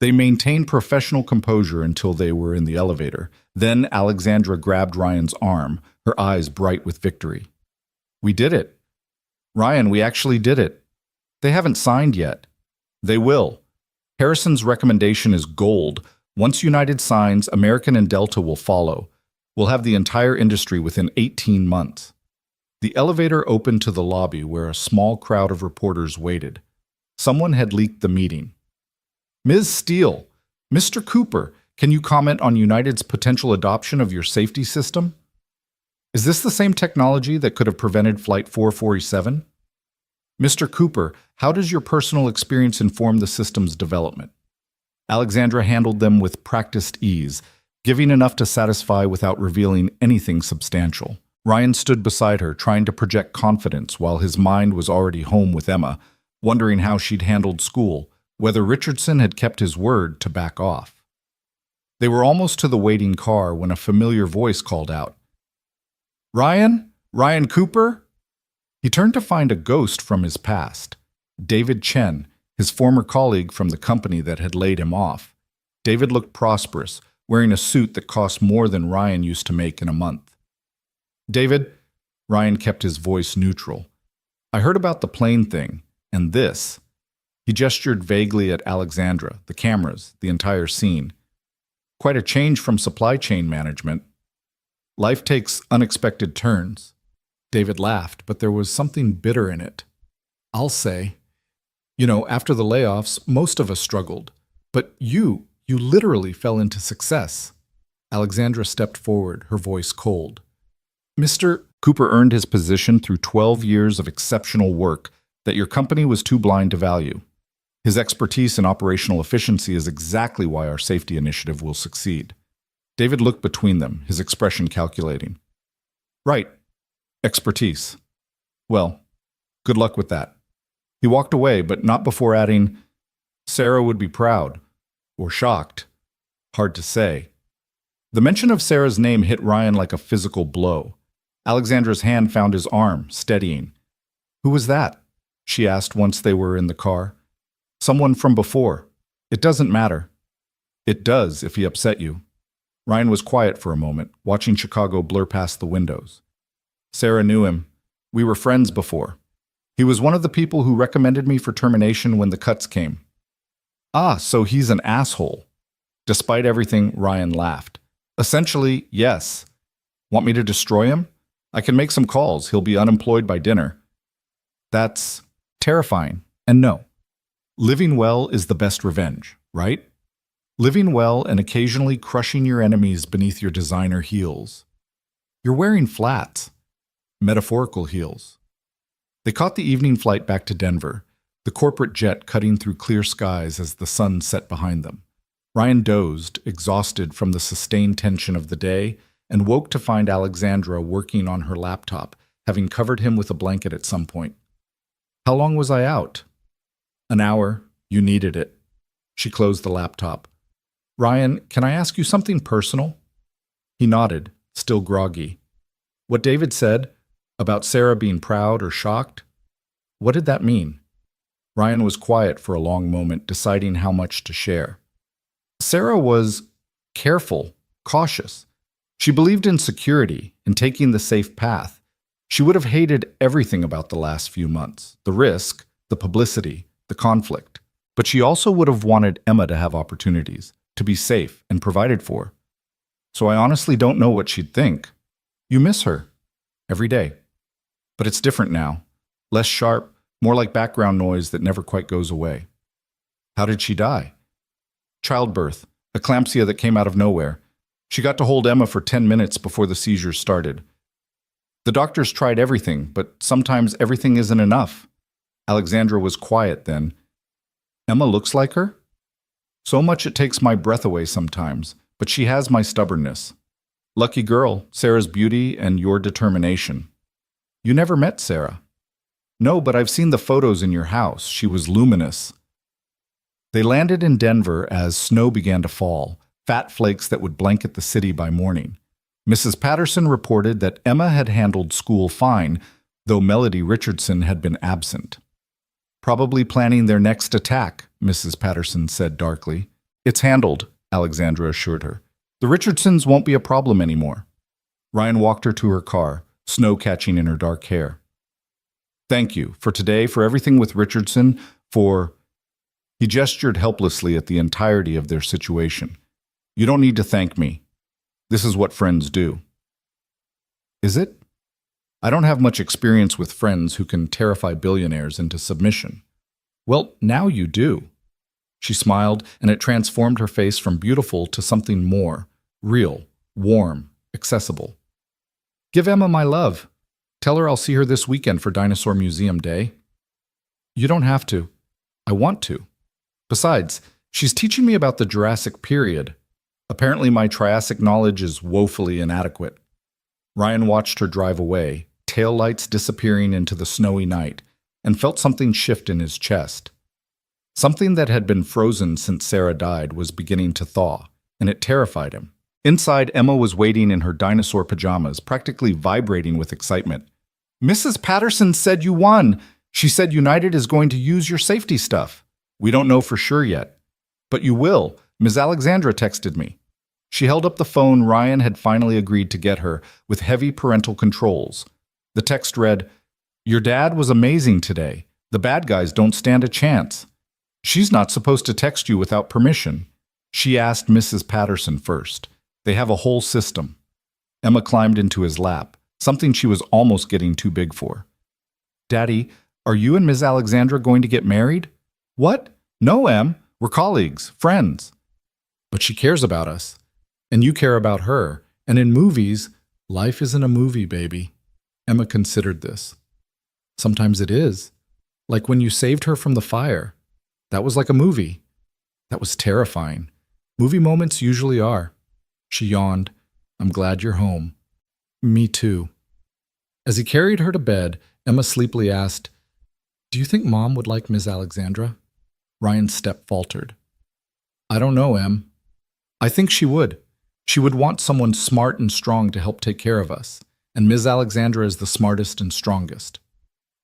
They maintained professional composure until they were in the elevator. Then Alexandra grabbed Ryan's arm, her eyes bright with victory. We did it. Ryan, we actually did it. They haven't signed yet. They will. Harrison's recommendation is gold. Once United signs, American and Delta will follow. We'll have the entire industry within 18 months. The elevator opened to the lobby where a small crowd of reporters waited. Someone had leaked the meeting. Ms. Steele, Mr. Cooper, can you comment on United's potential adoption of your safety system? Is this the same technology that could have prevented Flight 447? Mr. Cooper, how does your personal experience inform the system's development? Alexandra handled them with practiced ease, giving enough to satisfy without revealing anything substantial. Ryan stood beside her, trying to project confidence while his mind was already home with Emma, wondering how she'd handled school, whether Richardson had kept his word to back off. They were almost to the waiting car when a familiar voice called out, Ryan? Ryan Cooper? He turned to find a ghost from his past, David Chen, his former colleague from the company that had laid him off. David looked prosperous, wearing a suit that cost more than Ryan used to make in a month. David, Ryan kept his voice neutral. I heard about the plane thing, and this. He gestured vaguely at Alexandra, the cameras, the entire scene. Quite a change from supply chain management. Life takes unexpected turns. David laughed, but there was something bitter in it. I'll say. After the layoffs, most of us struggled. But you literally fell into success. Alexandra stepped forward, her voice cold. Mr. Cooper earned his position through 12 years of exceptional work that your company was too blind to value. His expertise in operational efficiency is exactly why our safety initiative will succeed. David looked between them, his expression calculating. Right. Expertise. Well, good luck with that. He walked away, but not before adding, Sarah would be proud. Or shocked. Hard to say. The mention of Sarah's name hit Ryan like a physical blow. Alexandra's hand found his arm, steadying. "Who was that?" she asked once they were in the car. "Someone from before. It doesn't matter." "It does if he upset you." Ryan was quiet for a moment, watching Chicago blur past the windows. "Sarah knew him. We were friends before. He was one of the people who recommended me for termination when the cuts came." "Ah, so he's an asshole." Despite everything, Ryan laughed. "Essentially, yes. Want me to destroy him? I can make some calls. He'll be unemployed by dinner." That's terrifying. And no, living well is the best revenge, right? Living well and occasionally crushing your enemies beneath your designer heels. You're wearing flats, metaphorical heels. They caught the evening flight back to Denver, the corporate jet cutting through clear skies as the sun set behind them. Ryan dozed, exhausted from the sustained tension of the day, and woke to find Alexandra working on her laptop, having covered him with a blanket at some point. "How long was I out?" "An hour. You needed it." She closed the laptop. "Ryan, can I ask you something personal?" He nodded, still groggy. "What David said, about Sarah being proud or shocked, what did that mean?" Ryan was quiet for a long moment, deciding how much to share. Sarah was careful, cautious. She believed in security, in taking the safe path. She would have hated everything about the last few months, the risk, the publicity, the conflict. But she also would have wanted Emma to have opportunities, to be safe and provided for. So I honestly don't know what she'd think. You miss her. Every day. But it's different now. Less sharp, more like background noise that never quite goes away. How did she die? Childbirth, eclampsia that came out of nowhere. She got to hold Emma for 10 minutes before the seizures started. The doctors tried everything, but sometimes everything isn't enough. Alexandra was quiet then. Emma looks like her? So much it takes my breath away sometimes, but she has my stubbornness. Lucky girl, Sarah's beauty and your determination. You never met Sarah. No, but I've seen the photos in your house. She was luminous. They landed in Denver as snow began to fall, fat flakes that would blanket the city by morning. Mrs. Patterson reported that Emma had handled school fine, though Melody Richardson had been absent. Probably planning their next attack, Mrs. Patterson said darkly. It's handled, Alexandra assured her. The Richardsons won't be a problem anymore. Ryan walked her to her car, snow catching in her dark hair. Thank you, for today, for everything with Richardson, for... He gestured helplessly at the entirety of their situation. You don't need to thank me. This is what friends do. Is it? I don't have much experience with friends who can terrify billionaires into submission. Well, now you do. She smiled, and it transformed her face from beautiful to something more, real, warm, accessible. Give Emma my love. Tell her I'll see her this weekend for Dinosaur Museum Day. You don't have to. I want to. Besides, she's teaching me about the Jurassic period. Apparently my Triassic knowledge is woefully inadequate. Ryan watched her drive away, taillights disappearing into the snowy night, and felt something shift in his chest. Something that had been frozen since Sarah died was beginning to thaw, and it terrified him. Inside, Emma was waiting in her dinosaur pajamas, practically vibrating with excitement. Mrs. Patterson said you won. She said United is going to use your safety stuff. We don't know for sure yet. But you will. Ms. Alexandra texted me. She held up the phone Ryan had finally agreed to get her, with heavy parental controls. The text read, Your dad was amazing today. The bad guys don't stand a chance. She's not supposed to text you without permission. She asked Mrs. Patterson first. They have a whole system. Emma climbed into his lap, something she was almost getting too big for. Daddy, are you and Ms. Alexandra going to get married? What? No, Em. We're colleagues, friends. But she cares about us. And you care about her. And in movies, life isn't a movie, baby. Emma considered this. Sometimes it is. Like when you saved her from the fire. That was like a movie. That was terrifying. Movie moments usually are. She yawned. I'm glad you're home. Me too. As he carried her to bed, Emma sleepily asked, Do you think Mom would like Ms. Alexandra? Ryan's step faltered. I don't know, Em. I think she would. She would want someone smart and strong to help take care of us, and Ms. Alexandra is the smartest and strongest.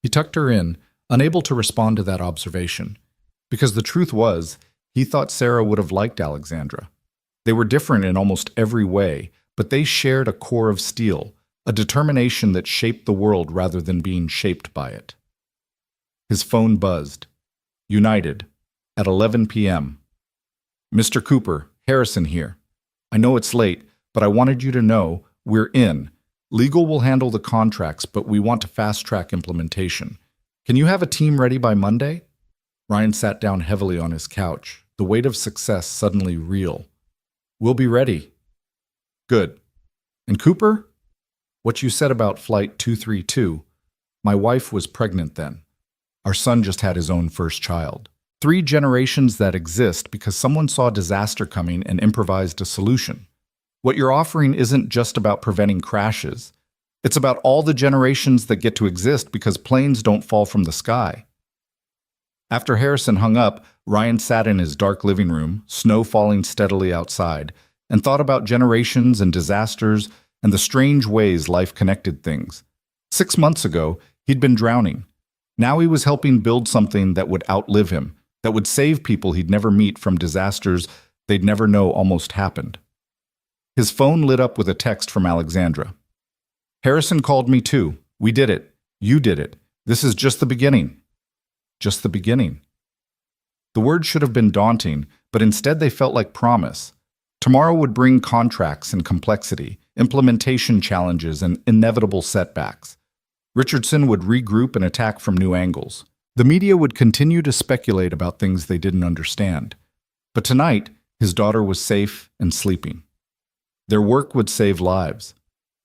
He tucked her in, unable to respond to that observation, because the truth was, he thought Sarah would have liked Alexandra. They were different in almost every way, but they shared a core of steel, a determination that shaped the world rather than being shaped by it. His phone buzzed. United, at 11 p.m. Mr. Cooper, Harrison here. I know it's late, but I wanted you to know we're in. Legal will handle the contracts, but we want to fast-track implementation. Can you have a team ready by Monday? Ryan sat down heavily on his couch, the weight of success suddenly real. We'll be ready. Good. And Cooper? What you said about Flight 232, my wife was pregnant then. Our son just had his own first child. 3 generations that exist because someone saw disaster coming and improvised a solution. What you're offering isn't just about preventing crashes. It's about all the generations that get to exist because planes don't fall from the sky. After Harrison hung up, Ryan sat in his dark living room, snow falling steadily outside, and thought about generations and disasters and the strange ways life connected things. 6 months ago, he'd been drowning. Now he was helping build something that would outlive him, that would save people he'd never meet from disasters they'd never know almost happened. His phone lit up with a text from Alexandra. Harrison called me too. We did it. You did it. This is just the beginning. Just the beginning. The words should have been daunting, but instead they felt like promise. Tomorrow would bring contracts and complexity, implementation challenges, and inevitable setbacks. Richardson would regroup and attack from new angles. The media would continue to speculate about things they didn't understand. But tonight, his daughter was safe and sleeping. Their work would save lives.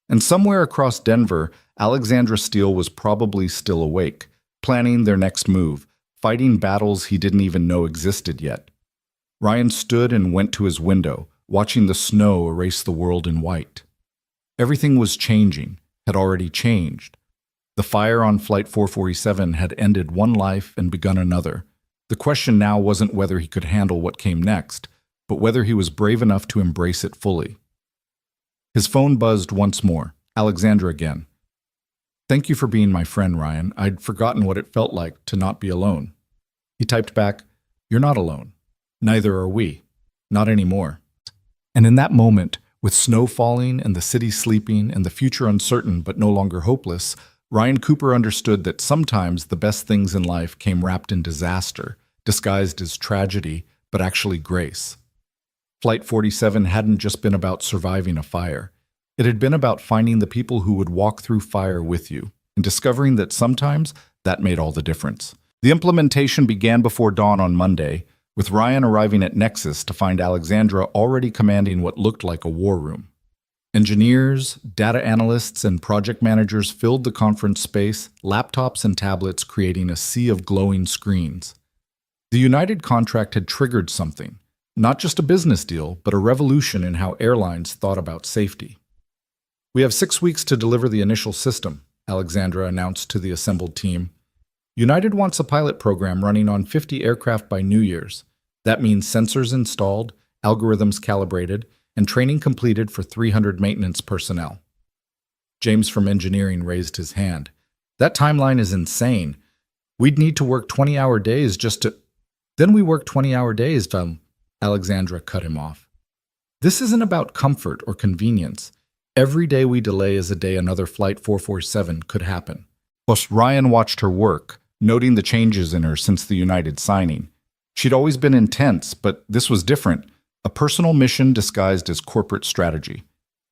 And somewhere across Denver, Alexandra Steele was probably still awake, planning their next move, fighting battles he didn't even know existed yet. Ryan stood and went to his window, watching the snow erase the world in white. Everything was changing, had already changed. The fire on Flight 447 had ended one life and begun another. The question now wasn't whether he could handle what came next, but whether he was brave enough to embrace it fully. His phone buzzed once more. Alexandra again. Thank you for being my friend, Ryan. I'd forgotten what it felt like to not be alone. He typed back, You're not alone. Neither are we. Not anymore. And in that moment, with snow falling and the city sleeping and the future uncertain but no longer hopeless, Ryan Cooper understood that sometimes the best things in life came wrapped in disaster, disguised as tragedy, but actually grace. Flight 47 hadn't just been about surviving a fire. It had been about finding the people who would walk through fire with you, and discovering that sometimes that made all the difference. The implementation began before dawn on Monday, with Ryan arriving at Nexus to find Alexandra already commanding what looked like a war room. Engineers, data analysts, and project managers filled the conference space, laptops and tablets creating a sea of glowing screens. The United contract had triggered something, not just a business deal, but a revolution in how airlines thought about safety. We have 6 weeks to deliver the initial system, Alexandra announced to the assembled team. United wants a pilot program running on 50 aircraft by New Year's. That means sensors installed, algorithms calibrated, and training completed for 300 maintenance personnel. James from engineering raised his hand. That timeline is insane. We'd need to work 20-hour days just to... Then we work 20-hour days, Alexandra cut him off. This isn't about comfort or convenience. Every day we delay is a day another Flight 447 could happen. Plus, Ryan watched her work, noting the changes in her since the United signing. She'd always been intense, but this was different. A personal mission disguised as corporate strategy.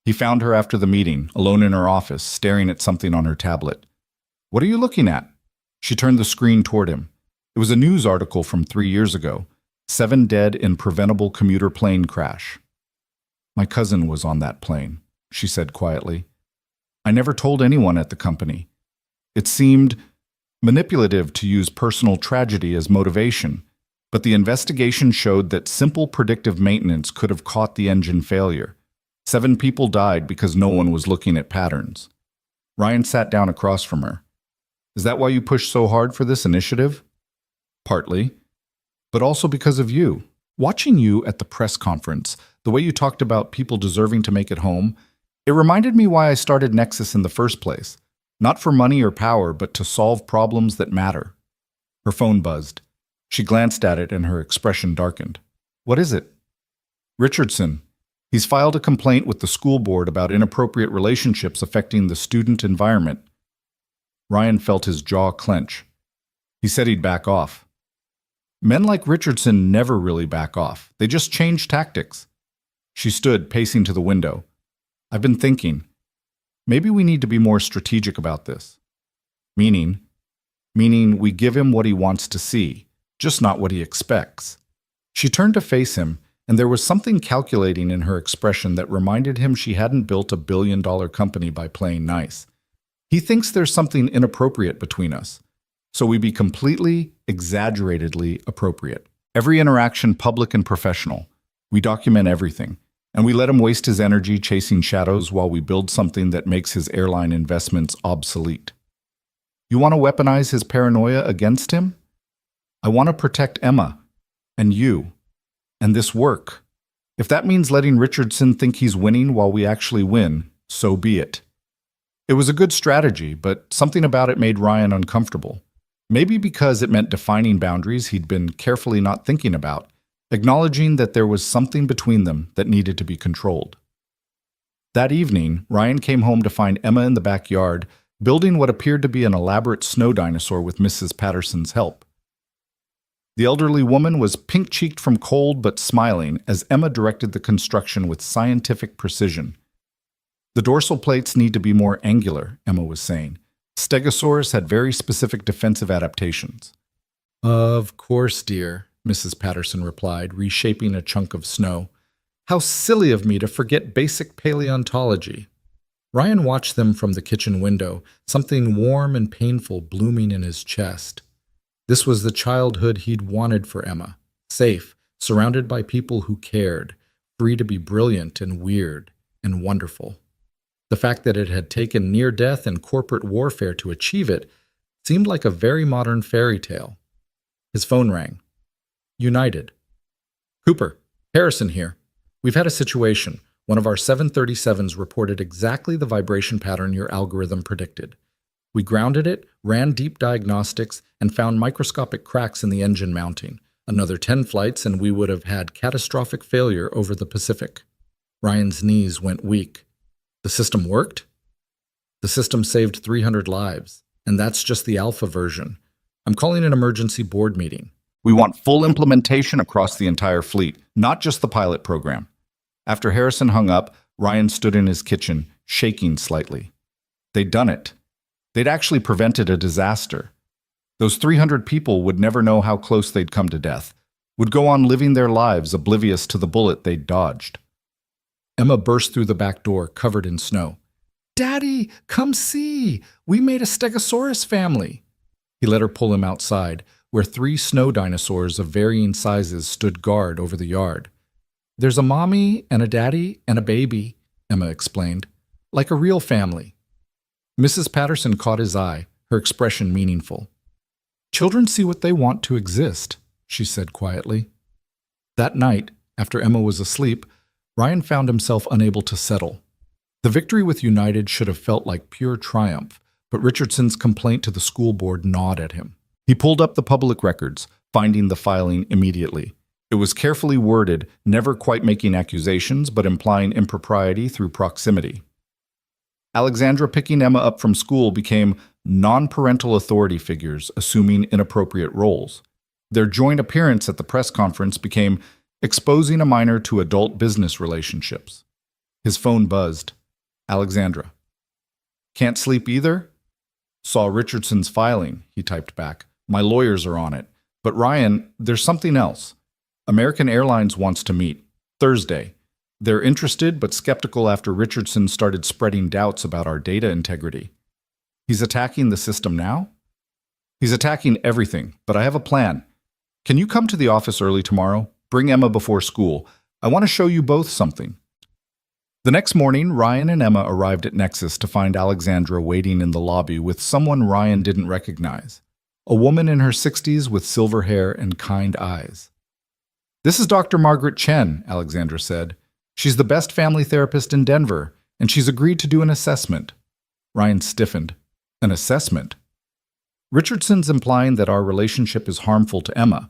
He found her after the meeting, alone in her office, staring at something on her tablet. What are you looking at? She turned the screen toward him. It was a news article from 3 years ago. 7 dead in preventable commuter plane crash. My cousin was on that plane, she said quietly. I never told anyone at the company. It seemed manipulative to use personal tragedy as motivation, but the investigation showed that simple predictive maintenance could have caught the engine failure. 7 people died because no one was looking at patterns. Ryan sat down across from her. Is that why you pushed so hard for this initiative? Partly, but also because of you. Watching you at the press conference, the The way you talked about people deserving to make it home, it reminded me why I started Nexus in the first place. Not for money or power, but to solve problems that matter. Her phone buzzed. She glanced at it and her expression darkened. What is it? Richardson. He's filed a complaint with the school board about inappropriate relationships affecting the student environment. Ryan felt his jaw clench. He said he'd back off. Men like Richardson never really back off. They just change tactics. She stood, pacing to the window. I've been thinking. Maybe we need to be more strategic about this. Meaning we give him what he wants to see, just not what he expects. She turned to face him, and there was something calculating in her expression that reminded him she hadn't built a billion-dollar company by playing nice. He thinks there's something inappropriate between us, so we be completely, exaggeratedly appropriate. Every interaction, public and professional. We document everything, and we let him waste his energy chasing shadows while we build something that makes his airline investments obsolete. You want to weaponize his paranoia against him? I want to protect Emma, and you, and this work. If that means letting Richardson think he's winning while we actually win, so be it. It was a good strategy, but something about it made Ryan uncomfortable. Maybe because it meant defining boundaries he'd been carefully not thinking about, acknowledging that there was something between them that needed to be controlled. That evening, Ryan came home to find Emma in the backyard, building what appeared to be an elaborate snow dinosaur with Mrs. Patterson's help. The elderly woman was pink-cheeked from cold but smiling as Emma directed the construction with scientific precision. The dorsal plates need to be more angular, Emma was saying. Stegosaurus had very specific defensive adaptations. Of course, dear, Mrs. Patterson replied, reshaping a chunk of snow. How silly of me to forget basic paleontology. Ryan watched them from the kitchen window, something warm and painful blooming in his chest. This was the childhood he'd wanted for Emma, safe, surrounded by people who cared, free to be brilliant and weird and wonderful. The fact that it had taken near death and corporate warfare to achieve it seemed like a very modern fairy tale. His phone rang. United. Cooper, Harrison here. We've had a situation. One of our 737s reported exactly the vibration pattern your algorithm predicted. We grounded it, ran deep diagnostics, and found microscopic cracks in the engine mounting. Another 10 flights and we would have had catastrophic failure over the Pacific. Ryan's knees went weak. The system worked? The system saved 300 lives, and that's just the alpha version. I'm calling an emergency board meeting. We want full implementation across the entire fleet, not just the pilot program. After Harrison hung up, Ryan stood in his kitchen, shaking slightly. They'd done it. They'd actually prevented a disaster. Those 300 people would never know how close they'd come to death, would go on living their lives oblivious to the bullet they'd dodged. Emma burst through the back door, covered in snow. Daddy, come see! We made a Stegosaurus family! He let her pull him outside, where 3 snow dinosaurs of varying sizes stood guard over the yard. There's a mommy and a daddy and a baby, Emma explained, like a real family. Mrs. Patterson caught his eye, her expression meaningful. Children see what they want to exist, she said quietly. That night, after Emma was asleep, Ryan found himself unable to settle. The victory with United should have felt like pure triumph, but Richardson's complaint to the school board gnawed at him. He pulled up the public records, finding the filing immediately. It was carefully worded, never quite making accusations, but implying impropriety through proximity. Alexandra picking Emma up from school became non-parental authority figures, assuming inappropriate roles. Their joint appearance at the press conference became exposing a minor to adult business relationships. His phone buzzed. Alexandra. Can't sleep either? Saw Richardson's filing, he typed back. My lawyers are on it. But Ryan, there's something else. American Airlines wants to meet. Thursday. They're interested but skeptical after Richardson started spreading doubts about our data integrity. He's attacking the system now? He's attacking everything, but I have a plan. Can you come to the office early tomorrow? Bring Emma before school. I want to show you both something. The next morning, Ryan and Emma arrived at Nexus to find Alexandra waiting in the lobby with someone Ryan didn't recognize. A woman in her 60s with silver hair and kind eyes. This is Dr. Margaret Chen, Alexandra said. She's the best family therapist in Denver, and she's agreed to do an assessment. Ryan stiffened. An assessment? Richardson's implying that our relationship is harmful to Emma,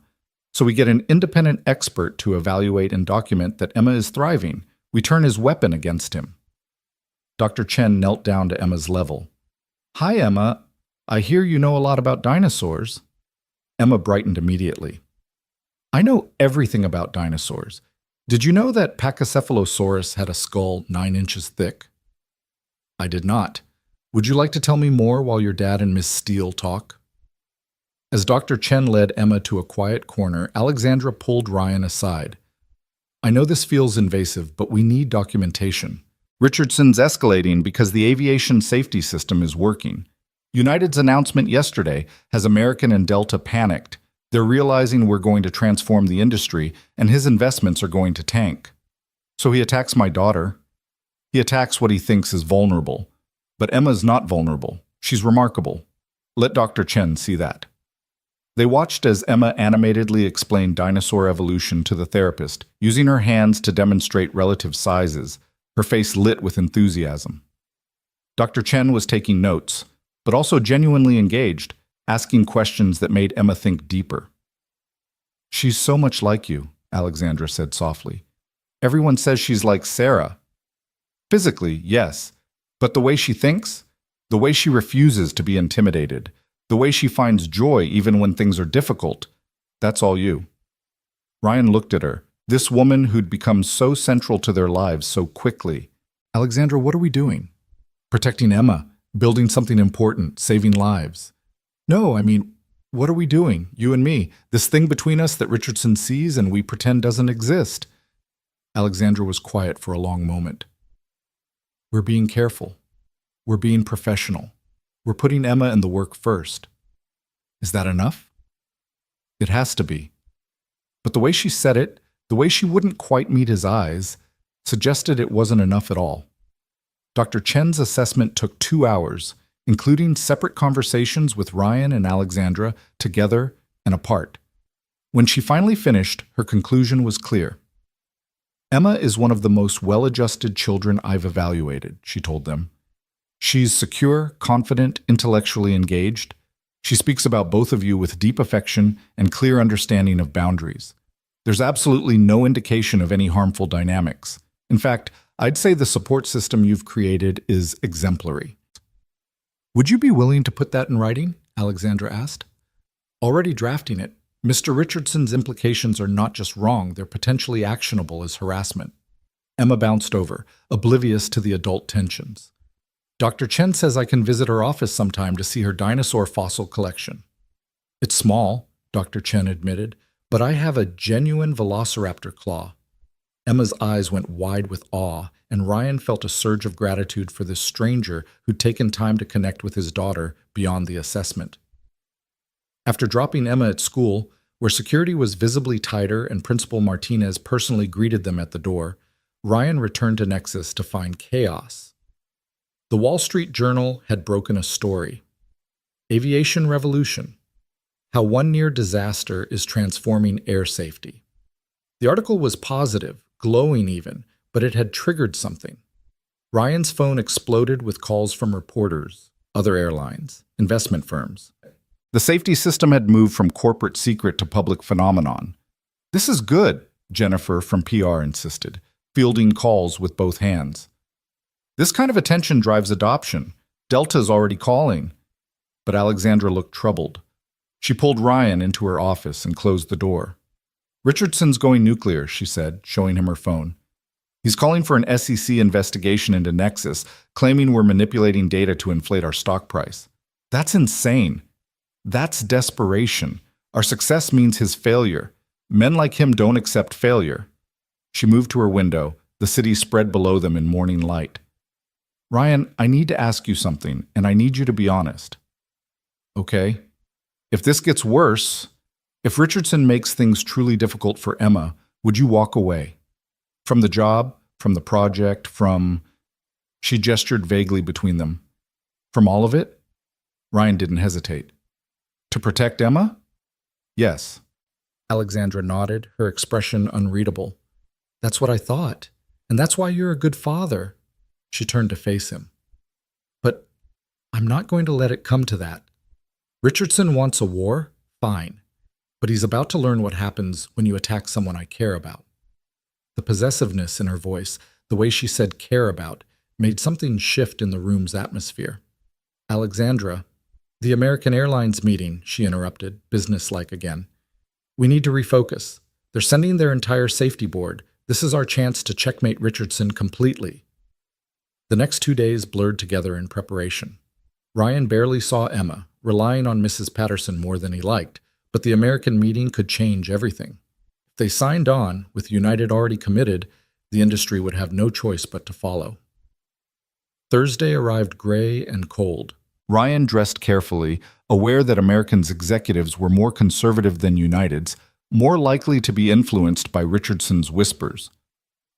so we get an independent expert to evaluate and document that Emma is thriving. We turn his weapon against him. Dr. Chen knelt down to Emma's level. Hi, Emma. I hear you know a lot about dinosaurs. Emma brightened immediately. I know everything about dinosaurs. Did you know that Pachycephalosaurus had a skull 9 inches thick? I did not. Would you like to tell me more while your dad and Miss Steele talk? As Dr. Chen led Emma to a quiet corner, Alexandra pulled Ryan aside. I know this feels invasive, but we need documentation. Richardson's escalating because the aviation safety system is working. United's announcement yesterday has American and Delta panicked. They're realizing we're going to transform the industry, and his investments are going to tank. So he attacks my daughter. He attacks what he thinks is vulnerable. But Emma's not vulnerable. She's remarkable. Let Dr. Chen see that. They watched as Emma animatedly explained dinosaur evolution to the therapist, using her hands to demonstrate relative sizes, her face lit with enthusiasm. Dr. Chen was taking notes, but also genuinely engaged, asking questions that made Emma think deeper. She's so much like you, Alexandra said softly. Everyone says she's like Sarah. Physically, yes, but the way she thinks, the way she refuses to be intimidated, the way she finds joy even when things are difficult, that's all you. Ryan looked at her, this woman who'd become so central to their lives so quickly. Alexandra, what are we doing? Protecting Emma, building something important, saving lives. No, I mean, what are we doing, you and me? This thing between us that Richardson sees and we pretend doesn't exist. Alexandra was quiet for a long moment. We're being careful. We're being professional. We're putting Emma and the work first. Is that enough? It has to be. But the way she said it, the way she wouldn't quite meet his eyes, suggested it wasn't enough at all. Dr. Chen's assessment took 2 hours, including separate conversations with Ryan and Alexandra, together and apart. When she finally finished, her conclusion was clear. Emma is one of the most well-adjusted children I've evaluated, she told them. She's secure, confident, intellectually engaged. She speaks about both of you with deep affection and clear understanding of boundaries. There's absolutely no indication of any harmful dynamics. In fact, I'd say the support system you've created is exemplary. Would you be willing to put that in writing? Alexandra asked. Already drafting it. Mr. Richardson's implications are not just wrong, they're potentially actionable as harassment. Emma bounced over, oblivious to the adult tensions. Dr. Chen says I can visit her office sometime to see her dinosaur fossil collection. It's small, Dr. Chen admitted, but I have a genuine velociraptor claw. Emma's eyes went wide with awe, and Ryan felt a surge of gratitude for this stranger who'd taken time to connect with his daughter beyond the assessment. After dropping Emma at school, where security was visibly tighter and Principal Martinez personally greeted them at the door, Ryan returned to Nexus to find chaos. The Wall Street Journal had broken a story. Aviation Revolution. How one near disaster is transforming air safety. The article was positive, glowing even, but it had triggered something. Ryan's phone exploded with calls from reporters, other airlines, investment firms. The safety system had moved from corporate secret to public phenomenon. This is good, Jennifer from PR insisted, fielding calls with both hands. This kind of attention drives adoption. Delta's already calling. But Alexandra looked troubled. She pulled Ryan into her office and closed the door. Richardson's going nuclear, she said, showing him her phone. He's calling for an SEC investigation into Nexus, claiming we're manipulating data to inflate our stock price. That's insane. That's desperation. Our success means his failure. Men like him don't accept failure. She moved to her window. The city spread below them in morning light. Ryan, I need to ask you something, and I need you to be honest. Okay. If this gets worse, if Richardson makes things truly difficult for Emma, would you walk away? From the job, from the project, from... She gestured vaguely between them. From all of it? Ryan didn't hesitate. To protect Emma? Yes. Alexandra nodded, her expression unreadable. That's what I thought. And that's why you're a good father. She turned to face him. But I'm not going to let it come to that. Richardson wants a war? Fine. But he's about to learn what happens when you attack someone I care about. The possessiveness in her voice, the way she said care about, made something shift in the room's atmosphere. Alexandra, the American Airlines meeting, she interrupted, businesslike again. We need to refocus. They're sending their entire safety board. This is our chance to checkmate Richardson completely. The next 2 days blurred together in preparation. Ryan barely saw Emma, relying on Mrs. Patterson more than he liked, but the American meeting could change everything. If they signed on, with United already committed, the industry would have no choice but to follow. Thursday arrived gray and cold. Ryan dressed carefully, aware that Americans' executives were more conservative than United's, more likely to be influenced by Richardson's whispers.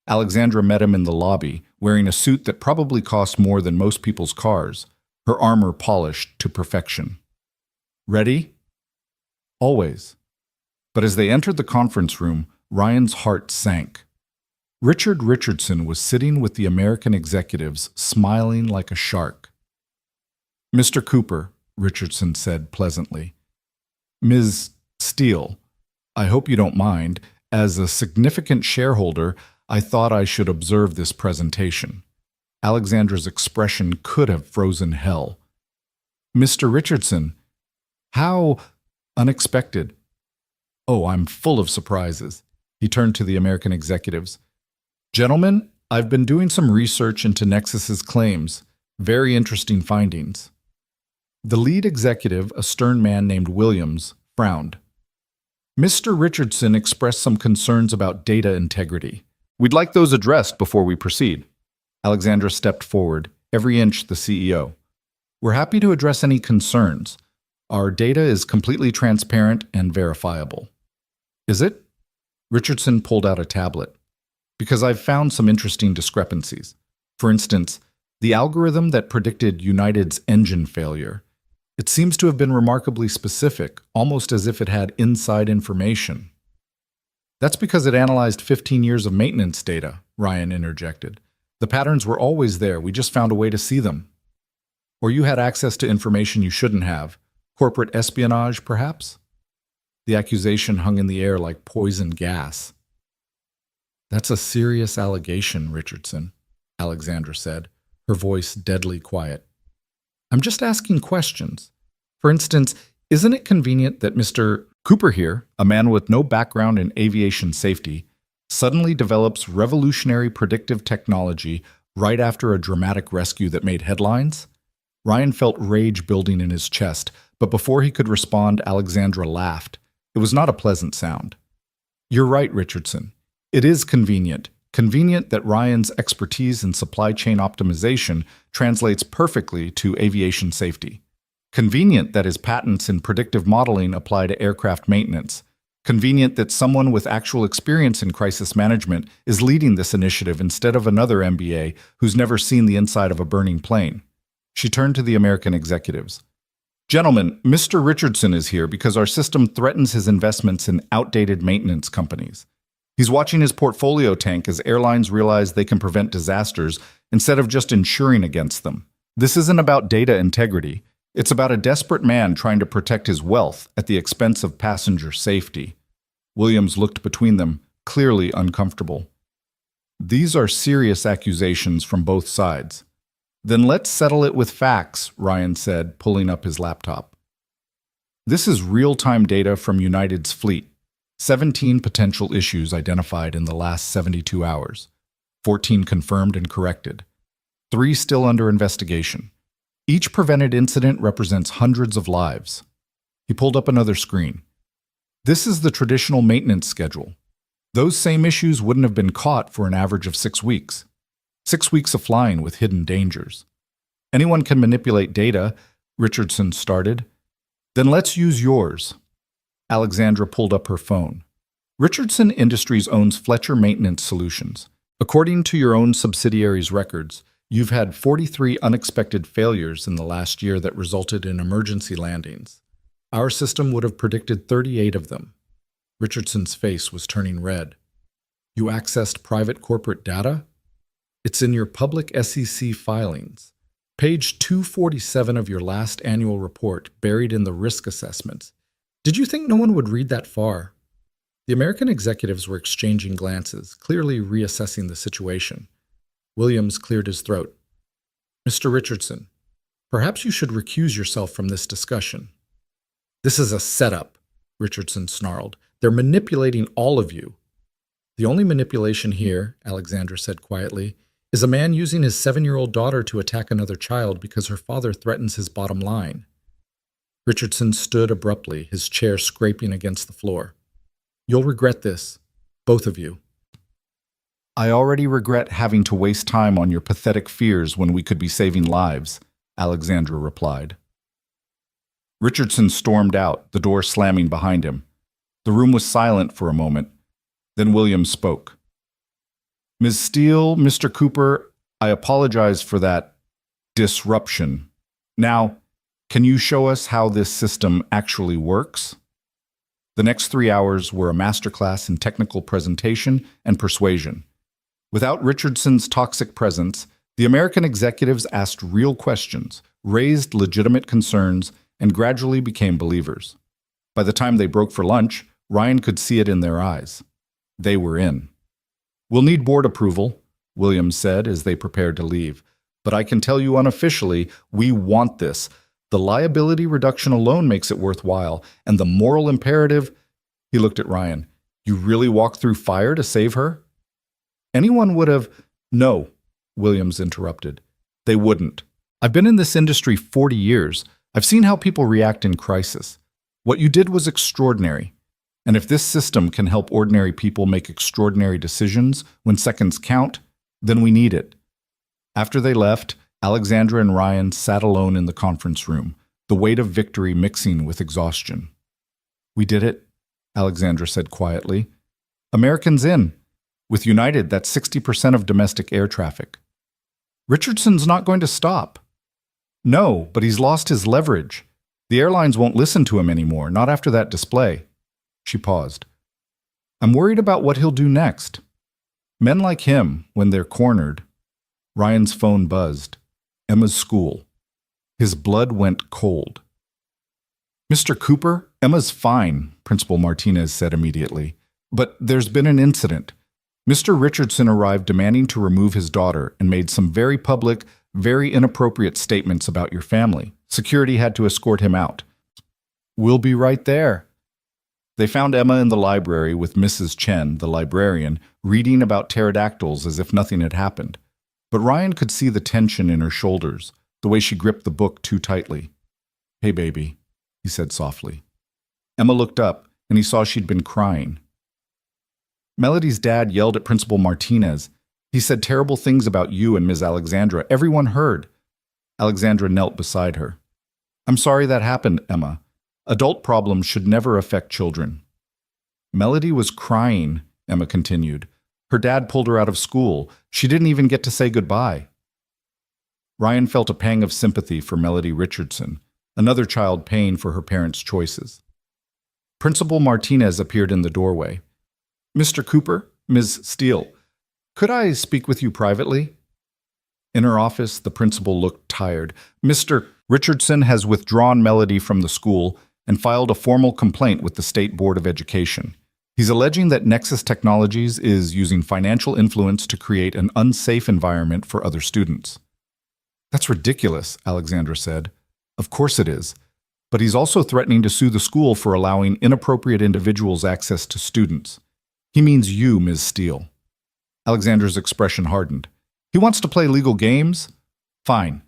Alexandra met him in the lobby, wearing a suit that probably cost more than most people's cars, her armor polished to perfection. Ready? Always. But as they entered the conference room, Ryan's heart sank. Richard Richardson was sitting with the American executives, smiling like a shark. Mr. Cooper, Richardson said pleasantly. Ms. Steele, I hope you don't mind. As a significant shareholder, I thought I should observe this presentation. Alexandra's expression could have frozen hell. Mr. Richardson, how unexpected. Oh, I'm full of surprises. He turned to the American executives. Gentlemen, I've been doing some research into Nexus's claims. Very interesting findings. The lead executive, a stern man named Williams, frowned. Mr. Richardson expressed some concerns about data integrity. We'd like those addressed before we proceed. Alexandra stepped forward, every inch the CEO. We're happy to address any concerns. Our data is completely transparent and verifiable. Is it? Richardson pulled out a tablet. Because I've found some interesting discrepancies. For instance, the algorithm that predicted United's engine failure. It seems to have been remarkably specific, almost as if it had inside information. That's because it analyzed 15 years of maintenance data, Ryan interjected. The patterns were always there, we just found a way to see them. Or you had access to information you shouldn't have. Corporate espionage, perhaps? The accusation hung in the air like poison gas. That's a serious allegation, Richardson, Alexandra said, her voice deadly quiet. I'm just asking questions. For instance, isn't it convenient that Mr. Cooper here, a man with no background in aviation safety, suddenly develops revolutionary predictive technology right after a dramatic rescue that made headlines? Ryan felt rage building in his chest, but before he could respond, Alexandra laughed. It was not a pleasant sound. You're right, Richardson. It is convenient. Convenient that Ryan's expertise in supply chain optimization translates perfectly to aviation safety. Convenient that his patents in predictive modeling apply to aircraft maintenance. Convenient that someone with actual experience in crisis management is leading this initiative instead of another MBA who's never seen the inside of a burning plane. She turned to the American executives. Gentlemen, Mr. Richardson is here because our system threatens his investments in outdated maintenance companies. He's watching his portfolio tank as airlines realize they can prevent disasters instead of just insuring against them. This isn't about data integrity. It's about a desperate man trying to protect his wealth at the expense of passenger safety. Williams looked between them, clearly uncomfortable. These are serious accusations from both sides. Then let's settle it with facts, Ryan said, pulling up his laptop. This is real-time data from United's fleet. 17 potential issues identified in the last 72 hours. 14 confirmed and corrected. 3 still under investigation. Each prevented incident represents hundreds of lives. He pulled up another screen. This is the traditional maintenance schedule. Those same issues wouldn't have been caught for an average of 6 weeks. 6 weeks of flying with hidden dangers. Anyone can manipulate data, Richardson started. Then let's use yours. Alexandra pulled up her phone. Richardson Industries owns Fletcher Maintenance Solutions. According to your own subsidiary's records, you've had 43 unexpected failures in the last year that resulted in emergency landings. Our system would have predicted 38 of them. Richardson's face was turning red. You accessed private corporate data? It's in your public SEC filings. Page 247 of your last annual report, buried in the risk assessments. Did you think no one would read that far? The American executives were exchanging glances, clearly reassessing the situation. Williams cleared his throat. Mr. Richardson, perhaps you should recuse yourself from this discussion. This is a setup, Richardson snarled. They're manipulating all of you. The only manipulation here, Alexandra said quietly, is a man using his 7-year-old daughter to attack another child because her father threatens his bottom line. Richardson stood abruptly, his chair scraping against the floor. You'll regret this, both of you. I already regret having to waste time on your pathetic fears when we could be saving lives, Alexandra replied. Richardson stormed out, the door slamming behind him. The room was silent for a moment. Then Williams spoke. Ms. Steele, Mr. Cooper, I apologize for that disruption. Now, can you show us how this system actually works? The next 3 hours were a masterclass in technical presentation and persuasion. Without Richardson's toxic presence, the American executives asked real questions, raised legitimate concerns, and gradually became believers. By the time they broke for lunch, Ryan could see it in their eyes. They were in. We'll need board approval, Williams said as they prepared to leave. But I can tell you unofficially, we want this. The liability reduction alone makes it worthwhile, and the moral imperative, he looked at Ryan, you really walked through fire to save her? Anyone would have, no, Williams interrupted. They wouldn't. I've been in this industry 40 years. I've seen how people react in crisis. What you did was extraordinary. And if this system can help ordinary people make extraordinary decisions when seconds count, then we need it. After they left, Alexandra and Ryan sat alone in the conference room, the weight of victory mixing with exhaustion. We did it, Alexandra said quietly. Americans in. With United, that's 60% of domestic air traffic. Richardson's not going to stop. No, but he's lost his leverage. The airlines won't listen to him anymore, not after that display. She paused. I'm worried about what he'll do next. Men like him, when they're cornered. Ryan's phone buzzed. Emma's school. His blood went cold. Mr. Cooper, Emma's fine, Principal Martinez said immediately. But there's been an incident. Mr. Richardson arrived demanding to remove his daughter and made some very public, very inappropriate statements about your family. Security had to escort him out. We'll be right there. They found Emma in the library with Mrs. Chen, the librarian, reading about pterodactyls as if nothing had happened. But Ryan could see the tension in her shoulders, the way she gripped the book too tightly. Hey, baby, he said softly. Emma looked up, and he saw she'd been crying. Melody's dad yelled at Principal Martinez. He said terrible things about you and Ms. Alexandra. Everyone heard. Alexandra knelt beside her. I'm sorry that happened, Emma. Adult problems should never affect children. Melody was crying, Emma continued. Her dad pulled her out of school. She didn't even get to say goodbye. Ryan felt a pang of sympathy for Melody Richardson, another child paying for her parents' choices. Principal Martinez appeared in the doorway. Mr. Cooper, Ms. Steele, could I speak with you privately? In her office, the principal looked tired. Mr. Richardson has withdrawn Melody from the school and filed a formal complaint with the State Board of Education. He's alleging that Nexus Technologies is using financial influence to create an unsafe environment for other students. That's ridiculous, Alexandra said. Of course it is. But he's also threatening to sue the school for allowing inappropriate individuals access to students. He means you, Ms. Steele. Alexandra's expression hardened. He wants to play legal games? Fine.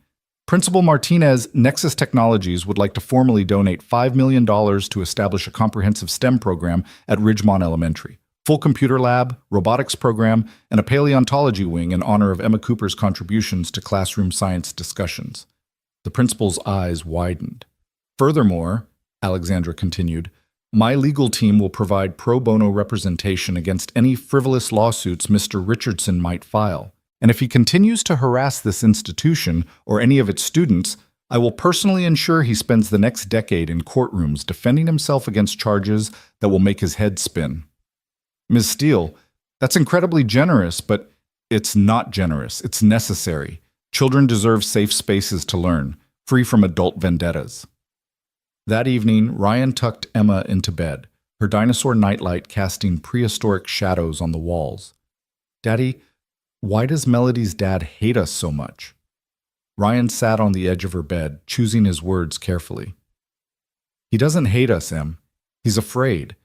Principal Martinez, Nexus Technologies would like to formally donate $5 million to establish a comprehensive STEM program at Ridgemont Elementary. Full computer lab, robotics program, and a paleontology wing in honor of Emma Cooper's contributions to classroom science discussions. The principal's eyes widened. Furthermore, Alexandra continued, my legal team will provide pro bono representation against any frivolous lawsuits Mr. Richardson might file. And if he continues to harass this institution or any of its students, I will personally ensure he spends the next decade in courtrooms defending himself against charges that will make his head spin. Ms. Steele, that's incredibly generous, but It's not generous. It's necessary. Children deserve safe spaces to learn, free from adult vendettas. That evening, Ryan tucked Emma into bed, her dinosaur nightlight casting prehistoric shadows on the walls. Daddy, why does Melody's dad hate us so much? Ryan sat on the edge of her bed, choosing his words carefully. He doesn't hate us, Em. He's afraid.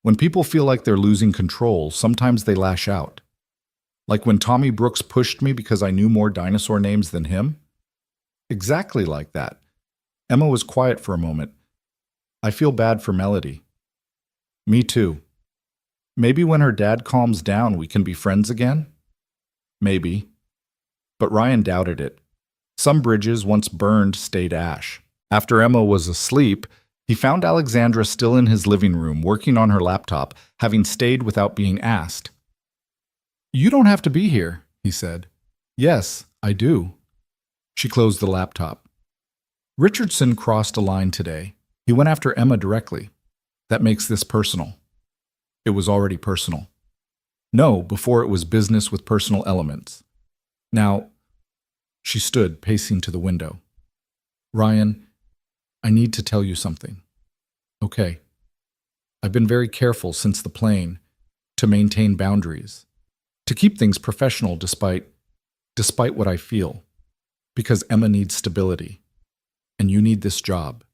When people feel like they're losing control, sometimes they lash out. Like when Tommy Brooks pushed me because I knew more dinosaur names than him? Exactly like that. Emma was quiet for a moment. I feel bad for Melody. Me too. Maybe when her dad calms down, we can be friends again? Maybe. But Ryan doubted it. Some bridges, once burned, stayed ash. After Emma was asleep, he found Alexandra still in his living room, working on her laptop, having stayed without being asked. You don't have to be here, he said. Yes, I do. She closed the laptop. Richardson crossed a line today. He went after Emma directly. That makes this personal. It was already personal. No, before it was business with personal elements. Now, she stood, pacing to the window. Ryan, I need to tell you something. Okay. I've been very careful since the plane to maintain boundaries, to keep things professional despite what I feel, because Emma needs stability, and you need this job,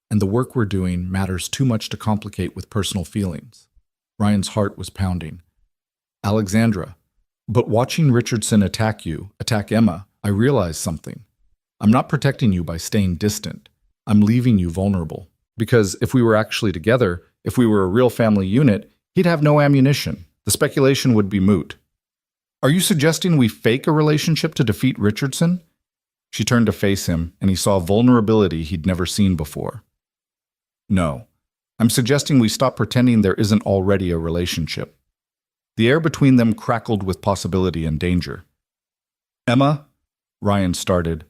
and the work we're doing matters too much to complicate with personal feelings. Ryan's heart was pounding. Alexandra, but watching Richardson attack Emma, I realized something. I'm not protecting you by staying distant. I'm leaving you vulnerable. Because if we were actually together, if we were a real family unit, he'd have no ammunition. The speculation would be moot. Are you suggesting we fake a relationship to defeat Richardson? She turned to face him, and he saw vulnerability he'd never seen before. No. I'm suggesting we stop pretending there isn't already a relationship. The air between them crackled with possibility and danger. Emma, Ryan started,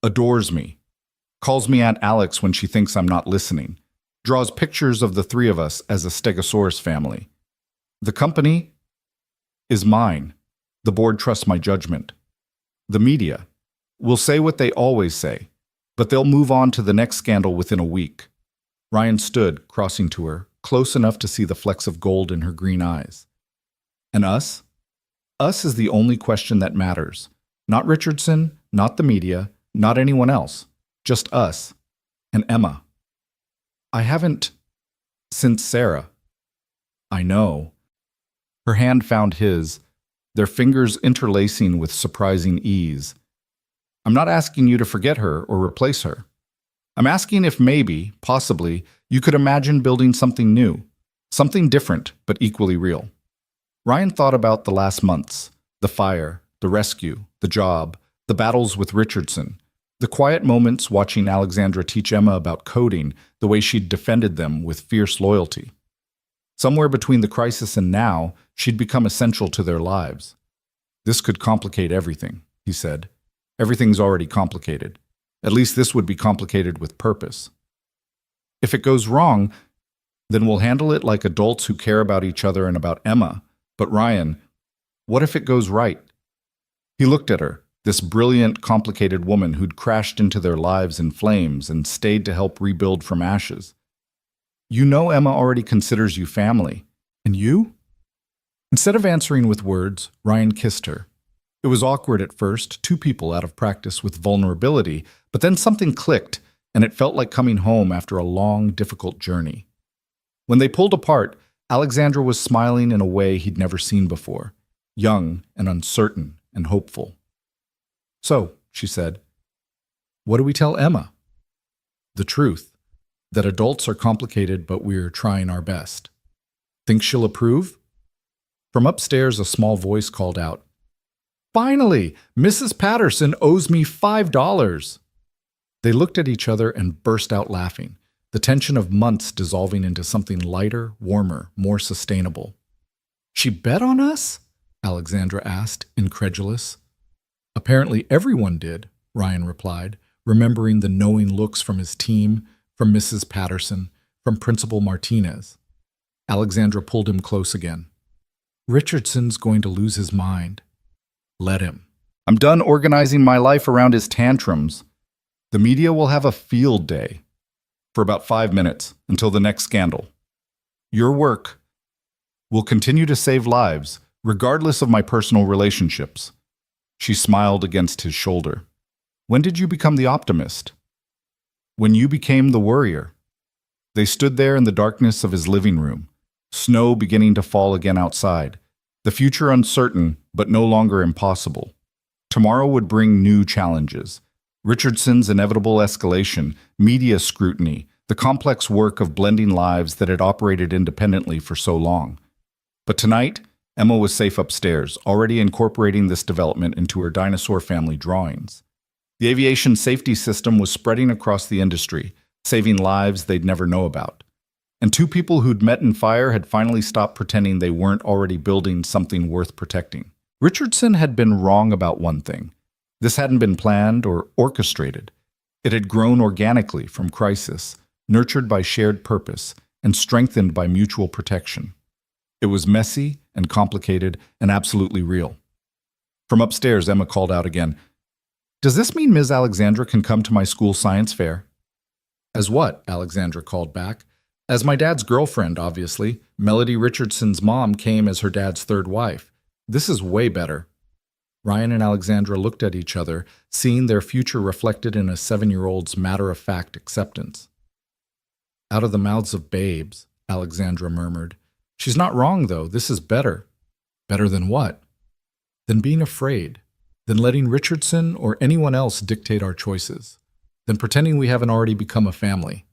adores me, calls me Aunt Alex when she thinks I'm not listening, draws pictures of the three of us as a Stegosaurus family. The company is mine. The board trusts my judgment. The media will say what they always say, but they'll move on to the next scandal within a week. Ryan stood, crossing to her, close enough to see the flecks of gold in her green eyes. And us? Us is the only question that matters. Not Richardson, not the media, not anyone else. Just us. And Emma. I haven't since Sarah. I know. Her hand found his, their fingers interlacing with surprising ease. I'm not asking you to forget her or replace her. I'm asking if maybe, possibly, you could imagine building something new, something different but equally real. Ryan thought about the last months, the fire, the rescue, the job, the battles with Richardson, the quiet moments watching Alexandra teach Emma about coding the way she'd defended them with fierce loyalty. Somewhere between the crisis and now, she'd become essential to their lives. This could complicate everything, he said. Everything's already complicated. At least this would be complicated with purpose. If it goes wrong, then we'll handle it like adults who care about each other and about Emma. But Ryan, what if it goes right? He looked at her, this brilliant, complicated woman who'd crashed into their lives in flames and stayed to help rebuild from ashes. You know Emma already considers you family. And you? Instead of answering with words, Ryan kissed her. It was awkward at first, two people out of practice with vulnerability, but then something clicked, and it felt like coming home after a long, difficult journey. When they pulled apart, Alexandra was smiling in a way he'd never seen before, young and uncertain and hopeful. So, she said, what do we tell Emma? The truth, that adults are complicated, but we're trying our best. Think she'll approve? From upstairs, a small voice called out, Finally, Mrs. Patterson owes me $5. They looked at each other and burst out laughing, the tension of months dissolving into something lighter, warmer, more sustainable. She bet on us? Alexandra asked, incredulous. Apparently everyone did, Ryan replied, remembering the knowing looks from his team, from Mrs. Patterson, from Principal Martinez. Alexandra pulled him close again. Richardson's going to lose his mind. Let him. I'm done organizing my life around his tantrums. The media will have a field day for about 5 minutes until the next scandal. Your work will continue to save lives, regardless of my personal relationships. She smiled against his shoulder. When did you become the optimist? When you became the worrier. They stood there in the darkness of his living room, snow beginning to fall again outside, the future uncertain but no longer impossible. Tomorrow would bring new challenges. Richardson's inevitable escalation, media scrutiny, the complex work of blending lives that had operated independently for so long. But tonight, Emma was safe upstairs, already incorporating this development into her dinosaur family drawings. The aviation safety system was spreading across the industry, saving lives they'd never know about. And two people who'd met in fire had finally stopped pretending they weren't already building something worth protecting. Richardson had been wrong about one thing. This hadn't been planned or orchestrated. It had grown organically from crisis, nurtured by shared purpose, and strengthened by mutual protection. It was messy and complicated and absolutely real. From upstairs, Emma called out again, "Does this mean Ms. Alexandra can come to my school science fair?" "As what?" Alexandra called back. "As my dad's girlfriend, obviously. Melody Richardson's mom came as her dad's third wife. This is way better." Ryan and Alexandra looked at each other, seeing their future reflected in a 7-year-old's matter-of-fact acceptance. "Out of the mouths of babes," Alexandra murmured. "She's not wrong, though. This is better." "Better than what?" "Than being afraid. Than letting Richardson or anyone else dictate our choices. Than pretending we haven't already become a family."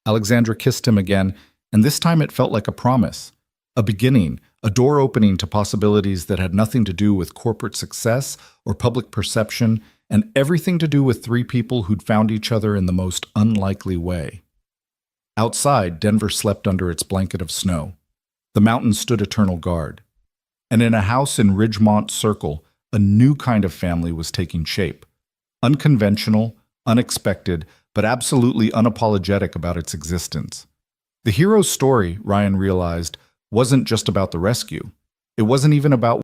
Alexandra kissed him again, and this time it felt like a promise. A beginning, a door opening to possibilities that had nothing to do with corporate success or public perception, and everything to do with three people who'd found each other in the most unlikely way. Outside, Denver slept under its blanket of snow. The mountains stood eternal guard. And in a house in Ridgemont Circle, a new kind of family was taking shape. Unconventional, unexpected, but absolutely unapologetic about its existence. The hero's story, Ryan realized, wasn't just about the rescue. It wasn't even about